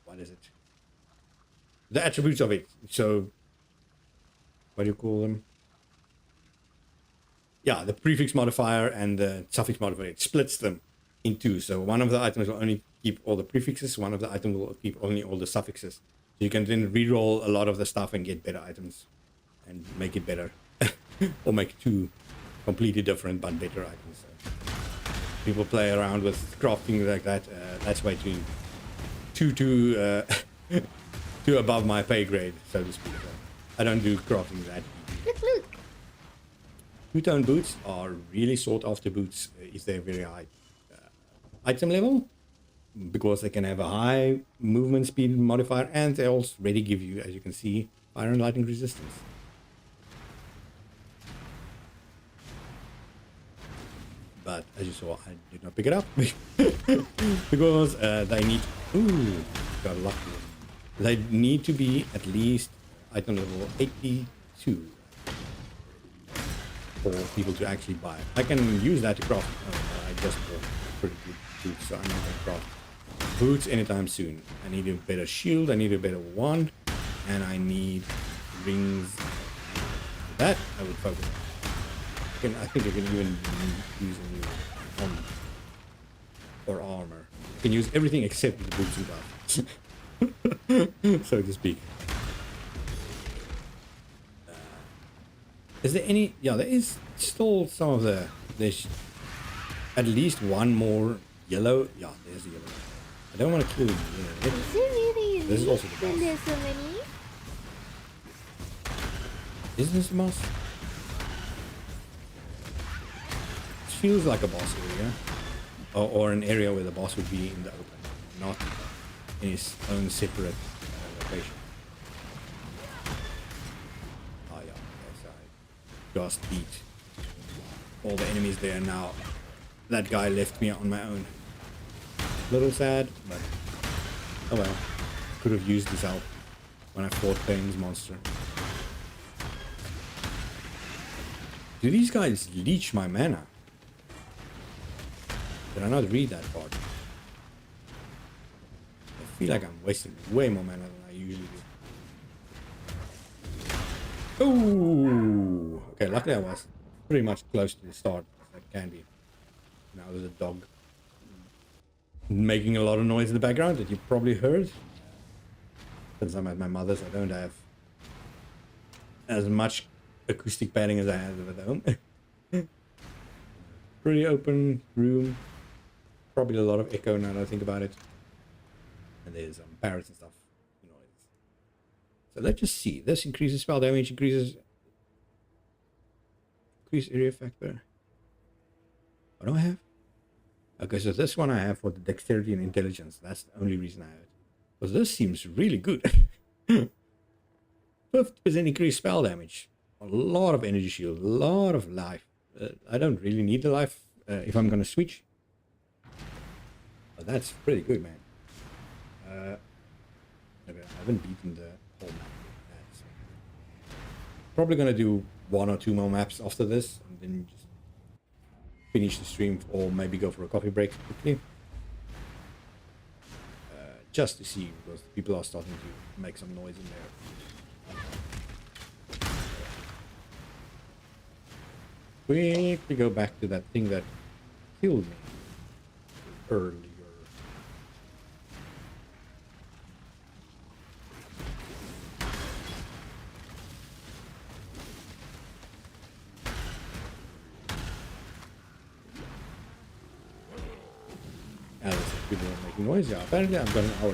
what is it? The attributes of it. So what do you call them? Yeah, the prefix modifier and the suffix modifier. It splits them in two. So one of the items will only keep all the prefixes. One of the items will keep only all the suffixes. So you can then reroll a lot of the stuff and get better items and make it better. Or make two completely different but better items. So people play around with crafting like that. That's way too above my pay grade, so to speak. So I don't do crafting that. Look. Two-tone boots are really sought after boots if they're very high item level, because they can have a high movement speed modifier and they already give you, as you can see, fire and lightning resistance. But as you saw, I did not pick it up because they need. Ooh, got lucky. They need to be at least item level 82 for people to actually buy. I can use that to craft. I just bought pretty good boots, so I'm not going to craft boots anytime soon. I need a better shield. I need a better wand, and I need rings. That I would focus on. I think I can even use a new helmet or armor. I can use everything except the boots and gloves, so to speak. Is there any? Yeah, there is still some of the. There's at least one more yellow. Yeah, there's a yellow. I don't want to kill you. Is it really unique This is also the when boss. there's so many? Isn't this the boss? It feels like a boss area, or an area where the boss would be in the open, not in his own separate location. Oh yeah, yes, I just beat all the enemies there now. That guy left me on my own. Little sad, but oh well. Could have used his help when I fought Pain's monster. Do these guys leech my mana? Did I not read that part? I feel like I'm wasting way more mana than I usually do. Oh, okay. Luckily, I was pretty much close to the start as I can be. Now there's a dog making a lot of noise in the background that you probably heard. Since I'm at my mother's, I don't have as much acoustic padding as I have at home. Pretty open room. Probably a lot of echo now that I think about it. And there's parrots and stuff. Noise. So let's just see. This increases spell damage, increase area factor. What do I have? Okay, so this one I have for the dexterity and intelligence. That's the only reason I have it. Because this seems really good. 50% increased spell damage. A lot of energy shield. A lot of life. I don't really need the life if I'm going to switch. But that's pretty good, man. Okay, I haven't beaten the whole map yet. Probably going to do 1 or 2 more maps after this. And then just finish the stream or maybe go for a coffee break quickly. Just to see, because people are starting to make some noise in there. Quickly go back to that thing that killed me earlier. As I said, people are making noise. Yeah, apparently I've got an hour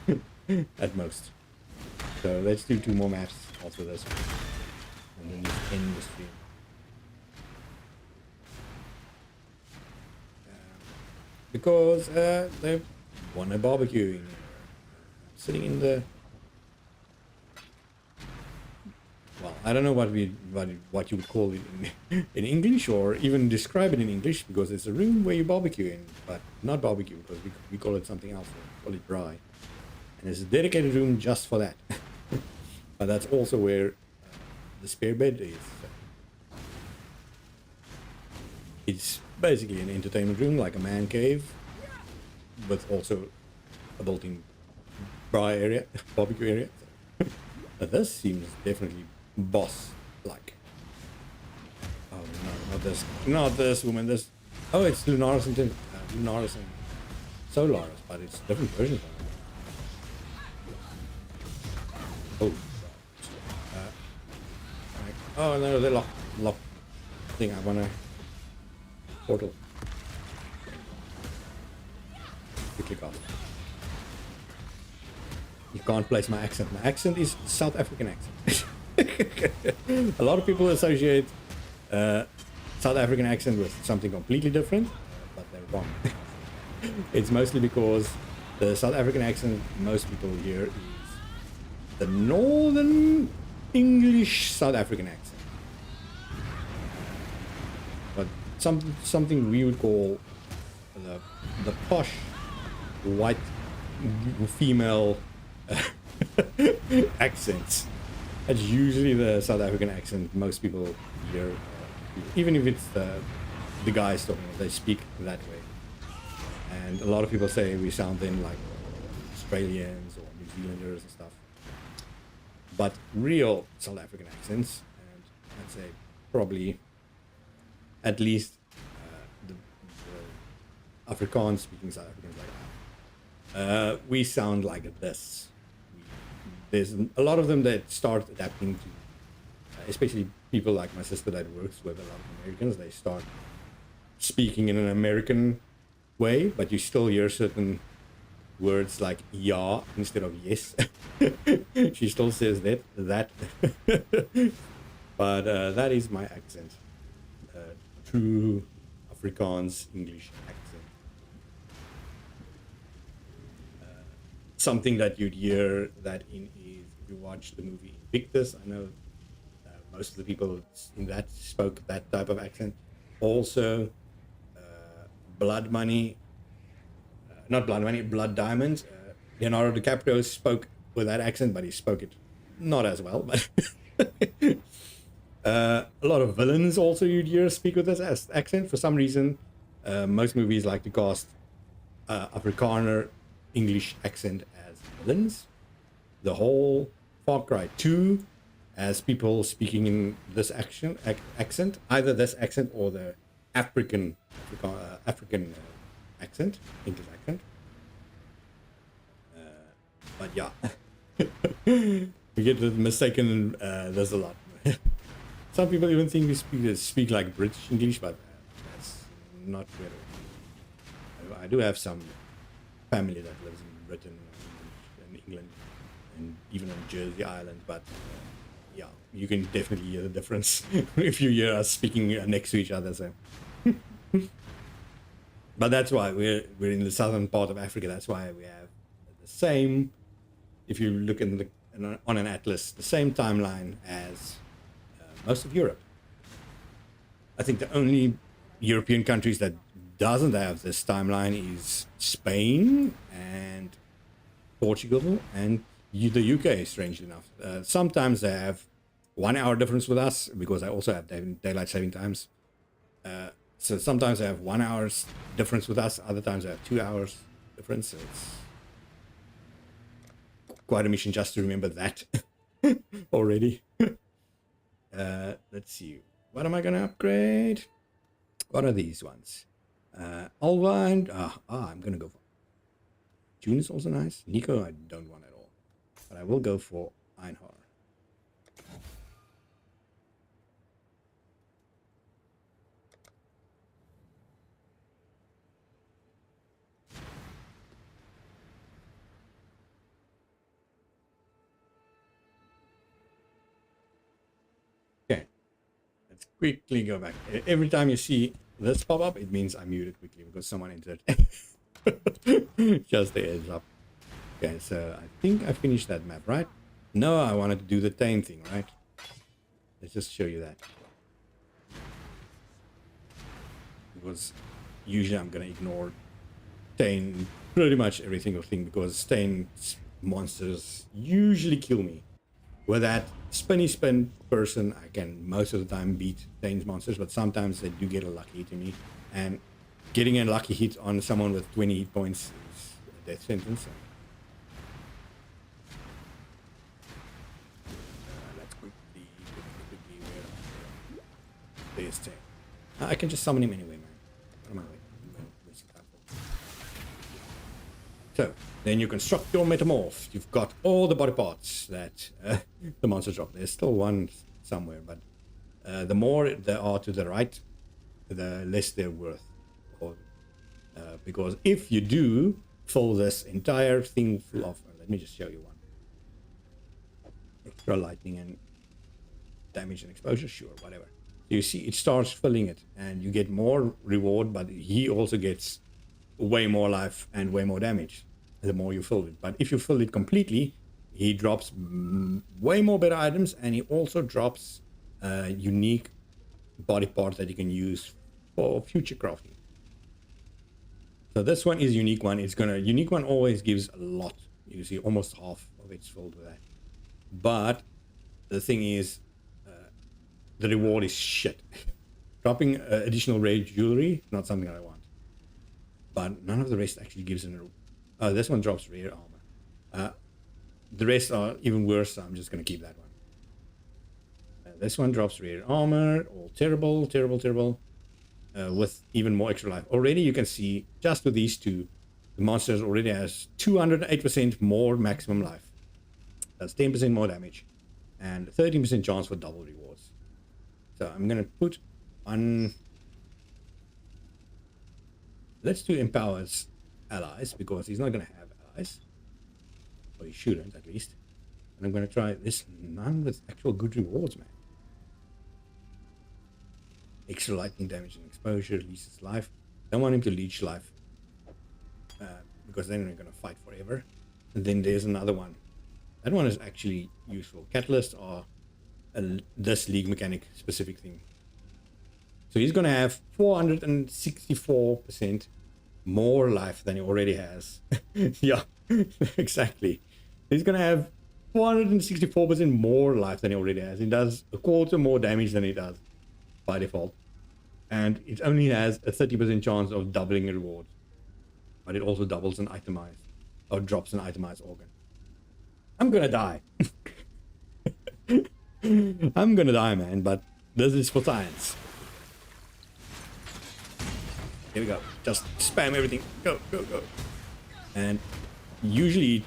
left at most. So let's do 2 more maps after this one. And then just end the stream. Because they want a barbecue sitting in the, well, I don't know what you would call it in English, or even describe it in English, because it's a room where you barbecue in, but not barbecue, because we call it something else. We call it braai, and there's a dedicated room just for that. But that's also where the spare bed is. It's basically an entertainment room, like a man cave, but also a built-in braai area, barbecue area. But this seems definitely boss-like. Oh no, not this woman. This. Oh, it's Lunaris and Lunaris and Solaris, but it's different versions of it. Oh. Oh no, they're locked. I think I wanna portal. Quickly off. You can't place my accent. My accent is South African accent. A lot of people associate South African accent with something completely different, but they're wrong. It's mostly because the South African accent most people hear is the Northern English South African accent. But something we would call the posh white female accents. That's usually the South African accent most people hear, even if it's the guys talking, they speak that way. And a lot of people say we sound then like Australians or New Zealanders and stuff. But real South African accents, and I'd say probably at least the Afrikaans speaking South Africans like that, we sound like this. There's a lot of them that start adapting to, especially people like my sister that works with a lot of Americans, they start speaking in an American way, but you still hear certain words like yeah instead of yes. She still says that. But that is my accent. True Afrikaans English accent. something that you'd hear that in is if you watch the movie Invictus. I know most of the people in that spoke that type of accent. Also, Blood Money, not Blood Money, Blood Diamonds. Leonardo DiCaprio spoke with that accent, but he spoke it not as well. But a lot of villains also you'd hear speak with this accent. For some reason, most movies like to cast Afrikaner English accent as villains. The whole Far Cry 2 as people speaking in this accent, either this accent or the African accent, English accent. But yeah, we get mistaken. There's a lot. Some people even think we speak like British English, but that's not really. I do have some family that lives in Britain and England and even on Jersey Island, but yeah, you can definitely hear the difference if you hear us speaking next to each other. So, but that's why we're in the southern part of Africa. That's why we have the same. If you look on an atlas, the same timeline as most of Europe. I think the only European countries that doesn't have this timeline is Spain and Portugal and the UK, strangely enough. Sometimes they have 1 hour difference with us because I also have daylight saving times. So sometimes they have 1 hour's difference with us. Other times they have 2 hours difference. So it's quite a mission just to remember that already. Let's see. What am I going to upgrade? What are these ones? Alvine. I'm going to go for June is also nice. Nico, I don't want at all. But I will go for Einhar. Okay. Let's quickly go back. Every time you see this pop up, it means I muted quickly because someone entered. Just the heads up. Okay, so I think I finished that map, right? No, I wanted to do the Tame thing, right? Let's just show you that. Because usually I'm going to ignore Tame pretty much every single thing because Tame monsters usually kill me. With that spinny spin person, I can most of the time beat Tame's monsters, but sometimes they do get a lucky hit to me. And getting a lucky hit on someone with 20 hit points is a death sentence. Let's quickly there's Tame. I can just summon him anyway, man. What am I wasting time for? So, then you construct your metamorph. You've got all the body parts that the monsters drop. There's still one somewhere, but the more there are to the right, the less they're worth. Because if you do fill this entire thing full of, let me just show you one. Extra lightning and damage and exposure, sure, whatever. So you see it starts filling it and you get more reward, but he also gets way more life and way more damage the more you fill it. But if you fill it completely, he drops way more better items, and he also drops unique body parts that you can use for future crafting. So this one is unique one. Unique one always gives a lot. You see almost half of it's filled with that. But the thing is, the reward is shit. Dropping additional rare jewelry, not something that I want. But none of the rest actually gives an. This one drops rare armor. The rest are even worse, so I'm just going to keep that one. This one drops rare armor, all terrible, terrible, terrible. With even more extra life. Already you can see, just with these two, the monsters already has 208% more maximum life. That's 10% more damage. And 13% chance for double rewards. So I'm going to put on... Let's do empowers allies, because he's not going to have allies. Or he shouldn't, at least. And I'm going to try this none with actual good rewards, man. Extra lightning damage and exposure, leaches life. Don't want him to leech life. Because then we're going to fight forever. And then there's another one. That one is actually useful. Catalysts are this league mechanic specific thing. So he's going to have 464% more life than he already has. Yeah, exactly. He's going to have 464% more life than he already has. He does a quarter more damage than he does by default. And it only has a 30% chance of doubling a reward. But it also doubles an itemized, or drops an itemized organ. I'm going to die. I'm going to die, man, but this is for science. Here we go. Just spam everything. Go, go, go. And usually,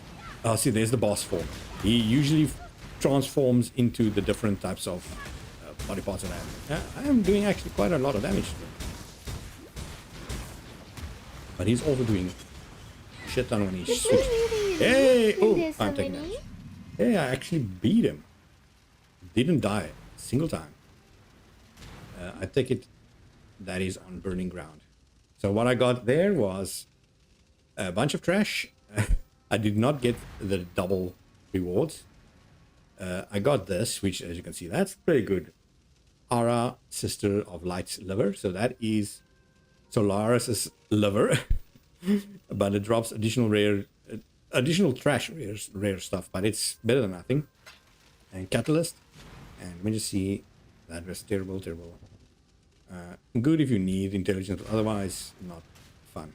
see, there's the boss form. He usually transforms into the different types of body parts that I have. I am doing actually quite a lot of damage to him. But he's also doing shit ton when he Is switches. it really Hey! unique when Oh, there's so I'm taking many? damage. Hey, I actually beat him. Didn't die a single time. I take it that is on burning ground. So what I got there was a bunch of trash. I did not get the double rewards. I got this, which, as you can see, that's pretty good. Ara, Sister of Light's liver. So that is Solaris's liver. But it drops additional trash rare stuff. But it's better than nothing. And Catalyst. And let me just see. That was terrible. Good if you need intelligence, but otherwise not fun.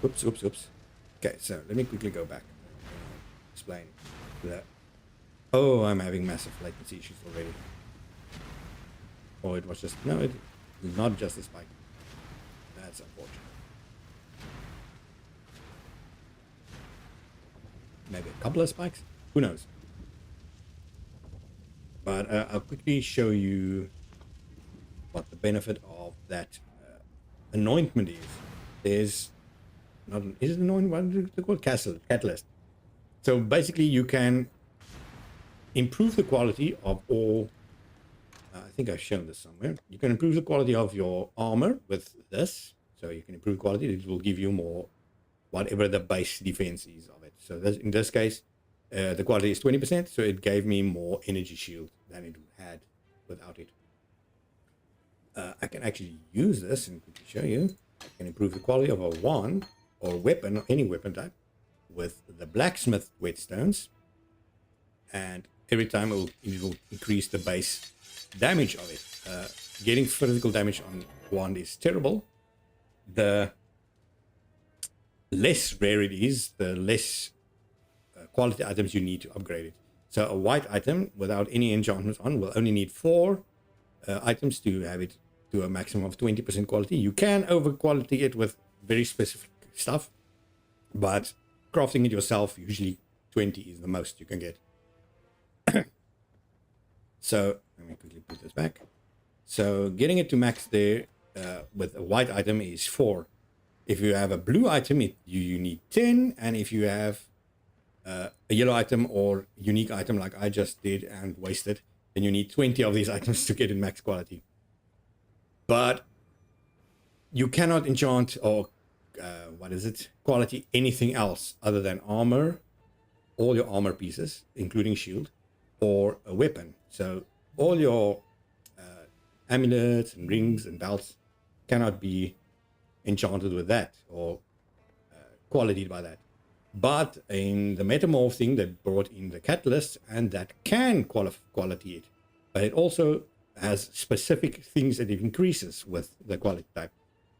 Oops. Okay, so let me quickly go back. Explain that. Oh, I'm having massive latency issues already. Oh, it was just, no, it's not just a spike. That's unfortunate. Maybe a couple of spikes? Who knows? But I'll quickly show you what the benefit of that anointment is. There's not an, is it anointment? What is it called? Catalyst. So basically, you can improve the quality of all. I think I've shown this somewhere. You can improve the quality of your armor with this. So you can improve quality. It will give you more, whatever the base defense is of it. So this, in this case, the quality is 20%. So it gave me more energy shield than it had without it. I can actually use this and quickly show you. I can improve the quality of a wand or weapon, or any weapon type, with the blacksmith whetstones. And every time it will increase the base damage of it. Getting physical damage on wand is terrible. The less rare it is, the less quality items you need to upgrade it. So a white item without any enchantments on will only need 4 items to have it to a maximum of 20% quality. You can over quality it with very specific stuff, but crafting it yourself, usually 20 is the most you can get. So let me quickly put this back. So getting it to max there with a white item is 4. If you have a blue item, you need 10, and if you have a yellow item or unique item like I just did and wasted, then you need 20 of these items to get in max quality. But you cannot enchant or quality anything else other than armor, all your armor pieces, including shield, or a weapon. So all your amulets and rings and belts cannot be enchanted with that or qualityed by that. But in the metamorph thing, they brought in the catalyst, and that can quality it. But it also has specific things that it increases with the quality type.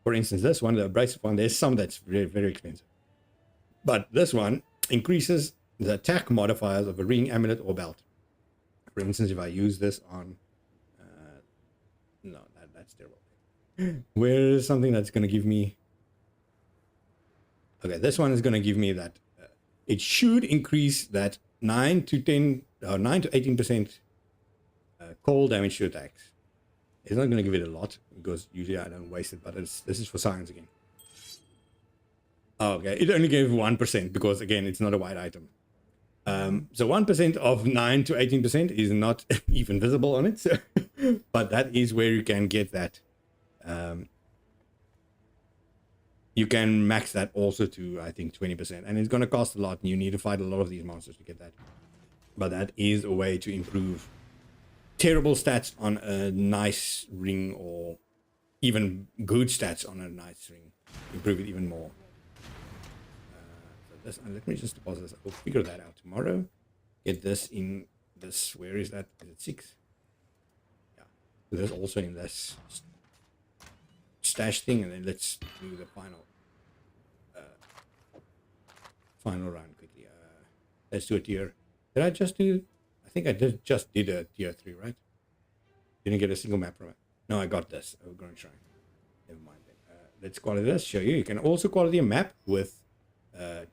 For instance, this one, the abrasive one, there's some that's very, very expensive. But this one increases the attack modifiers of a ring, amulet, or belt. For instance, if I use this on... no, that's terrible. Where is something that's going to give me... Okay, this one is going to give me that. It should increase that 9 to 18% cold damage to attacks. It's not going to give it a lot because usually I don't waste it, but this is for science again. Oh, okay, it only gave 1% because again, it's not a white item. So 1% of 9 to 18% is not even visible on it, so but that is where you can get that you can max that also to, I think, 20%. And it's going to cost a lot, and you need to fight a lot of these monsters to get that. But that is a way to improve terrible stats on a nice ring, or even good stats on a nice ring. Improve it even more. So this, let me just deposit this. I'll figure that out tomorrow. Get this in this. Where is that? Is it 6? Yeah. So there's also in this stash thing, and then let's do the final round quickly. Let's do a tier. Did I just do? I think I just did a tier 3, right? Didn't get a single map from it. No, I got this. I'm going to try. Never mind then. Let's quality this. Show you. You can also quality a map with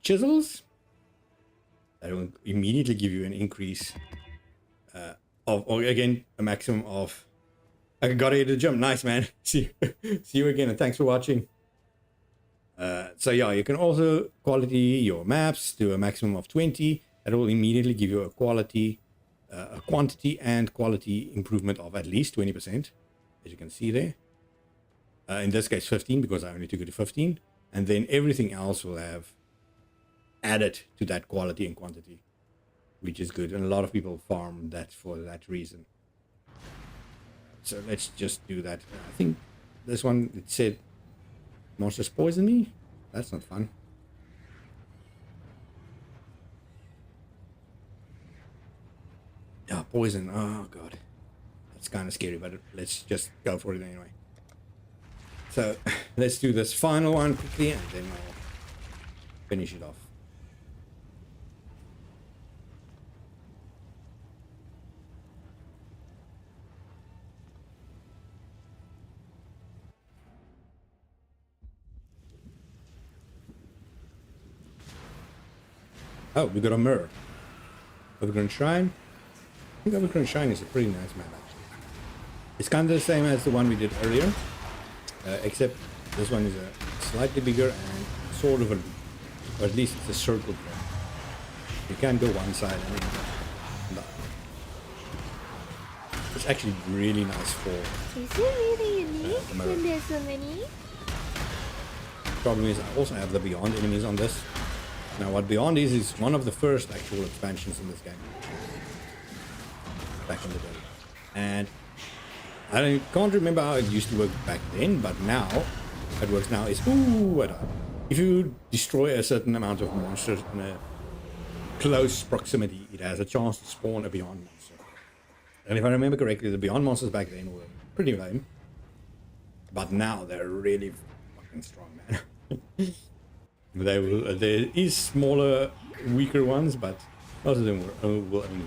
chisels. That will immediately give you an increase or again, a maximum of. I got to hit the jump. Nice, man. See you again, and thanks for watching. So yeah, you can also quality your maps to a maximum of 20. That will immediately give you a quantity and quality improvement of at least 20%, as you can see there. In this case, 15, because I only took it to 15. And then everything else will have added to that quality and quantity, which is good. And a lot of people farm that for that reason. So let's just do that. I think this one, it said monsters poison me. That's not fun. Yeah, poison. Oh god, that's kind of scary, but let's just go for it anyway. So let's do this final one quickly, and then I'll finish it off. Oh, we got a mirror. Overgrown Shrine. I think Overgrown Shrine is a pretty nice map, actually. It's kind of the same as the one we did earlier, except this one is a slightly bigger and sort of a loop, or at least it's a circle track. You can't go one side and then no. It's actually really nice for. Is it really unique when there's so many? Problem is, I also have the Beyond enemies on this. Now, what Beyond is one of the first actual expansions in this game. Back in the day. And I can't remember how it used to work back then, but now, how it works now is, if you destroy a certain amount of monsters in a close proximity, it has a chance to spawn a Beyond monster. And if I remember correctly, the Beyond monsters back then were pretty lame. But now they're really fucking strong, man. There is smaller, weaker ones, but most of them will only.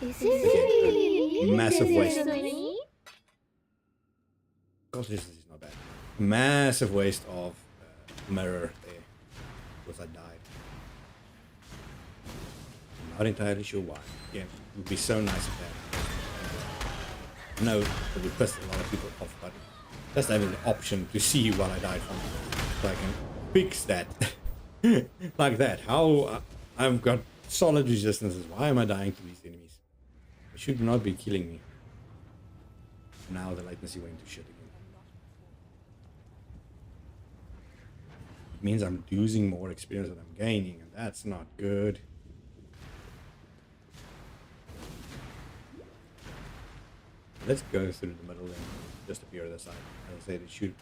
Is it really massive waste. many? Gosh, this is not bad. Massive waste of mirror there, because I died. I'm not entirely sure why. Again, it would be so nice if that. I know it would piss a lot of people off, but just having the option to see what I died from, so I can fix that. Like that. How I've got solid resistances. Why am I dying to these enemies? They should not be killing me. Now the latency went to shit again. It means I'm losing more experience than I'm gaining, and that's not good. Let's go through the middle and just appear on the side. As I said, it should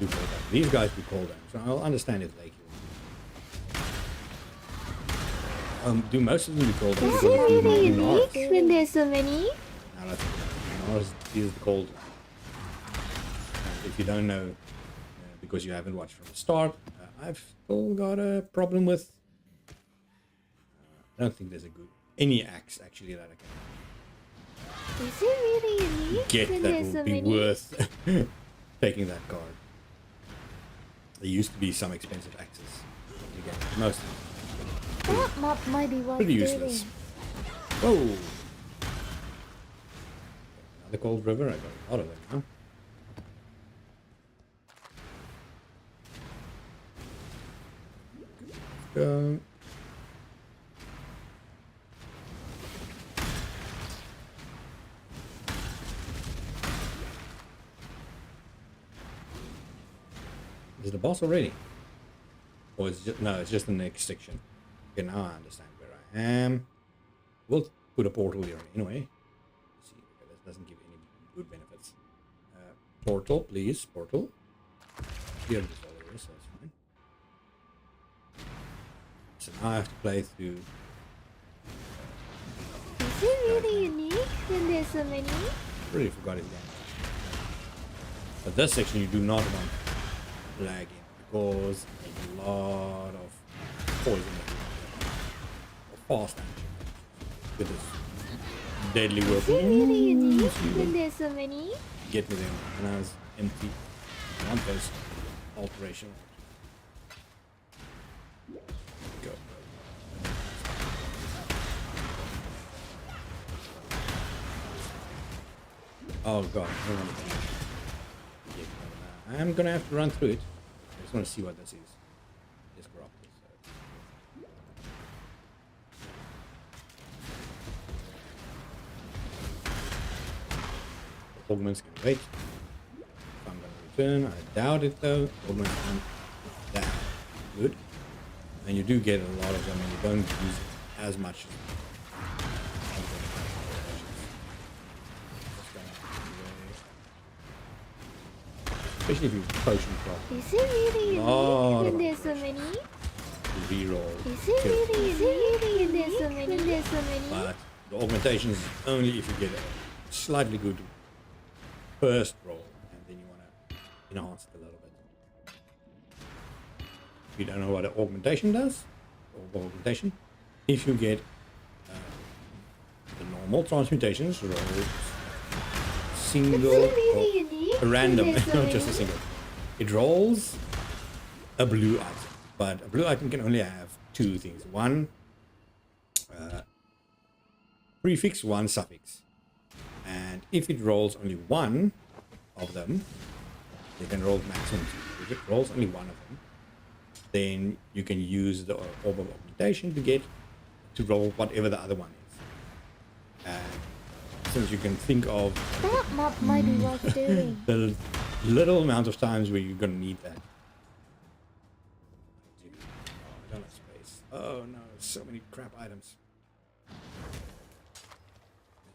do cold damage. These guys do cold damage, so I'll understand if they kill me. Do most of them do cold damage? Is it really unique when there's so many? No, that's Nars is the cold. If you don't know, because you haven't watched from the start, I've still got a problem with. I don't think there's any axe actually that I can. Is it really unique Get when that there's will so be many? worth taking that card. There used to be some expensive axes. You get most of them. That map might be worth Pretty getting. useless. Whoa! Another cold river. I got a lot of them now. Go. Is it the boss already? Or is it just, no, it's just the next section. Okay, now I understand where I am. We'll put a portal here anyway. Let's see, okay, that doesn't give any good benefits. Portal, please, portal. Here it is already, so that's fine. So now I have to play through. Is it really unique when there's so many? Really forgot it then. But this section you do not want lagging because there's a lot of poison or fast action with this deadly Is weapon. it really unique when there's so many? Get me them and I was empty. I want those alteration. Go. Oh god, I don't want to do it. I'm gonna have to run through it. I just want to see what this is. Just grab this. Augments can wait. If I'm gonna return, I doubt it though. Augments can down. Good. And you do get a lot of them and you don't use it as much. Especially if you potion properly. Is it really unique when there's so many? Reroll. Is it really when there's so many? But the augmentation is only if you get a slightly good first roll, and then you want to enhance it a little bit. If you don't know what an augmentation does, if you get the normal transmutations rolls single or random, not just a single, it rolls a blue item, but a blue item can only have two things: one prefix, one suffix. And if it rolls only one of them, you can roll maximum two. If it rolls only one of them, then you can use the orb of augmentation to roll whatever the other one is. And since you can think of That map might be worth doing. the little amount of times where you're gonna need that. Oh, dollar space. Oh no, so many crap items.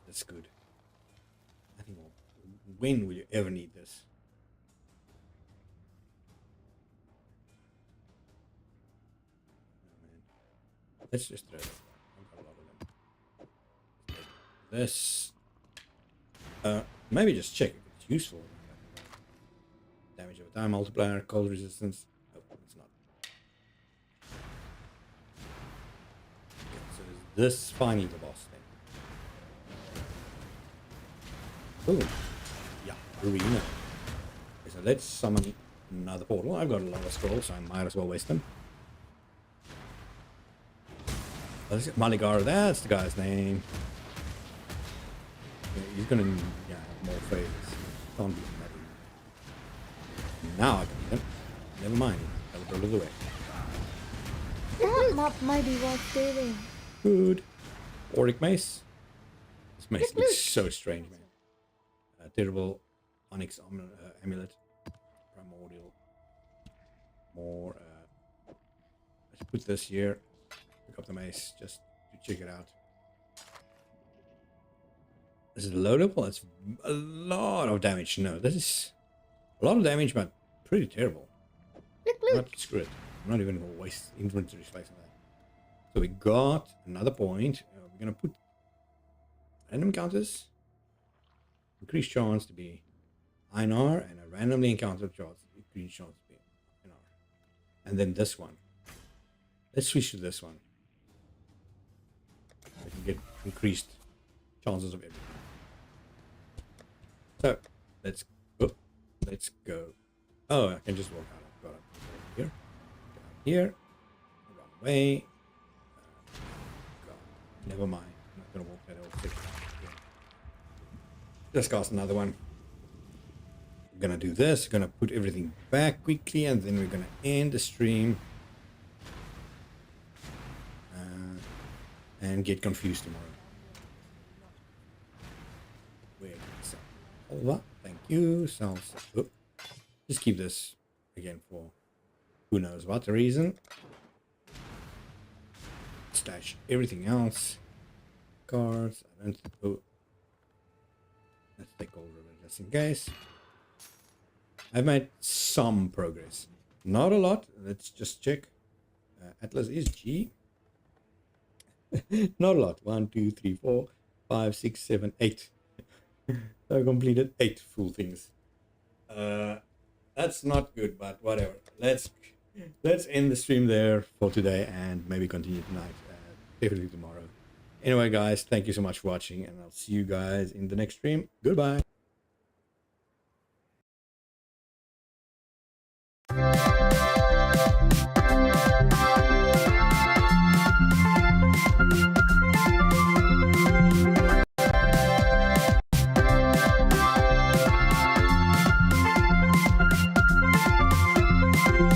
That's good. I think, when will you ever need this? Oh, man. Let's just throw this. I've got a lot of them. This. Maybe just check if it's useful. Damage over time, multiplier, cold resistance. Oh, it's not. Okay, so is this finally the boss then? Oh, yeah, arena. Okay, so let's summon another portal. I've got a lot of scrolls, so I might as well waste them. Let's get Maligar, that's the guy's name. Yeah, he's gonna have more favors. Can't be nothing. Now I can beat him. Never mind. I'll go the way. That map might be worth doing. Good. Auric mace. This mace looks so strange, man. Terrible onyx amulet. Primordial. More. Let's put this here. Pick up the mace just to check it out. Is it loadable? That's a lot of damage. No, this is a lot of damage, but pretty terrible. Not screw it. I'm not even going to waste inventory space on that. So we got another point. We're going to put random counters. Increased chance to be INR and a randomly encountered chance. Increased chance to be INR. And then this one. Let's switch to this one. We can get increased chances of everything. So let's go. Let's go. Oh, I can just walk out. Got it. Here. Get out here. Run away. God. Never mind. I'm not gonna walk that whole section. Let's cast another one. We're gonna do this. We're gonna put everything back quickly, and then we're gonna end the stream and get confused tomorrow. Wait. Salva, thank you. Just keep this again for who knows what the reason. Stash everything else. Cards. I don't. Oh. Let's take all of it just in case. I've made some progress. Not a lot. Let's just check. Atlas is G. Not a lot. 1, 2, 3, 4, 5, 6, 7, 8. I completed 8 full things. That's not good, but whatever. Let's end the stream there for today and maybe continue tonight. Definitely tomorrow. Anyway, guys, thank you so much for watching, and I'll see you guys in the next stream. Goodbye.